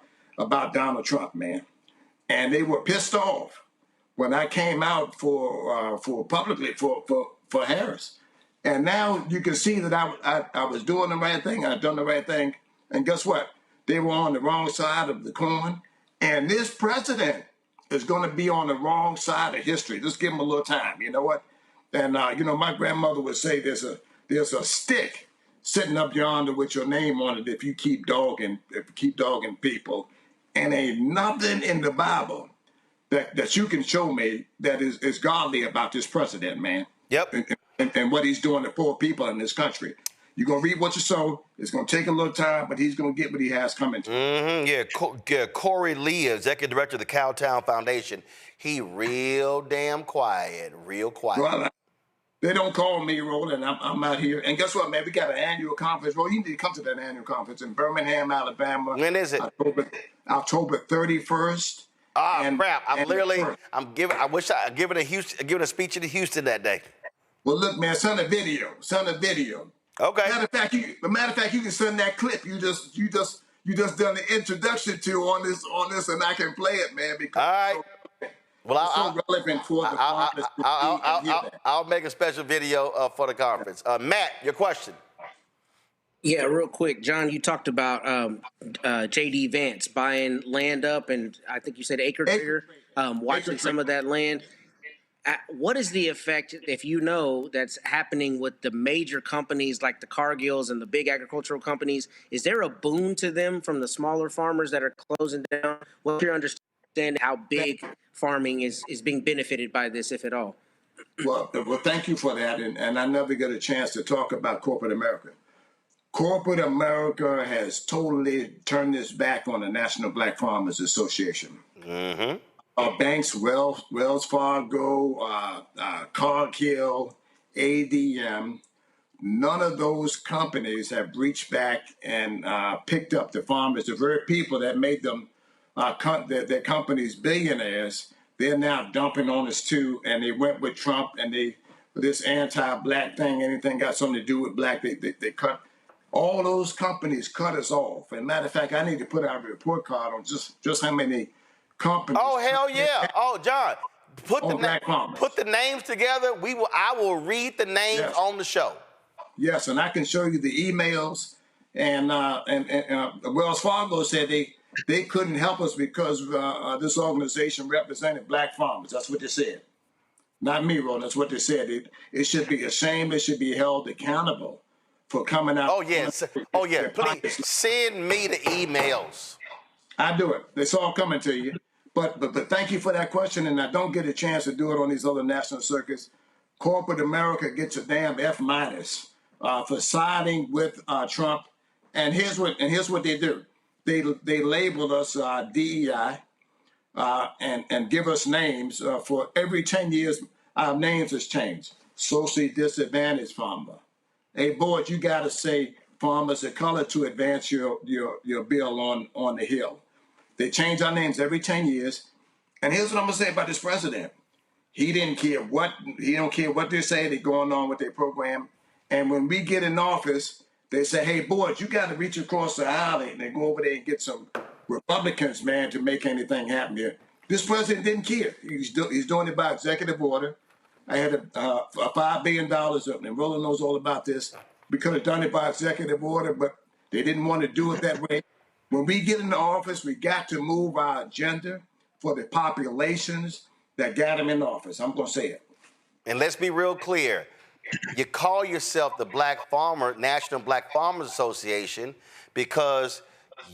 Donald Trump, man. And they were pissed off when I came out for publicly for Harris. And now you can see that I was doing the right thing. I've done the right thing. And guess what? They were on the wrong side of the coin. And this president is going to be on the wrong side of history. Just give him a little time. You know what? And, my grandmother would say there's a stick sitting up yonder with your name on it if you keep dogging people. And ain't nothing in the Bible that you can show me that is godly about this president, man. Yep. And what he's doing to poor people in this country. You're going to reap what you sow. It's going to take a little time, but he's going to get what he has coming to him. Yeah, Corey Lee, Executive Director of the Cowtown Foundation. He real damn quiet, Well, they don't call me, Roland. I'm out here. And guess what, man? We got an annual conference. Well, you need to come to that annual conference in Birmingham, Alabama. When is it? October 31st. Crap. I wish I given a speech in Houston that day. Well, look, man, send a video. Okay. Matter of fact, you can send that clip. You just done the introduction to on this, and I can play it, man. Because all right. Well, it's so relevant for the conference. I'll make a special video for the conference. Matt, your question. Yeah, real quick, John. You talked about J.D. Vance buying land up, and I think you said acre trader, watching some of that land. What is the effect, if you know, that's happening with the major companies like the Cargills and the big agricultural companies? Is there a boon to them from the smaller farmers that are closing down? What's your understanding how big farming is being benefited by this, if at all? Well, thank you for that. And I never get a chance to talk about corporate America. Corporate America has totally turned its back on the National Black Farmers Association. Mm-hmm. Banks, Wells Fargo, Cargill, ADM, none of those companies have reached back and picked up the farmers, the very people that made them their companies billionaires. They're now dumping on us too, and they went with Trump and they this anti-black thing, anything got something to do with black, they cut. All those companies cut us off. And matter of fact, I need to put out a report card on just how many companies. Oh, hell yeah. Oh, John, put the names together. I will read the names on the show. Yes, and I can show you the emails. And Wells Fargo said they couldn't help us because this organization represented black farmers. That's what they said. Not me, Ron. That's what they said. It should be a shame. It should be held accountable for coming out. Oh, yes. Oh, yeah. Please send me the emails. I do it. It's all coming to you. But thank you for that question, and I don't get a chance to do it on these other national circuits. Corporate America gets a damn F- for siding with Trump. And here's what they do. They label us DEI and give us names for every 10 years. Our names has changed. Socially disadvantaged farmer. Hey, board, you got to say farmers of color to advance your bill on the Hill. They change our names every 10 years. And here's what I'm gonna say about this president. He don't care what they say. They're going on with their program. And when we get in office, they say, hey, boys, you got to reach across the aisle and go over there and get some Republicans, man, to make anything happen here. This president didn't care. He's doing it by executive order. I had a $5 billion up, and Roland knows all about this. We could have done it by executive order, but they didn't want to do it that way. When we get into office, we got to move our agenda for the populations that got them in office. I'm going to say it. And let's be real clear. You call yourself the National Black Farmers Association because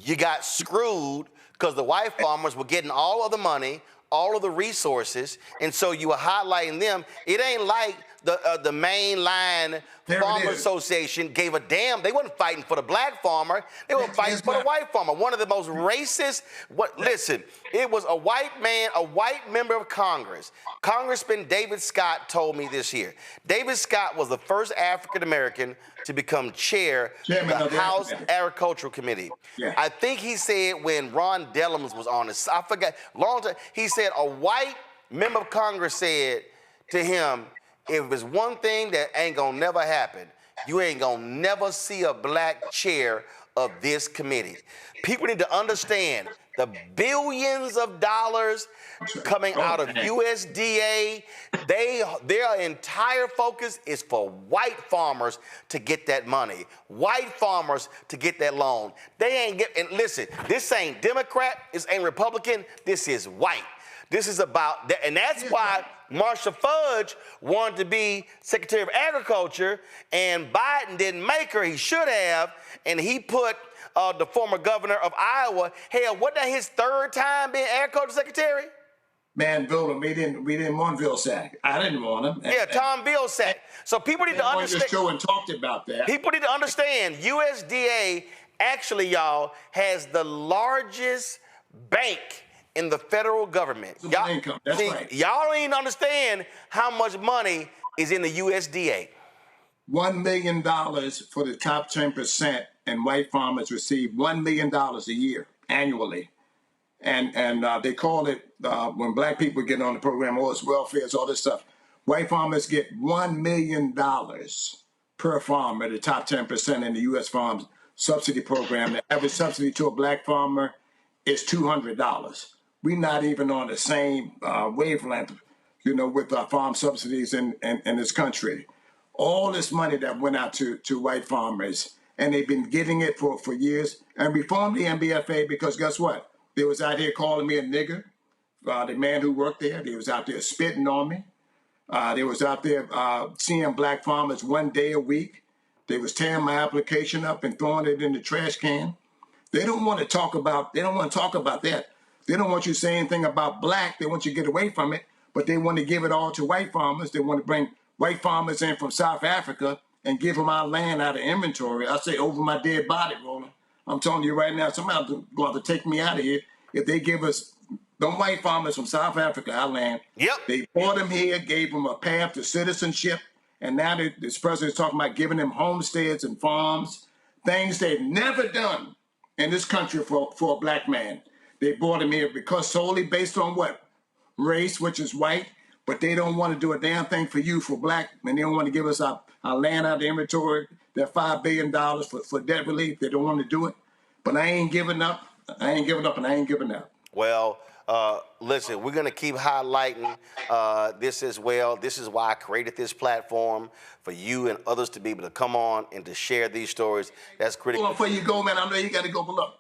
you got screwed because the white farmers were getting all of the money, all of the resources, and so you were highlighting them. It ain't like the mainline Farmers Association gave a damn. They wasn't fighting for the black farmer. They were fighting for the white farmer. One of the most racist. Listen, it was a white man, a white member of Congress. Congressman David Scott told me this here. David Scott was the first African American to become chairman of the House Agricultural Committee. Yeah. I think he said when Ron Dellums was on this, I forgot, long time, he said a white member of Congress said to him, if it's one thing that ain't gonna never happen, you ain't gonna never see a black chair of this committee. People need to understand the billions of dollars coming out of USDA. Their entire focus is for white farmers to get that money, white farmers to get that loan. They ain't and listen, this ain't Democrat, this ain't Republican, this is white. This is about that, and that's why Marcia Fudge wanted to be Secretary of Agriculture, and Biden didn't make her. He should have, and he put the former governor of Iowa. Hell, wasn't that his third time being Agriculture Secretary? Man, Bill, we didn't want Vilsack. I didn't want him. Yeah, Tom Vilsack. So people need to understand. On your show and talked about that. People need to understand. USDA actually, y'all, has the largest bank in the federal government. Y'all, income. That's right. Y'all don't even understand how much money is in the USDA. $1 million for the top 10%, and white farmers receive $1 million a year annually. And they call it, when black people get on the program, all this welfare, all this stuff, white farmers get $1 million per farmer, the top 10% in the U.S. Farm Subsidy Program. The average subsidy to a black farmer is $200. We're not even on the same wavelength, with our farm subsidies in this country. All this money that went out to white farmers, and they've been getting it for years. And we formed the MBFA because guess what? They was out here calling me a nigger, the man who worked there. They was out there spitting on me. They was out there seeing black farmers one day a week. They was tearing my application up and throwing it in the trash can. They don't want to talk about that. They don't want you to say anything about black. They want you to get away from it, but they want to give it all to white farmers. They want to bring white farmers in from South Africa and give them our land out of inventory. I say over my dead body, Roland. I'm telling you right now, somebody's going to have to take me out of here if they give us them white farmers from South Africa our land. Yep. They brought them here, gave them a path to citizenship, and now this president is talking about giving them homesteads and farms, things they've never done in this country for a black man. They brought him here because solely based on what? Race, which is white. but they don't want to do a damn thing for you, for black, and they don't want to give us our land out of the inventory, that $5 billion for debt relief. They don't want to do it. But I ain't giving up. I ain't giving up, and I ain't giving up. Well, listen, we're going to keep highlighting this as well. This is why I created this platform, for you and others to be able to come on and to share these stories. That's critical. Before you go, man, I know you got to go, but look,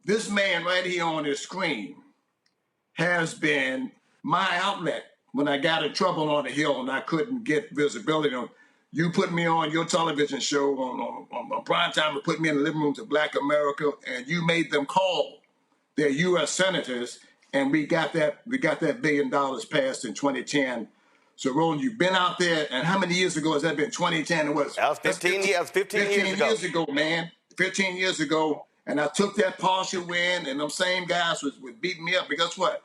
this man right here on this screen has been my outlet when I got in trouble on the Hill and I couldn't get visibility on. You put me on your television show on prime time and put me in the living rooms of Black America, and you made them call their U.S. senators, and we got that $1 billion passed in 2010. So, Roland, you've been out there, and how many years ago has that been? 2010? It was. That was 15 years. 15 years ago, man. 15 years ago, and I took that partial win, and them same guys was beating me up. But guess what?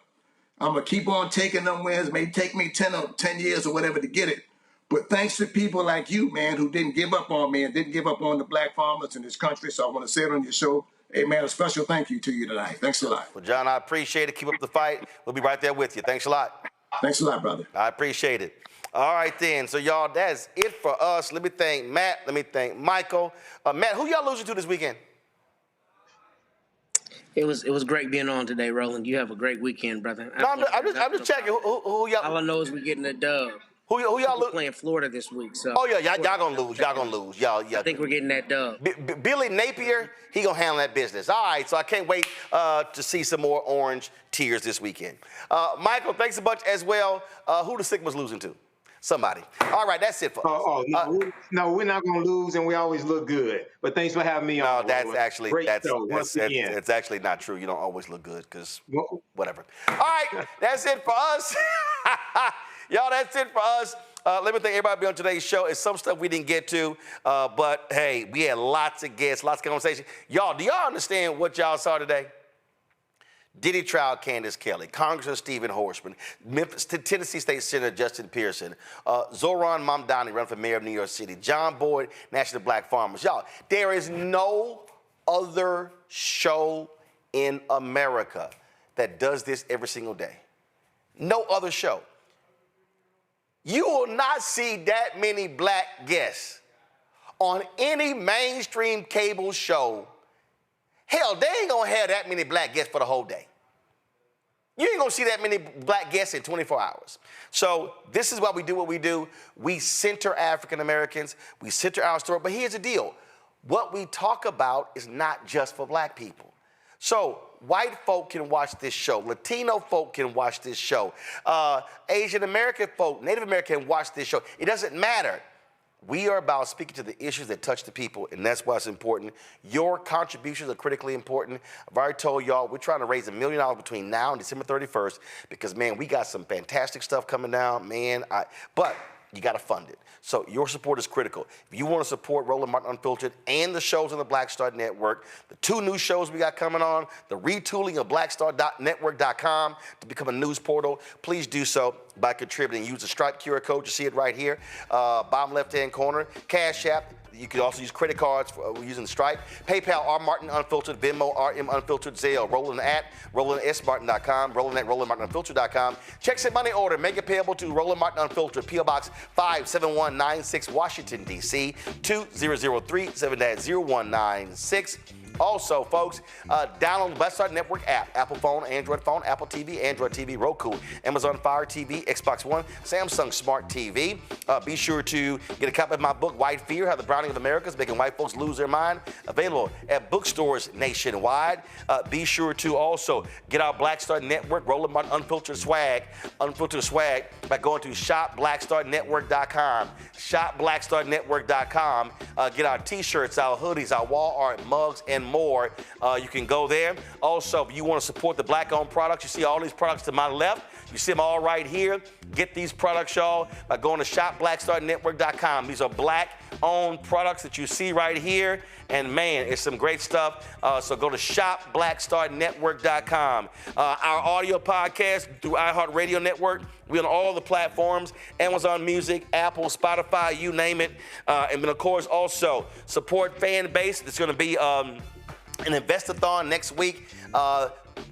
I'm gonna keep on taking them wins. It may take me 10 years or whatever to get it. But thanks to people like you, man, who didn't give up on me and didn't give up on the black farmers in this country. So I want to say it on your show. Hey, man, a special thank you to you tonight. Thanks a lot. Well, John, I appreciate it. Keep up the fight. We'll be right there with you. Thanks a lot. Thanks a lot, brother. I appreciate it. All right, then. So, y'all, that's it for us. Let me thank Matt. Let me thank Michael. Matt, who y'all losing to this weekend? It was great being on today, Roland. You have a great weekend, brother. No, I'm just checking. Who y'all? All I know is we're getting a dub. Who y'all playing Florida this week? So. Oh yeah, y'all gonna lose. Y'all gonna lose. Y'all. I think we're getting that dub. Billy Napier, he gonna handle that business. All right, so I can't wait to see some more orange tears this weekend. Michael, thanks a bunch as well. Who the Sigma's losing to? Somebody. All right, that's it for us. No, we're not going to lose, and we always look good. But thanks for having me on. No, that's actually it's actually not true. You don't always look good because whatever. All right, that's it for us. Y'all, that's it for us. Let me thank everybody being on today's show. It's some stuff we didn't get to, but hey, we had lots of guests, lots of conversation. Y'all, do y'all understand what y'all saw today? Diddy trial Candace Kelly, Congressman Steven Horsford, Memphis, Tennessee State Senator Justin Pearson, Zohran Mamdani running for mayor of New York City, John Boyd, National Black Farmers. Y'all, there is no other show in America that does this every single day. No other show. You will not see that many black guests on any mainstream cable show. Hell, they ain't gonna have that many black guests for the whole day. You ain't gonna see that many black guests in 24 hours. So this is why we do what we do. We center African Americans, we center our story, but here's the deal. What we talk about is not just for black people. So white folk can watch this show, Latino folk can watch this show, Asian American folk, Native American can watch this show. It doesn't matter. We are about speaking to the issues that touch the people, and that's why it's important. Your contributions are critically important. I've already told y'all we're trying to raise $1 million between now and December 31st because, man, we got some fantastic stuff coming down, man. But you got to fund it. So your support is critical. If you want to support Roland Martin Unfiltered and the shows on the Black Star Network, the 2 new shows we got coming on, the retooling of blackstarnetwork.com to become a news portal, please do so by contributing. Use the Stripe QR code. You see it right here, bottom left-hand corner. Cash App. You can also use credit cards for using the Stripe. PayPal, R. Martin Unfiltered, Venmo, RM Unfiltered, Zelle, Roland at RolandSMartin.com, Roland at RolandMartinUnfiltered.com. Checks and money order, make it payable to Roland Martin Unfiltered, P.O. Box 57196, Washington, D.C., 20037 0196. Also, folks, download the Black Star Network app. Apple phone, Apple TV, Android TV, Roku, Amazon Fire TV, Xbox One, Samsung Smart TV. Be sure to get a copy of my book, White Fear, How the Browning of America is Making White Folks Lose Their Mind. Available at bookstores nationwide. Be sure to also get our Black Star Network, Roland Martin Unfiltered swag by going to shopblackstarnetwork.com. Shopblackstarnetwork.com. Get our t-shirts, our hoodies, our wall art, mugs, and more. You can go there. Also, if you want to support the black-owned products, you see all these products to my left. You see them all right here. Get these products, y'all, by going to shopblackstarnetwork.com. These are black-owned products that you see right here. And, man, it's some great stuff. So go to shopblackstarnetwork.com. Our audio podcast through iHeartRadio Network. We're on all the platforms, Amazon Music, Apple, Spotify, you name it. And then, of course, also support fan base. It's going to be an investathon next week.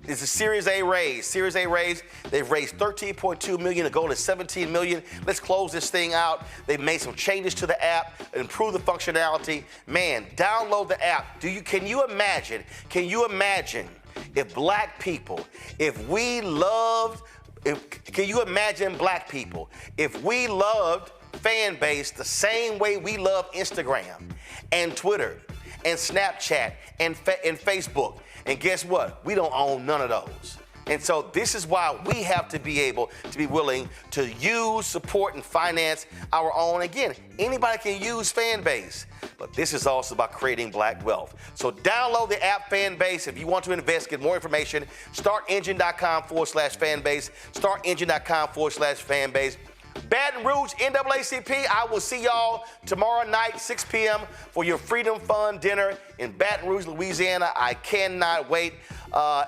It's a Series A raise. Series A raise. They've raised $13.2 million. The goal is $17 million. Let's close this thing out. They've made some changes to the app, improve the functionality. Man, download the app. Can you imagine if black people, can you imagine black people if we loved fan base the same way we love Instagram and Twitter and Snapchat and Facebook? And guess what? We don't own none of those. And so this is why we have to be able to be willing to use, support, and finance our own. Again, anybody can use fan base, but this is also about creating black wealth. So download the app Fan Base. If you want to invest, get more information, startengine.com/fanbase, startengine.com/fanbase. Baton Rouge, NAACP, I will see y'all tomorrow night, 6 p.m. for your Freedom Fund dinner in Baton Rouge, Louisiana. I cannot wait.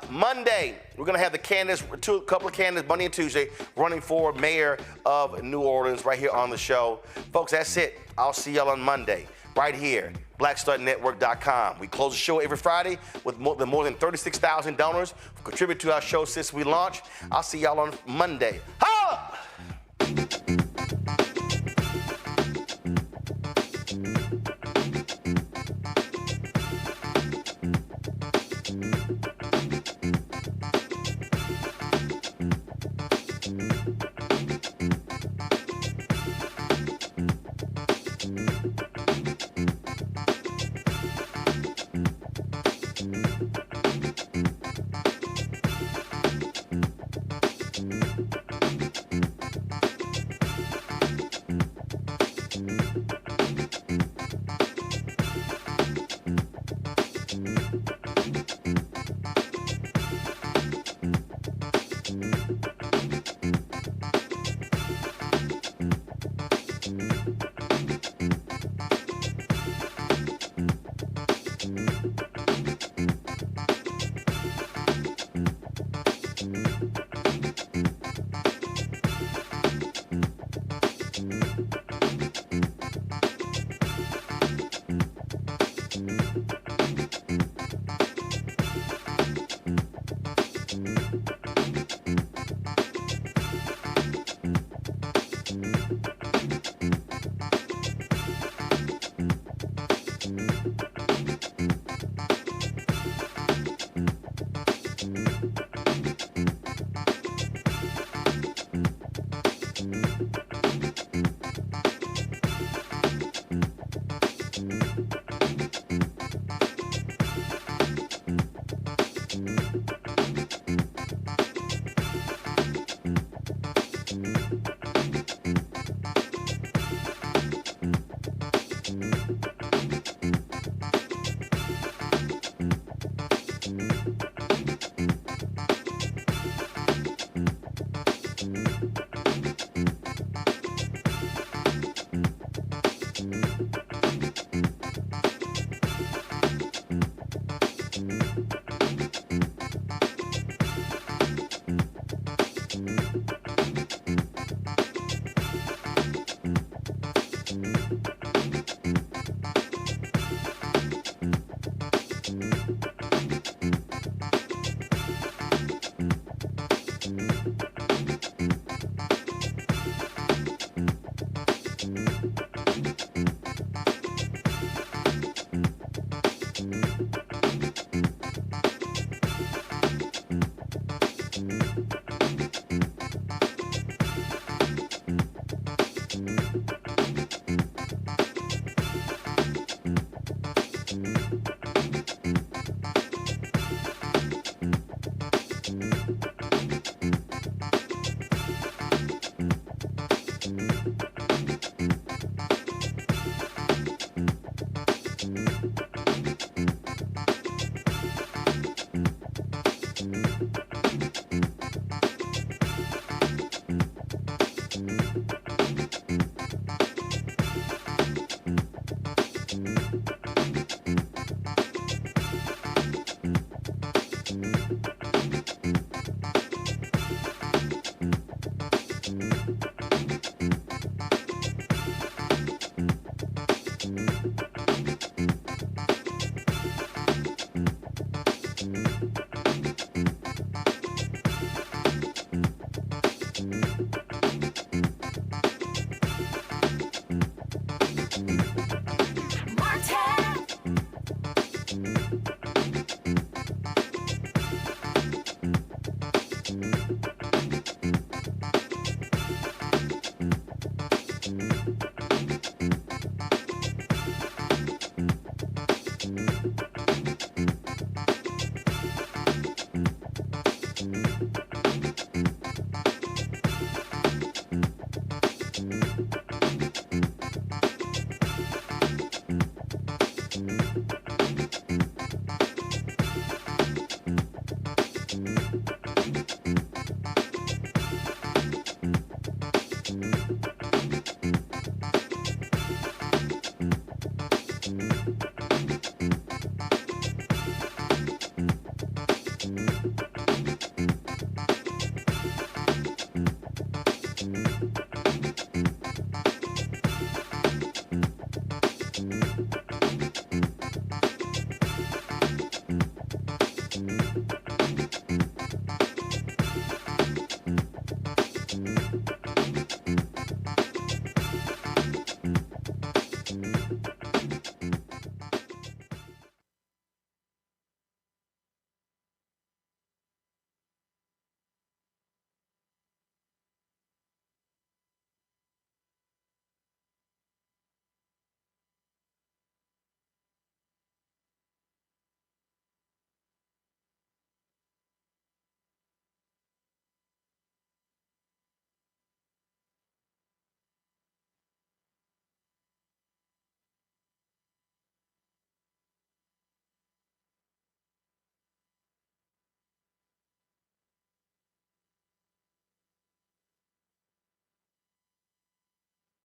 Monday, we're going to have a couple of candidates, Monday and Tuesday, running for mayor of New Orleans right here on the show. Folks, that's it. I'll see y'all on Monday right here, blackstartnetwork.com. We close the show every Friday with more than 36,000 donors who contribute to our show since we launched. I'll see y'all on Monday. Holla!